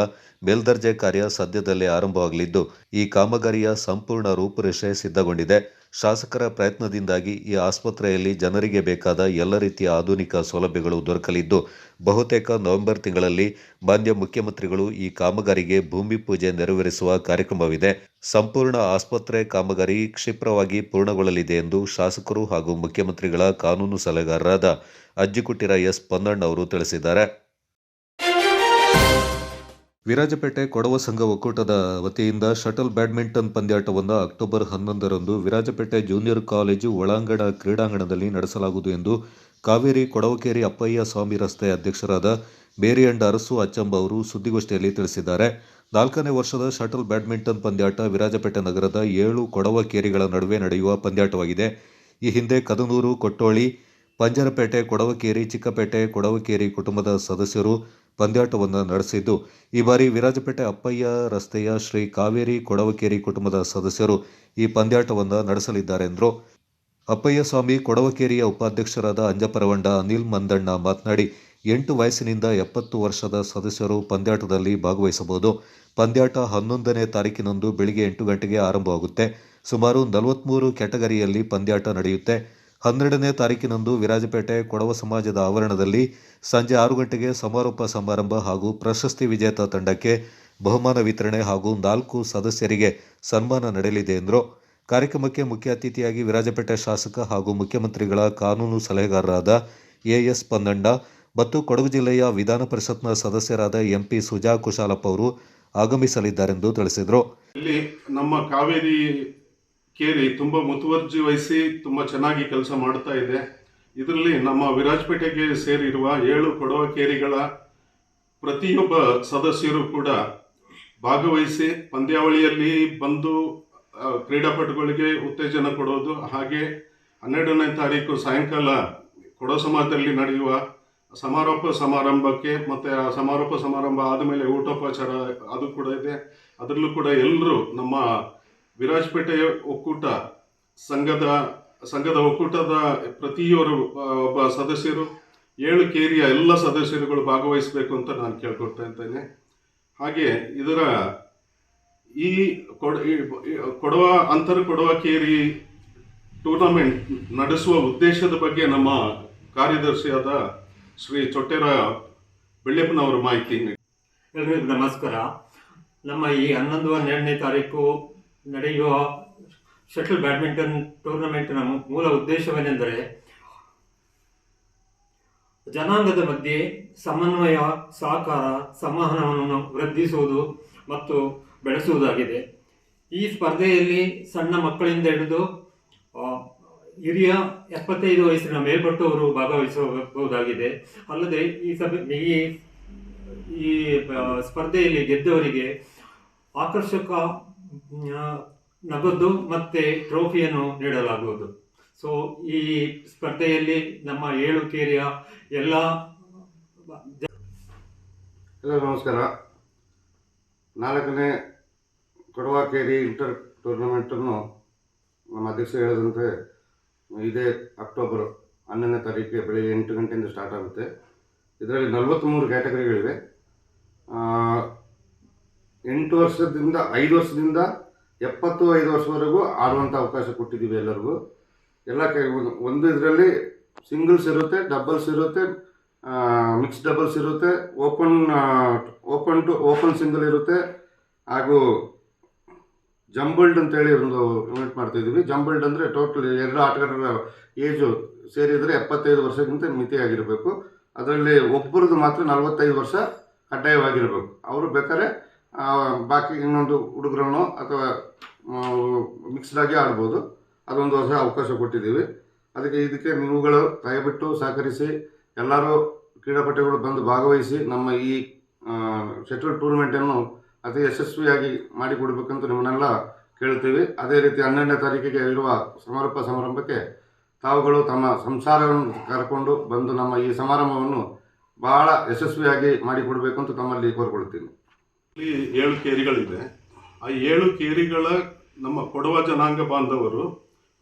ಮೇಲ್ದರ್ಜೆ ಕಾರ್ಯ ಸದ್ಯದಲ್ಲೇ ಆರಂಭವಾಗಲಿದ್ದು, ಈ ಕಾಮಗಾರಿಯ ಸಂಪೂರ್ಣ ರೂಪುರೇಷೆ ಸಿದ್ಧಗೊಂಡಿದೆ. ಶಾಸಕರ ಪ್ರಯತ್ನದಿಂದಾಗಿ ಈ ಆಸ್ಪತ್ರೆಯಲ್ಲಿ ಜನರಿಗೆ ಬೇಕಾದ ಎಲ್ಲ ರೀತಿಯ ಆಧುನಿಕ ಸೌಲಭ್ಯಗಳು ದೊರಕಲಿದ್ದು, ಬಹುತೇಕ ನವೆಂಬರ್ ತಿಂಗಳಲ್ಲಿ ಮಾನ್ಯ ಮುಖ್ಯಮಂತ್ರಿಗಳು ಈ ಕಾಮಗಾರಿಗೆ ಭೂಮಿ ಪೂಜೆ ನೆರವೇರಿಸುವ ಕಾರ್ಯಕ್ರಮವಿದೆ. ಸಂಪೂರ್ಣ ಆಸ್ಪತ್ರೆ ಕಾಮಗಾರಿ ಕ್ಷಿಪ್ರವಾಗಿ ಪೂರ್ಣಗೊಳ್ಳಲಿದೆ ಎಂದು ಶಾಸಕರು ಹಾಗೂ ಮುಖ್ಯಮಂತ್ರಿಗಳ ಕಾನೂನು ಸಲಹೆಗಾರರಾದ ಅಜ್ಜಿಕುಟ್ಟಿರ ಎಸ್ ಪೊನ್ನಣ್ಣ ಅವರು ತಿಳಿಸಿದ್ದಾರೆ. ವಿರಾಜಪೇಟೆ ಕೊಡವ ಸಂಘ ಒಕ್ಕೂಟದ ವತಿಯಿಂದ ಶಟಲ್ ಬ್ಯಾಡ್ಮಿಂಟನ್ ಪಂದ್ಯಾಟವನ್ನು ಅಕ್ಟೋಬರ್ 11ರಂದು ವಿರಾಜಪೇಟೆ ಜೂನಿಯರ್ ಕಾಲೇಜು ಒಳಾಂಗಣ ಕ್ರೀಡಾಂಗಣದಲ್ಲಿ ನಡೆಸಲಾಗುವುದು ಎಂದು ಕಾವೇರಿ ಕೊಡವಕೇರಿ ಅಪ್ಪಯ್ಯ ಸ್ವಾಮಿ ರಸ್ತೆ ಅಧ್ಯಕ್ಷರಾದ ಮೇರಿ ಅಂಡ್ ಅರಸು ಅಚ್ಚಂಬ ಅವರು ಸುದ್ದಿಗೋಷ್ಠಿಯಲ್ಲಿ ತಿಳಿಸಿದ್ದಾರೆ. 4ನೇ ವರ್ಷದ ಶಟಲ್ ಬ್ಯಾಡ್ಮಿಂಟನ್ ಪಂದ್ಯಾಟ ವಿರಾಜಪೇಟೆ ನಗರದ 7 ಕೊಡವಕೇರಿಗಳ ನಡುವೆ ನಡೆಯುವ ಪಂದ್ಯಾಟವಾಗಿದೆ. ಈ ಹಿಂದೆ ಕದನೂರು, ಕೊಟ್ಟೋಳಿ, ಪಂಜರಪೇಟೆ, ಕೊಡವಕೇರಿ, ಚಿಕ್ಕಪೇಟೆ, ಕೊಡವಕೇರಿ ಕುಟುಂಬದ ಸದಸ್ಯರು ಪಂದ್ಯಾಟವನ್ನು ನಡೆಸಿದ್ದು, ಈ ಬಾರಿ ವಿರಾಜಪೇಟೆ ಅಪ್ಪಯ್ಯ ರಸ್ತೆಯ ಶ್ರೀ ಕಾವೇರಿ ಕೊಡವಕೇರಿ ಕುಟುಂಬದ ಸದಸ್ಯರು ಈ ಪಂದ್ಯಾಟವನ್ನು ನಡೆಸಲಿದ್ದಾರೆ ಎಂದರು. ಅಪ್ಪಯ್ಯ ಸ್ವಾಮಿ ಕೊಡವಕೇರಿಯ ಉಪಾಧ್ಯಕ್ಷರಾದ ಅಂಜಪರವಂಡ ಅನಿಲ್ ಮಂದಣ್ಣ ಮಾತನಾಡಿ, 8 ವಯಸ್ಸಿನಿಂದ 70 ವರ್ಷದ ಸದಸ್ಯರು ಪಂದ್ಯಾಟದಲ್ಲಿ ಭಾಗವಹಿಸಬಹುದು. ಪಂದ್ಯಾಟ 11ನೇ ತಾರೀಕಿನಂದು ಬೆಳಿಗ್ಗೆ 8 ಗಂಟೆಗೆ ಆರಂಭವಾಗುತ್ತೆ. ಸುಮಾರು 43 ಕ್ಯಾಟಗರಿಯಲ್ಲಿ ಪಂದ್ಯಾಟ ನಡೆಯುತ್ತೆ. 12ನೇ ತಾರೀಕಿನಂದು ವಿರಾಜಪೇಟೆ ಕೊಡವ ಸಮಾಜದ ಆವರಣದಲ್ಲಿ ಸಂಜೆ 6 ಗಂಟೆಗೆ ಸಮಾರೋಪ ಸಮಾರಂಭ ಹಾಗೂ ಪ್ರಶಸ್ತಿ ವಿಜೇತ ತಂಡಕ್ಕೆ ಬಹುಮಾನ ವಿತರಣೆ ಹಾಗೂ 4 ಸದಸ್ಯರಿಗೆ ಸನ್ಮಾನ ನಡೆಯಲಿದೆ ಎಂದರು. ಕಾರ್ಯಕ್ರಮಕ್ಕೆ ಮುಖ್ಯ ಅತಿಥಿಯಾಗಿ ವಿರಾಜಪೇಟೆ ಶಾಸಕ ಹಾಗೂ ಮುಖ್ಯಮಂತ್ರಿಗಳ ಕಾನೂನು ಸಲಹೆಗಾರರಾದ ಎಎಸ್ ಪನ್ನಣ್ಣ ಮತ್ತು ಕೊಡಗು ಜಿಲ್ಲೆಯ ವಿಧಾನ ಪರಿಷತ್ನ ಸದಸ್ಯರಾದ ಎಂಪಿ ಸುಜಾ ಕುಶಾಲಪ್ಪ ಅವರು ಆಗಮಿಸಲಿದ್ದಾರೆಂದು ತಿಳಿಸಿದರು. ಇಲ್ಲಿ ನಮ್ಮ ಕಾವೇರಿ ಕೇರಿ ತುಂಬ ಮುತುವರ್ಜಿ ವಹಿಸಿ ತುಂಬ ಚೆನ್ನಾಗಿ ಕೆಲಸ ಮಾಡ್ತಾ ಇದೆ. ಇದರಲ್ಲಿ ನಮ್ಮ ವಿರಾಜಪೇಟೆಗೆ ಸೇರಿರುವ 7 ಕೊಡವ ಕೇರಿಗಳ ಪ್ರತಿಯೊಬ್ಬ ಸದಸ್ಯರು ಕೂಡ ಭಾಗವಹಿಸಿ ಪಂದ್ಯಾವಳಿಯಲ್ಲಿ ಬಂದು ಕ್ರೀಡಾಪಟುಗಳಿಗೆ ಉತ್ತೇಜನ ಕೊಡೋದು, ಹಾಗೆ 12ನೇ ತಾರೀಕು ಸಾಯಂಕಾಲ ಕೊಡವ ಸಮಾಜದಲ್ಲಿ ನಡೆಯುವ ಸಮಾರೋಪ ಸಮಾರಂಭಕ್ಕೆ ಮತ್ತು ಆ ಸಮಾರೋಪ ಸಮಾರಂಭ ಆದಮೇಲೆ ಊಟೋಪಚಾರ ಅದು ಕೂಡ ಇದೆ. ಅದರಲ್ಲೂ ಕೂಡ ಎಲ್ಲರೂ ನಮ್ಮ ವಿರಾಜಪೇಟೆ ಒಕ್ಕೂಟ ಸಂಘದ ಒಕ್ಕೂಟದ ಪ್ರತಿಯೊಬ್ಬರು ಒಬ್ಬ ಸದಸ್ಯರು 7 ಕೇರಿಯ ಎಲ್ಲ ಸದಸ್ಯರುಗಳು ಭಾಗವಹಿಸಬೇಕು ಅಂತ ನಾನು ಕೇಳ್ಕೊಳ್ತಾ ಇದ್ದೇನೆ. ಹಾಗೆ ಇದರ ಈ ಕೊಡವ ಕೊಡವ ಕೇರಿ ಟೂರ್ನಮೆಂಟ್ ನಡೆಸುವ ಉದ್ದೇಶದ ಬಗ್ಗೆ ನಮ್ಮ ಕಾರ್ಯದರ್ಶಿಯಾದ ಶ್ರೀ ಚೊಟ್ಟೆರ ಬೆಳ್ಳೆಪ್ಪನವರ ಮಾಹಿತಿ. ಎಲ್ಲರಿಗೂ ನಮಸ್ಕಾರ. ನಮ್ಮ ಈ 11-12ನೇ ತಾರೀಕು ನಡೆಯುವ ಶಟಲ್ ಬ್ಯಾಡ್ಮಿಂಟನ್ ಟೂರ್ನಮೆಂಟ್ನ ಮೂಲ ಉದ್ದೇಶವೇನೆಂದರೆ ಜನಾಂಗದ ಮಧ್ಯೆ ಸಮನ್ವಯ, ಸಹಕಾರ, ಸಂವಹನವನ್ನು ವೃದ್ಧಿಸುವುದು ಮತ್ತು ಬೆಳೆಸುವುದಾಗಿದೆ. ಈ ಸ್ಪರ್ಧೆಯಲ್ಲಿ ಸಣ್ಣ ಮಕ್ಕಳಿಂದ ಹಿಡಿದು ಹಿರಿಯ 75 ವಯಸ್ಸಿನ ಮೇಲ್ಪಟ್ಟವರು ಭಾಗವಹಿಸಬಹುದಾಗಿದೆ. ಅಲ್ಲದೆ ಈ ಸ್ಪರ್ಧೆಯಲ್ಲಿ ಗೆದ್ದವರಿಗೆ ಆಕರ್ಷಕ ನಗದು ಮತ್ತು ಟ್ರೋಫಿಯನ್ನು ನೀಡಲಾಗುವುದು. ಸೊ ಈ ಸ್ಪರ್ಧೆಯಲ್ಲಿ ನಮ್ಮ 7 ಕೇರಿಯ ಎಲ್ಲರಿಗೂ ನಮಸ್ಕಾರ. 4ನೇ ಕೊಡವ ಕೇರಿ ಇಂಟರ್ ಟೂರ್ನಮೆಂಟನ್ನು ನಮ್ಮ ಅಧ್ಯಕ್ಷರು ಹೇಳಿದಂತೆ ಇದೇ ಅಕ್ಟೋಬರ್ 11ನೇ ತಾರೀಕಿಗೆ ಬೆಳಿಗ್ಗೆ 8 ಗಂಟೆಯಿಂದ ಸ್ಟಾರ್ಟ್ ಆಗುತ್ತೆ. ಇದರಲ್ಲಿ 43 ಕ್ಯಾಟಗರಿಗಳಿವೆ. 8 ವರ್ಷದಿಂದ 5 ವರ್ಷದಿಂದ 75 ವರ್ಷವರೆಗೂ ಆಡುವಂಥ ಅವಕಾಶ ಕೊಟ್ಟಿದ್ದೀವಿ ಎಲ್ಲರಿಗೂ. ಎಲ್ಲ ಒಂದು ಇದರಲ್ಲಿ ಸಿಂಗಲ್ಸ್ ಇರುತ್ತೆ, ಡಬಲ್ಸ್ ಇರುತ್ತೆ, ಮಿಕ್ಸ್ ಡಬಲ್ಸ್ ಇರುತ್ತೆ, ಓಪನ್ ಸಿಂಗಲ್ ಇರುತ್ತೆ, ಹಾಗೂ ಜಂಬಲ್ಡ್ ಅಂತೇಳಿ ಒಂದು ಯೂನಿಟ್ ಮಾಡ್ತಾಯಿದ್ದೀವಿ. ಜಂಬಲ್ಡ್ ಅಂದರೆ ಟೋಟಲ್ 2 ಆಟಗಾರರ ಏಜು ಸೇರಿದರೆ 75 ವರ್ಷಕ್ಕಿಂತ ಮಿತಿಯಾಗಿರಬೇಕು. ಅದರಲ್ಲಿ ಒಬ್ಬರದ್ದು ಮಾತ್ರ 45 ವರ್ಷ ಕಡ್ಡಾಯವಾಗಿರಬೇಕು. ಅವರು ಬೇಕಾದ್ರೆ ಬಾಕಿ ಇನ್ನೊಂದು ಹುಡುಗರನ್ನು ಅಥವಾ ಮಿಕ್ಸ್ಡಾಗಿ ಆಡ್ಬೋದು. ಅದೊಂದು ಹೊಸ ಅವಕಾಶ ಕೊಟ್ಟಿದ್ದೀವಿ. ಇದಕ್ಕೆ ನೀವುಗಳು ದಯವಿಟ್ಟು ಸಹಕರಿಸಿ ಎಲ್ಲರೂ ಕ್ರೀಡಾಪಟುಗಳು ಬಂದು ಭಾಗವಹಿಸಿ ನಮ್ಮ ಈ ಶಟಲ್ ಟೂರ್ನಮೆಂಟನ್ನು ಅತಿ ಯಶಸ್ವಿಯಾಗಿ ಮಾಡಿಕೊಡ್ಬೇಕಂತ ನಿಮ್ಮನ್ನೆಲ್ಲ ಕೇಳ್ತೀವಿ. ಅದೇ ರೀತಿ 12ನೇ ತಾರೀಕಿಗೆ ಇರುವ ಸಮಾರೋಪ ಸಮಾರಂಭಕ್ಕೆ ತಾವುಗಳು ತಮ್ಮ ಸಂಸಾರವನ್ನು ಕರ್ಕೊಂಡು ಬಂದು ನಮ್ಮ ಈ ಸಮಾರಂಭವನ್ನು ಬಹಳ ಯಶಸ್ವಿಯಾಗಿ ಮಾಡಿಕೊಡ್ಬೇಕು ಅಂತ ತಮ್ಮಲ್ಲಿ ಕೋರ್ಕೊಳ್ತೀನಿ. ಇಲ್ಲಿ 7 ಕೇರಿಗಳಿವೆ. ಆ 7 ಕೇರಿಗಳ ನಮ್ಮ ಕೊಡವ ಜನಾಂಗ ಬಾಂಧವರು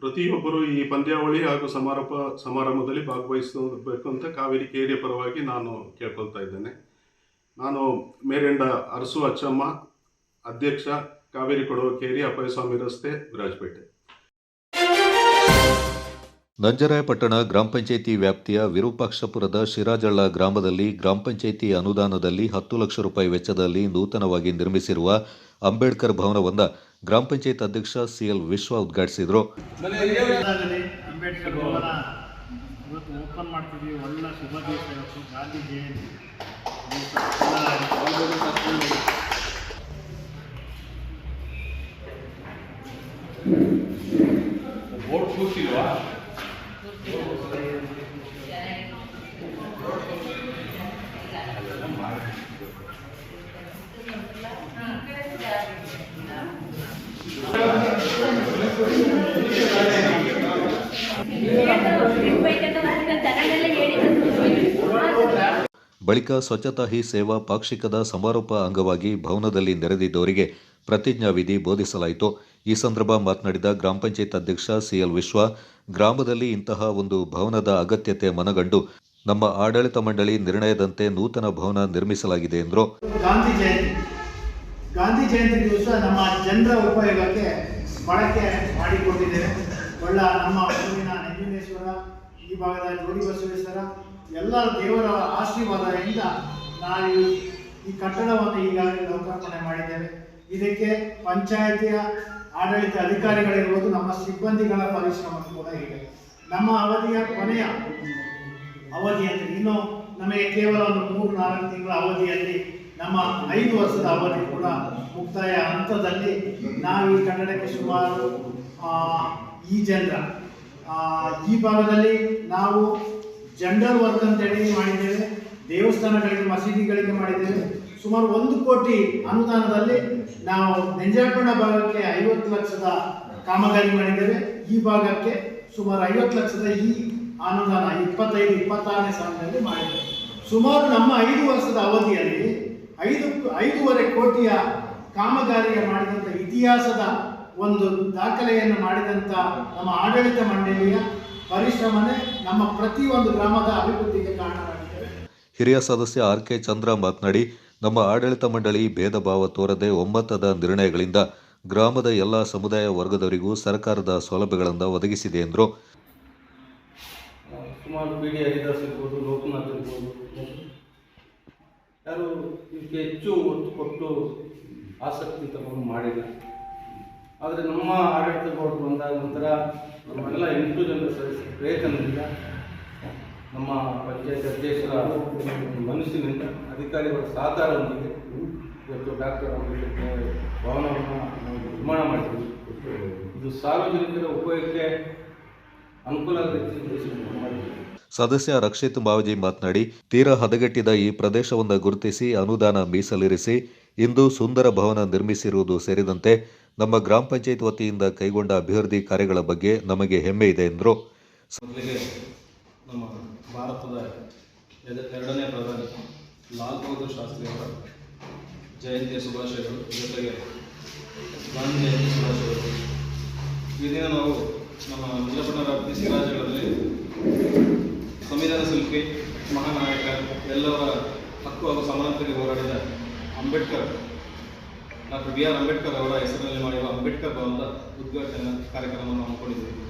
ಪ್ರತಿಯೊಬ್ಬರು ಈ ಪಂದ್ಯಾವಳಿ ಹಾಗೂ ಸಮಾರೋಪ ಸಮಾರಂಭದಲ್ಲಿ ಭಾಗವಹಿಸಬೇಕು ಅಂತ ಕಾವೇರಿ ಕೇರಿಯ ಪರವಾಗಿ ನಾನು ಕೇಳ್ಕೊಳ್ತಾ ಇದ್ದೇನೆ. ನಾನು ಮೇರೆಂಡ ಅರಸು ಅಚ್ಚಮ್ಮ, ಅಧ್ಯಕ್ಷ, ಕಾವೇರಿ ಕೊಡವ ಕೇರಿ, ಅಪ್ಪಯ್ಯಸ್ವಾಮಿ ರಸ್ತೆ, ವಿರಾಜಪೇಟೆ. ನಂಜರಾಯಪಟ್ಟಣ ಗ್ರಾಮ ಪಂಚಾಯಿತಿ ವ್ಯಾಪ್ತಿಯ ವಿರೂಪಾಕ್ಷಪುರದ ಶಿರಾಜಳ್ಳ ಗ್ರಾಮದಲ್ಲಿ ಗ್ರಾಮ ಪಂಚಾಯಿತಿ ಅನುದಾನದಲ್ಲಿ 10 ಲಕ್ಷ ರೂಪಾಯಿ ವೆಚ್ಚದಲ್ಲಿ ನೂತನವಾಗಿ ನಿರ್ಮಿಸಿರುವ ಅಂಬೇಡ್ಕರ್ ಭವನವನ್ನು ಗ್ರಾಮ ಪಂಚಾಯತ್ ಅಧ್ಯಕ್ಷ ಸಿಎಲ್ ವಿಶ್ವ ಉದ್ಘಾಟಿಸಿದರು. ಅಂಬೇಡ್ಕರ್ ಭವನ ಇವತ್ತು ಓಪನ್ ಮಾಡ್ತಿದ್ದೀವಿ. ಒಳ್ಳೆ ಶುಭ ದಿವಸ ಇವತ್ತು, ಗಾಂಧಿ ಜಯಂತಿ. ಬೋರ್ಡ್ ಕೂತಿಲ್ವಾ? ಬಳಿಕ ಸ್ವಚ್ಛತಾ ಹಿ ಸೇವಾ ಪಾಕ್ಷಿಕದ ಸಮಾರೋಪ ಅಂಗವಾಗಿ ಭವನದಲ್ಲಿ ನೆರೆದಿದ್ದವರಿಗೆ ಪ್ರತಿಜ್ಞಾವಿಧಿ ಬೋಧಿಸಲಾಯಿತು. ಈ ಸಂದರ್ಭ ಮಾತನಾಡಿದ ಗ್ರಾಮ ಪಂಚಾಯತ್ ಅಧ್ಯಕ್ಷ ಸಿಎಲ್ ವಿಶ್ವ, ಗ್ರಾಮದಲ್ಲಿ ಇಂತಹ ಒಂದು ಭವನದ ಅಗತ್ಯತೆ ಮನಗಂಡು ನಮ್ಮ ಆಡಳಿತ ಮಂಡಳಿ ನಿರ್ಣಯದಂತೆ ನೂತನ ಭವನ ನಿರ್ಮಿಸಲಾಗಿದೆ ಎಂದರು. ಗಾಂಧಿ ಜಯಂತಿ ದಿವಸ ನಮ್ಮ ಜನರ ಉಪಯೋಗಕ್ಕೆ ಬಳಕೆ ಮಾಡಿಕೊಂಡಿದ್ದೇವೆ. ನಮ್ಮ ಊರಿನ ನಂಜುಂಡೇಶ್ವರ, ಈ ಭಾಗದ ಜೋಡಿ ಬಸವೇಶ್ವರ ಎಲ್ಲ ದೇವರ ಆಶೀರ್ವಾದದಿಂದ ನಾವು ಈ ಕಟ್ಟಡವನ್ನು ಈಗಾಗಲೇ ಲೋಕಾರ್ಪಣೆ ಮಾಡಿದ್ದೇವೆ. ಇದಕ್ಕೆ ಪಂಚಾಯಿತಿಯ ಆಡಳಿತ ಅಧಿಕಾರಿಗಳಿರುವುದು, ನಮ್ಮ ಸಿಬ್ಬಂದಿಗಳ ಪರಿಶ್ರಮ ಕೂಡ ಇದೆ. ನಮ್ಮ ಅವಧಿಯ ಕೊನೆಯ ಅವಧಿಯಲ್ಲಿ ಇನ್ನು ನಮಗೆ ಕೇವಲ ಒಂದು 3-4 ತಿಂಗಳ ಅವಧಿಯಲ್ಲಿ ನಮ್ಮ 5 ವರ್ಷದ ಅವಧಿ ಕೂಡ ಮುಕ್ತಾಯ ಹಂತದಲ್ಲಿ ನಾವು ಈ ಕಟ್ಟಡಕ್ಕೆ ಸುಮಾರು ಈ ಜನರ ಈ ಭಾಗದಲ್ಲಿ ನಾವು ಜೆಂಡರ್ ವರ್ಕ್ ಅಂತೇಳಿ ಮಾಡಿದ್ದೇವೆ, ದೇವಸ್ಥಾನಗಳಿಗೆ ಮಸೀದಿಗಳಿಗೆ ಮಾಡಿದ್ದೇವೆ. ಸುಮಾರು 1 ಕೋಟಿ ಅನುದಾನದಲ್ಲಿ ನಾವು ನೆಂಜಾಟೋಣ ಭಾಗಕ್ಕೆ 50 ಲಕ್ಷದ ಕಾಮಗಾರಿ ಮಾಡಿದ್ದೇವೆ. ಈ ಭಾಗಕ್ಕೆ ಸುಮಾರು 50 ಲಕ್ಷದ ಈ ಅನುದಾನ 25-26ನೇ ಸಾಲಿನಲ್ಲಿ ಮಾಡಿದ್ದೇವೆ. ಸುಮಾರು ನಮ್ಮ 5 ವರ್ಷದ ಅವಧಿಯಲ್ಲಿ 5.5 ಕೋಟಿಯ ಕಾಮಗಾರಿಯ ಮಾಡಿದಂಥ ಇತಿಹಾಸದ ಒಂದು ದಾಖಲೆಯನ್ನು ಮಾಡಿದಂಥ ನಮ್ಮ ಆಡಳಿತ ಮಂಡಳಿಯ ಪರಿಶ್ರಮನೇ ನಮ್ಮ ಪ್ರತಿಯೊಂದು ಗ್ರಾಮದ ಅಭಿವೃದ್ಧಿಗೆ ಕಾರಣವಾಗಿದೆ. ಹಿರಿಯ ಸದಸ್ಯ ಆರ್.ಕೆ. ಚಂದ್ರ ಮಾತನಾಡಿ, ನಮ್ಮ ಆಡಳಿತ ಮಂಡಳಿ ಭೇದ ಭಾವ ತೋರದೆ ಒಮ್ಮತದ ನಿರ್ಣಯಗಳಿಂದ ಗ್ರಾಮದ ಎಲ್ಲ ಸಮುದಾಯ ವರ್ಗದವರಿಗೂ ಸರ್ಕಾರದ ಸೌಲಭ್ಯಗಳನ್ನು ಒದಗಿಸಿದೆ ಎಂದರು. ಸುಮಾರು ಬಿ ಡಿ ಹರಿದಾಸ್ ಇರ್ಬೋದು, ಲೋಕನಾಥ್ ಇರ್ಬೋದು, ಯಾರು ಇದಕ್ಕೆ ಹೆಚ್ಚು ಒತ್ತು ಕೊಟ್ಟು ಆಸಕ್ತಿ ತಗೊಂಡು ಮಾಡಿಲ್ಲ. ಆದರೆ ನಮ್ಮ ಆಡಳಿತ ಬೋರ್ಡ್ ಬಂದಾದ ನಂತರ ನಮ್ಮೆಲ್ಲ 8 ಜನರ ಸದಸ್ಯರ ಪ್ರಯತ್ನದಿಂದ, ನಮ್ಮ ಪಂಚಾಯತ್ ಅಧ್ಯಕ್ಷರ ಮನಸ್ಸಿನಿಂದ, ಅಧಿಕಾರಿಗಳ ಸಹಕಾರದೊಂದಿಗೆ ಇವತ್ತು ಡಾಕ್ಟರ್ ಅಂಬೇಡ್ಕರ್ ಭವನವನ್ನು ನಾವು ನಿರ್ಮಾಣ ಮಾಡಿದ್ದೀವಿ. ಇದು ಸಾರ್ವಜನಿಕರ ಉಪಯೋಗಕ್ಕೆ ಅನುಕೂಲ ಆಗೋ ರೀತಿಯಲ್ಲಿ ಮಾಡಿದ್ದೀವಿ. ಸದಸ್ಯ ರಕ್ಷಿತ್ ಬಾವಜಿ ಮಾತನಾಡಿ, ತೀರಾ ಹದಗೆಟ್ಟಿದ ಈ ಪ್ರದೇಶವನ್ನು ಗುರುತಿಸಿ ಅನುದಾನ ಮೀಸಲಿರಿಸಿ ಇಂದು ಸುಂದರ ಭವನ ನಿರ್ಮಿಸಿರುವುದು ಸೇರಿದಂತೆ ನಮ್ಮ ಗ್ರಾಮ ಪಂಚಾಯತ್ ವತಿಯಿಂದ ಕೈಗೊಂಡ ಅಭಿವೃದ್ಧಿ ಕಾರ್ಯಗಳ ಬಗ್ಗೆ ನಮಗೆ ಹೆಮ್ಮೆ ಇದೆ ಎಂದರು. ಮೊದಲಿಗೆ ನಮ್ಮ ಭಾರತದ 2ನೇ ಪ್ರಧಾನಿ ಲಾಲ್ ಬಹದ್ದೂರ್ ಶಾಸ್ತ್ರಿ ಅವರ ಜಯಂತಿಯ ಶುಭಾಶಯಗಳು, ಜೊತೆಗೆ ಗಾಂಧಿ ಜಯಂತಿ ಶುಭಾಶಯಗಳು. ಈ ದಿನ ನಾವು ನಮ್ಮ ನಿಜಪಟ್ಟಣ ಸಿರಾಜಗಳಲ್ಲಿ ಸಂವಿಧಾನ ಶಿಲ್ಪಿ, ಮಹಾನಾಯಕ, ಎಲ್ಲವರ ಹಕ್ಕು ಹಾಗೂ ಸಮಾನತೆಗೆ ಹೋರಾಡಿದ ಅಂಬೇಡ್ಕರ್, ಡಾಕ್ಟರ್ ಬಿ.ಆರ್. ಅಂಬೇಡ್ಕರ್ ಅವರ ಹೆಸರಿನಲ್ಲಿ ಮಾಡಿರುವ ಅಂಬೇಡ್ಕರ್ ಭವನದ ಉದ್ಘಾಟನಾ ಕಾರ್ಯಕ್ರಮವನ್ನು ಹಮ್ಮಿಕೊಂಡಿದ್ದೀವಿ.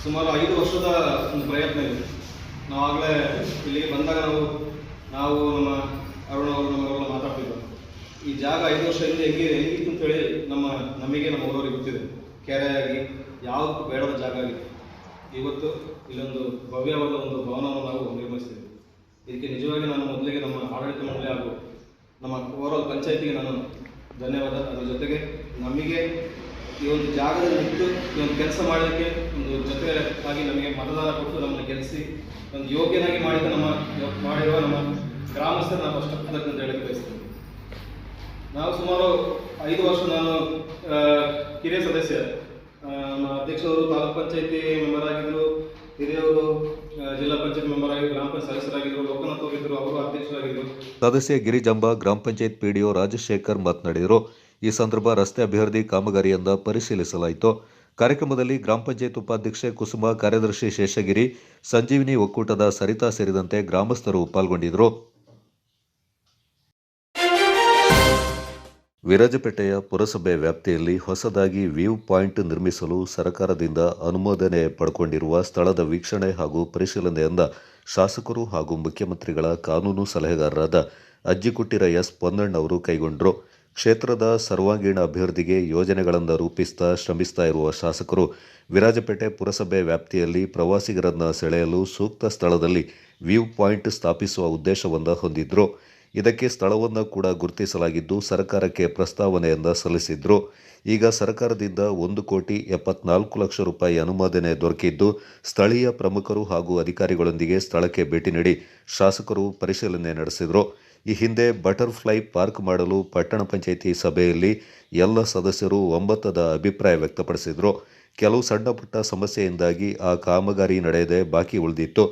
ಸುಮಾರು 5 ವರ್ಷದ ಒಂದು ಪ್ರಯತ್ನ ಇದೆ. ನಾವಾಗಲೇ ಇಲ್ಲಿಗೆ ಬಂದಾಗ ನಾವು ನಮ್ಮ ಅರುಣ ಅವರು ನಮ್ಮವರೆಲ್ಲ ಮಾತಾಡ್ತಿದ್ದರು. ಈ ಜಾಗ 5 ವರ್ಷ ಹಿಂದೆ ಹೆಂಗಿತ್ತು ಅಂತೇಳಿ ನಮಗೆ ನಮ್ಮ ಊರವರಿಗೆ ಗೊತ್ತಿದೆ. ಕೆರೆಯಾಗಿ ಯಾವುದಕ್ಕೂ ಬೇಡದ ಜಾಗ ಆಗಿತ್ತು. ಇವತ್ತು ಇಲ್ಲೊಂದು ಭವ್ಯವಾದ ಒಂದು ಭವನವನ್ನು ನಾವು ನಿರ್ಮಿಸ್ತೀವಿ. ಇದಕ್ಕೆ ನಿಜವಾಗಿ ನಾನು ಮೊದಲಿಗೆ ನಮ್ಮ ಆಡಳಿತ ಮಂಡಳಿ ಹಾಗೂ ನಮ್ಮ ಓವರಾಲ್ ಪಂಚಾಯತಿಗೆ ನಾನು ಧನ್ಯವಾದ. ಅದರ ಜೊತೆಗೆ ನಮಗೆ ಈ ಒಂದು ಜಾಗದಲ್ಲಿ ನಿಂತು ಈ ಒಂದು ಕೆಲಸ ಮಾಡಲಿಕ್ಕೆ ಒಂದು ಜೊತೆಯಾಗಿ ನಮಗೆ ಮತದಾನ ಕೊಟ್ಟು ನಮ್ಮನ್ನು ಗೆಲ್ಲಿಸಿ ಒಂದು ಯೋಗ್ಯನಾಗಿ ಮಾಡಿರುವ ನಮ್ಮ ಗ್ರಾಮಸ್ಥರು ನಾವು ಅಷ್ಟು ಕೃತಜ್ಞತೆ ಹೇಳಕ್ಕೆ ಬಯಸ್ತೇವೆ. ನಾವು ಸುಮಾರು 5 ವರ್ಷ ನಾನು ಹಿರಿಯ ಸದಸ್ಯ, ನಮ್ಮ ಅಧ್ಯಕ್ಷರು ತಾಲೂಕ್ ಪಂಚಾಯತಿ ಮೆಂಬರ್ ಆಗಿದ್ದರು, ಹಿರಿಯವರು ಜಿಲ್ಲಾ ಪಂಚಾಯತ್ ಮೆಂಬರ್ ಆಗಿ ಗ್ರಾಮ ಪಂಚಾಯತ್ ಸದಸ್ಯರಾಗಿದ್ದರು, ಲೋಕನಾಥ್ ಅವರಿದ್ದರು, ಅವರು ಅಧ್ಯಕ್ಷರಾಗಿದ್ದರು. ಸದಸ್ಯ ಗಿರಿಜಂಬ, ಗ್ರಾಮ ಪಂಚಾಯತ್ ಪಿಡಿಒ ರಾಜಶೇಖರ್ ಮಾತನಾಡಿದರು. ಈ ಸಂದರ್ಭ ರಸ್ತೆ ಅಭಿವೃದ್ಧಿ ಕಾಮಗಾರಿಯಿಂದ ಪರಿಶೀಲಿಸಲಾಯಿತು. ಕಾರ್ಯಕ್ರಮದಲ್ಲಿ ಗ್ರಾಮ ಪಂಚಾಯತ್ ಉಪಾಧ್ಯಕ್ಷೆ ಕುಸುಮ, ಕಾರ್ಯದರ್ಶಿ ಶೇಷಗಿರಿ, ಸಂಜೀವಿನಿ ಒಕ್ಕೂಟದ ಸರಿತಾ ಸೇರಿದಂತೆ ಗ್ರಾಮಸ್ಥರು ಪಾಲ್ಗೊಂಡಿದ್ದರು. ವಿರಾಜಪೇಟೆಯ ಪುರಸಭೆ ವ್ಯಾಪ್ತಿಯಲ್ಲಿ ಹೊಸದಾಗಿ ವ್ಯೂ ಪಾಯಿಂಟ್ ನಿರ್ಮಿಸಲು ಸರ್ಕಾರದಿಂದ ಅನುಮೋದನೆ ಪಡ್ಕೊಂಡಿರುವ ಸ್ಥಳದ ವೀಕ್ಷಣೆ ಹಾಗೂ ಪರಿಶೀಲನೆಯಿಂದ ಶಾಸಕರು ಹಾಗೂ ಮುಖ್ಯಮಂತ್ರಿಗಳ ಕಾನೂನು ಸಲಹೆಗಾರರಾದ ಅಜ್ಜಿಕುಟ್ಟಿರ ಎಸ್ ಪೊನ್ನಣ್ಣ ಅವರು ಕೈಗೊಂಡರು. ಕ್ಷೇತ್ರದ ಸರ್ವಾಂಗೀಣ ಅಭಿವೃದ್ಧಿಗೆ ಯೋಜನೆಗಳನ್ನು ರೂಪಿಸ್ತಾ ಶ್ರಮಿಸ್ತಾ ಇರುವ ಶಾಸಕರು ವಿರಾಜಪೇಟೆ ಪುರಸಭೆ ವ್ಯಾಪ್ತಿಯಲ್ಲಿ ಪ್ರವಾಸಿಗರನ್ನು ಸೆಳೆಯಲು ಸೂಕ್ತ ಸ್ಥಳದಲ್ಲಿ ವ್ಯೂ ಪಾಯಿಂಟ್ ಸ್ಥಾಪಿಸುವ ಉದ್ದೇಶವನ್ನು ಹೊಂದಿದ್ರು. ಇದಕ್ಕೆ ಸ್ಥಳವನ್ನು ಕೂಡ ಗುರುತಿಸಲಾಗಿದ್ದು ಸರ್ಕಾರಕ್ಕೆ ಪ್ರಸ್ತಾವನೆಯನ್ನು ಸಲ್ಲಿಸಿದ್ರು. ಈಗ ಸರ್ಕಾರದಿಂದ 1,74,00,000 ರೂಪಾಯಿ ಅನುಮೋದನೆ ದೊರಕಿದ್ದು ಸ್ಥಳೀಯ ಪ್ರಮುಖರು ಹಾಗೂ ಅಧಿಕಾರಿಗಳೊಂದಿಗೆ ಸ್ಥಳಕ್ಕೆ ಭೇಟಿ ನೀಡಿ ಶಾಸಕರು ಪರಿಶೀಲನೆ ನಡೆಸಿದರು. ಈ ಹಿಂದೆ ಬಟರ್ಫ್ಲೈ ಪಾರ್ಕ್ ಮಾಡಲು ಪಟ್ಟಣ ಪಂಚಾಯಿತಿ ಸಭೆಯಲ್ಲಿ ಎಲ್ಲ ಸದಸ್ಯರು ಒಮ್ಮತದ ಅಭಿಪ್ರಾಯ ವ್ಯಕ್ತಪಡಿಸಿದರು. ಕೆಲವು ಸಣ್ಣ ಪುಟ್ಟ ಸಮಸ್ಯೆಯಿಂದಾಗಿ ಆ ಕಾಮಗಾರಿ ನಡೆಯದೆ ಬಾಕಿ ಉಳಿದಿತ್ತು.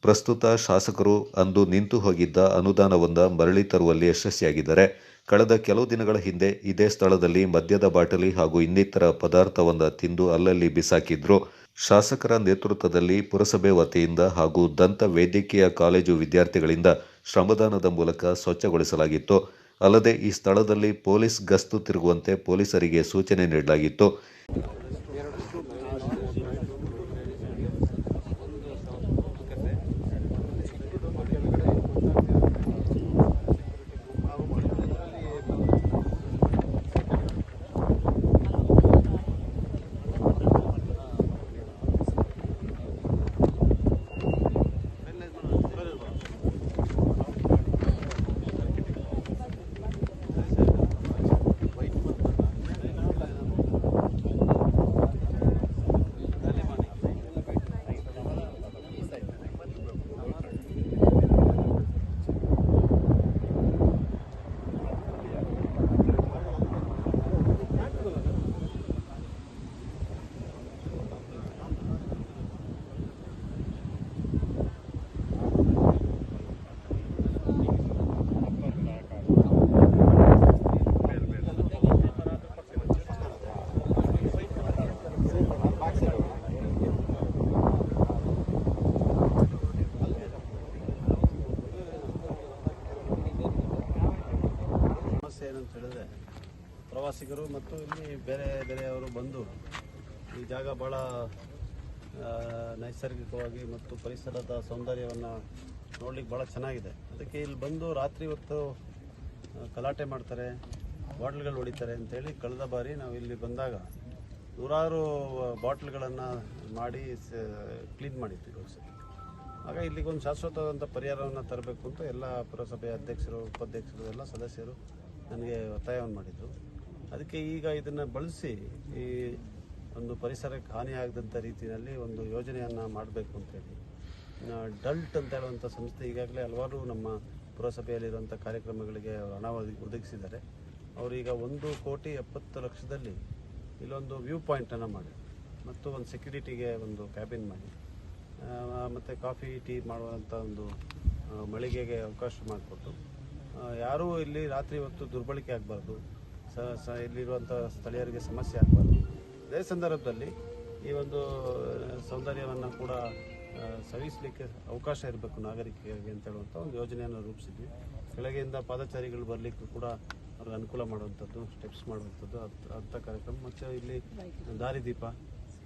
ಪ್ರಸ್ತುತ ಶಾಸಕರು ಅಂದು ನಿಂತು ಹೋಗಿದ್ದ ಅನುದಾನವನ್ನು ಮರಳಿ ತರುವಲ್ಲಿ ಯಶಸ್ವಿಯಾಗಿದ್ದಾರೆ. ಕಳೆದ ಕೆಲವು ದಿನಗಳ ಹಿಂದೆ ಇದೇ ಸ್ಥಳದಲ್ಲಿ ಮದ್ಯದ ಬಾಟಲಿ ಹಾಗೂ ಇನ್ನಿತರ ಪದಾರ್ಥವನ್ನು ತಿಂದು ಅಲ್ಲಲ್ಲಿ ಬಿಸಾಕಿದ್ರು. ಶಾಸಕರ ನೇತೃತ್ವದಲ್ಲಿ ಪುರಸಭೆ ವತಿಯಿಂದ ಹಾಗೂ ದಂತ ವೈದ್ಯಕೀಯ ಕಾಲೇಜು ವಿದ್ಯಾರ್ಥಿಗಳಿಂದ ಶ್ರಮದಾನದ ಮೂಲಕ ಸ್ವಚ್ಛಗೊಳಿಸಲಾಗಿತ್ತು. ಅಲ್ಲದೆ ಈ ಸ್ಥಳದಲ್ಲಿ ಪೊಲೀಸ್ ಗಸ್ತು ತಿರುಗುವಂತೆ ಪೊಲೀಸರಿಗೆ ಸೂಚನೆ ನೀಡಲಾಗಿತ್ತು. ಪ್ರವಾಸಿಗರು ಮತ್ತು ಇಲ್ಲಿ ಬೇರೆ ಬೇರೆಯವರು ಬಂದು ಈ ಜಾಗ ಭಾಳ ನೈಸರ್ಗಿಕವಾಗಿ ಮತ್ತು ಪರಿಸರದ ಸೌಂದರ್ಯವನ್ನು ನೋಡ್ಲಿಕ್ಕೆ ಭಾಳ ಚೆನ್ನಾಗಿದೆ. ಅದಕ್ಕೆ ಇಲ್ಲಿ ಬಂದು ರಾತ್ರಿ ಹೊತ್ತು ಗಲಾಟೆ ಮಾಡ್ತಾರೆ, ಬಾಟ್ಲ್ಗಳು ಹೊಡಿತಾರೆ ಅಂತೇಳಿ ಕಳೆದ ಬಾರಿ ನಾವು ಇಲ್ಲಿ ಬಂದಾಗ ನೂರಾರು ಬಾಟ್ಲ್ಗಳನ್ನು ಮಾಡಿ ಕ್ಲೀನ್ ಮಾಡಿದ್ವಿ. ಆಗ ಇಲ್ಲಿಗೊಂದು ಶಾಶ್ವತವಾದಂಥ ಪರಿಹಾರವನ್ನು ತರಬೇಕು ಅಂತ ಎಲ್ಲ ಪುರಸಭೆಯ ಅಧ್ಯಕ್ಷರು, ಉಪಾಧ್ಯಕ್ಷರು ಎಲ್ಲ ಸದಸ್ಯರು ನನಗೆ ಒತ್ತಾಯವನ್ನು ಮಾಡಿದರು. ಅದಕ್ಕೆ ಈಗ ಇದನ್ನು ಬಳಸಿ ಈ ಒಂದು ಪರಿಸರಕ್ಕೆ ಹಾನಿಯಾಗದಂಥ ರೀತಿಯಲ್ಲಿ ಒಂದು ಯೋಜನೆಯನ್ನು ಮಾಡಬೇಕು ಅಂತೇಳಿ ಡಲ್ಟ್ ಅಂತ ಹೇಳುವಂಥ ಸಂಸ್ಥೆ ಈಗಾಗಲೇ ಹಲವಾರು ನಮ್ಮ ಪುರಸಭೆಯಲ್ಲಿರುವಂಥ ಕಾರ್ಯಕ್ರಮಗಳಿಗೆ ಹಣ ಒದಗಿಸಿದ್ದಾರೆ. ಅವರೀಗ 1,70,00,000ದಲ್ಲಿ ಇಲ್ಲೊಂದು ವ್ಯೂ ಪಾಯಿಂಟನ್ನು ಮಾಡಿ ಮತ್ತು ಒಂದು ಸೆಕ್ಯೂರಿಟಿಗೆ ಒಂದು ಕ್ಯಾಬಿನ್ ಮಾಡಿ ಮತ್ತು ಕಾಫಿ ಟೀ ಮಾಡುವಂಥ ಒಂದು ಮಳಿಗೆಗೆ ಅವಕಾಶ ಮಾಡಿಕೊಟ್ಟು ಯಾರೂ ಇಲ್ಲಿ ರಾತ್ರಿ ಹೊತ್ತು ದುರ್ಬಳಕೆ ಆಗಬಾರ್ದು, ಇಲ್ಲಿರುವಂಥ ಸ್ಥಳೀಯರಿಗೆ ಸಮಸ್ಯೆ ಆಗಬಾರ್ದು. ಅದೇ ಸಂದರ್ಭದಲ್ಲಿ ಈ ಒಂದು ಸೌಂದರ್ಯವನ್ನು ಕೂಡ ಸವಿಸಲಿಕ್ಕೆ ಅವಕಾಶ ಇರಬೇಕು ನಾಗರಿಕರಿಗೆ ಅಂತ ಹೇಳುವಂಥ ಒಂದು ಯೋಜನೆಯನ್ನು ರೂಪಿಸಿದ್ವಿ. ಕೆಳಗೆಯಿಂದ ಪಾದಚಾರಿಗಳು ಬರಲಿಕ್ಕೂ ಕೂಡ ಅವ್ರಿಗೆ ಅನುಕೂಲ ಮಾಡುವಂಥದ್ದು, ಸ್ಟೆಪ್ಸ್ ಮಾಡುವಂಥದ್ದು ಅಂಥ ಕಾರ್ಯಕ್ರಮ. ಮತ್ತು ಇಲ್ಲಿ ದಾರಿದೀಪ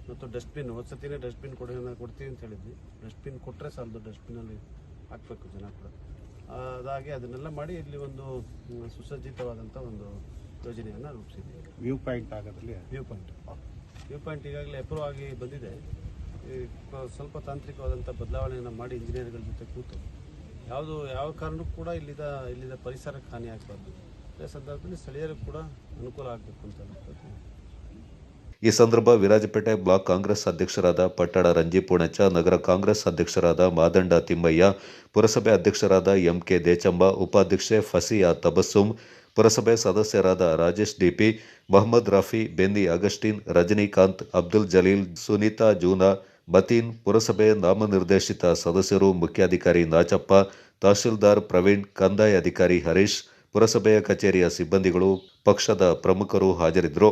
ಮತ್ತು ಡಸ್ಟ್ಬಿನ್, ಸತಿನೇ ಡಸ್ಟ್ಬಿನ್ ಕೊಡ್ತೀವಿ ಅಂತ ಹೇಳಿದ್ವಿ. ಡಸ್ಟ್ಬಿನ್ ಕೊಟ್ಟರೆ ಸಾಲದು, ಡಸ್ಟ್ಬಿನಲ್ಲಿ ಹಾಕಬೇಕು ಜನ ಕೂಡ. ಅದಾಗಿ ಅದನ್ನೆಲ್ಲ ಮಾಡಿ ಇಲ್ಲಿ ಒಂದು ಸುಸಜ್ಜಿತವಾದಂಥ ಒಂದು ಯೋಜನೆಯನ್ನು ರೂಪಿಸಿದ್ವಿ. ವ್ಯೂ ಪಾಯಿಂಟ್ ಆಗೋದ್ರಲ್ಲಿ ವ್ಯೂ ಪಾಯಿಂಟ್ ಈಗಾಗಲೇ ಅಪ್ರೂವ್ ಆಗಿ ಬಂದಿದೆ. ಸ್ವಲ್ಪ ತಾಂತ್ರಿಕವಾದಂಥ ಬದಲಾವಣೆಯನ್ನು ಮಾಡಿ ಇಂಜಿನಿಯರ್ಗಳ ಜೊತೆ ಕೂತು ಯಾವ ಕಾರಣಕ್ಕೂ ಕೂಡ ಇಲ್ಲಿದ ಪರಿಸರಕ್ಕೆ ಹಾನಿ ಆಗಬಾರ್ದು, ಅದೇ ಸಂದರ್ಭದಲ್ಲಿ ಸ್ಥಳೀಯರಿಗೆ ಕೂಡ ಅನುಕೂಲ ಆಗಬೇಕು ಅಂತ ಅನ್ಕೋತೀನಿ. ಈ ಸಂದರ್ಭ ವಿರಾಜಪೇಟೆ ಬ್ಲಾಕ್ ಕಾಂಗ್ರೆಸ್ ಅಧ್ಯಕ್ಷರಾದ ಪಟ್ಟಣ ರಂಜಿ ಪೂಣಚ್ಚ, ನಗರ ಕಾಂಗ್ರೆಸ್ ಅಧ್ಯಕ್ಷರಾದ ಮಾದಂಡ ತಿಮ್ಮಯ್ಯ, ಪುರಸಭೆ ಅಧ್ಯಕ್ಷರಾದ ಎಂಕೆ ದೇಚಂಬ, ಉಪಾಧ್ಯಕ್ಷೆ ಫಸಿಯಾ ತಬಸ್ಸುಮ್, ಪುರಸಭೆ ಸದಸ್ಯರಾದ ರಾಜೇಶ್ ಡಿಪಿ, ಮೊಹಮ್ಮದ್ ರಫಿ, ಬೆನ್ನಿ ಅಗಸ್ಟಿನ್, ರಜನಿಕಾಂತ್, ಅಬ್ದುಲ್ ಜಲೀಲ್, ಸುನೀತಾ ಜೂನಾ, ಮತೀನ್, ಪುರಸಭೆ ನಾಮನಿರ್ದೇಶಿತ ಸದಸ್ಯರು, ಮುಖ್ಯಾಧಿಕಾರಿ ನಾಚಪ್ಪ, ತಹಶೀಲ್ದಾರ್ ಪ್ರವೀಣ್, ಕಂದಾಯ ಅಧಿಕಾರಿ ಹರೀಶ್, ಪುರಸಭೆಯ ಕಚೇರಿಯ ಸಿಬ್ಬಂದಿಗಳು, ಪಕ್ಷದ ಪ್ರಮುಖರು ಹಾಜರಿದ್ದರು.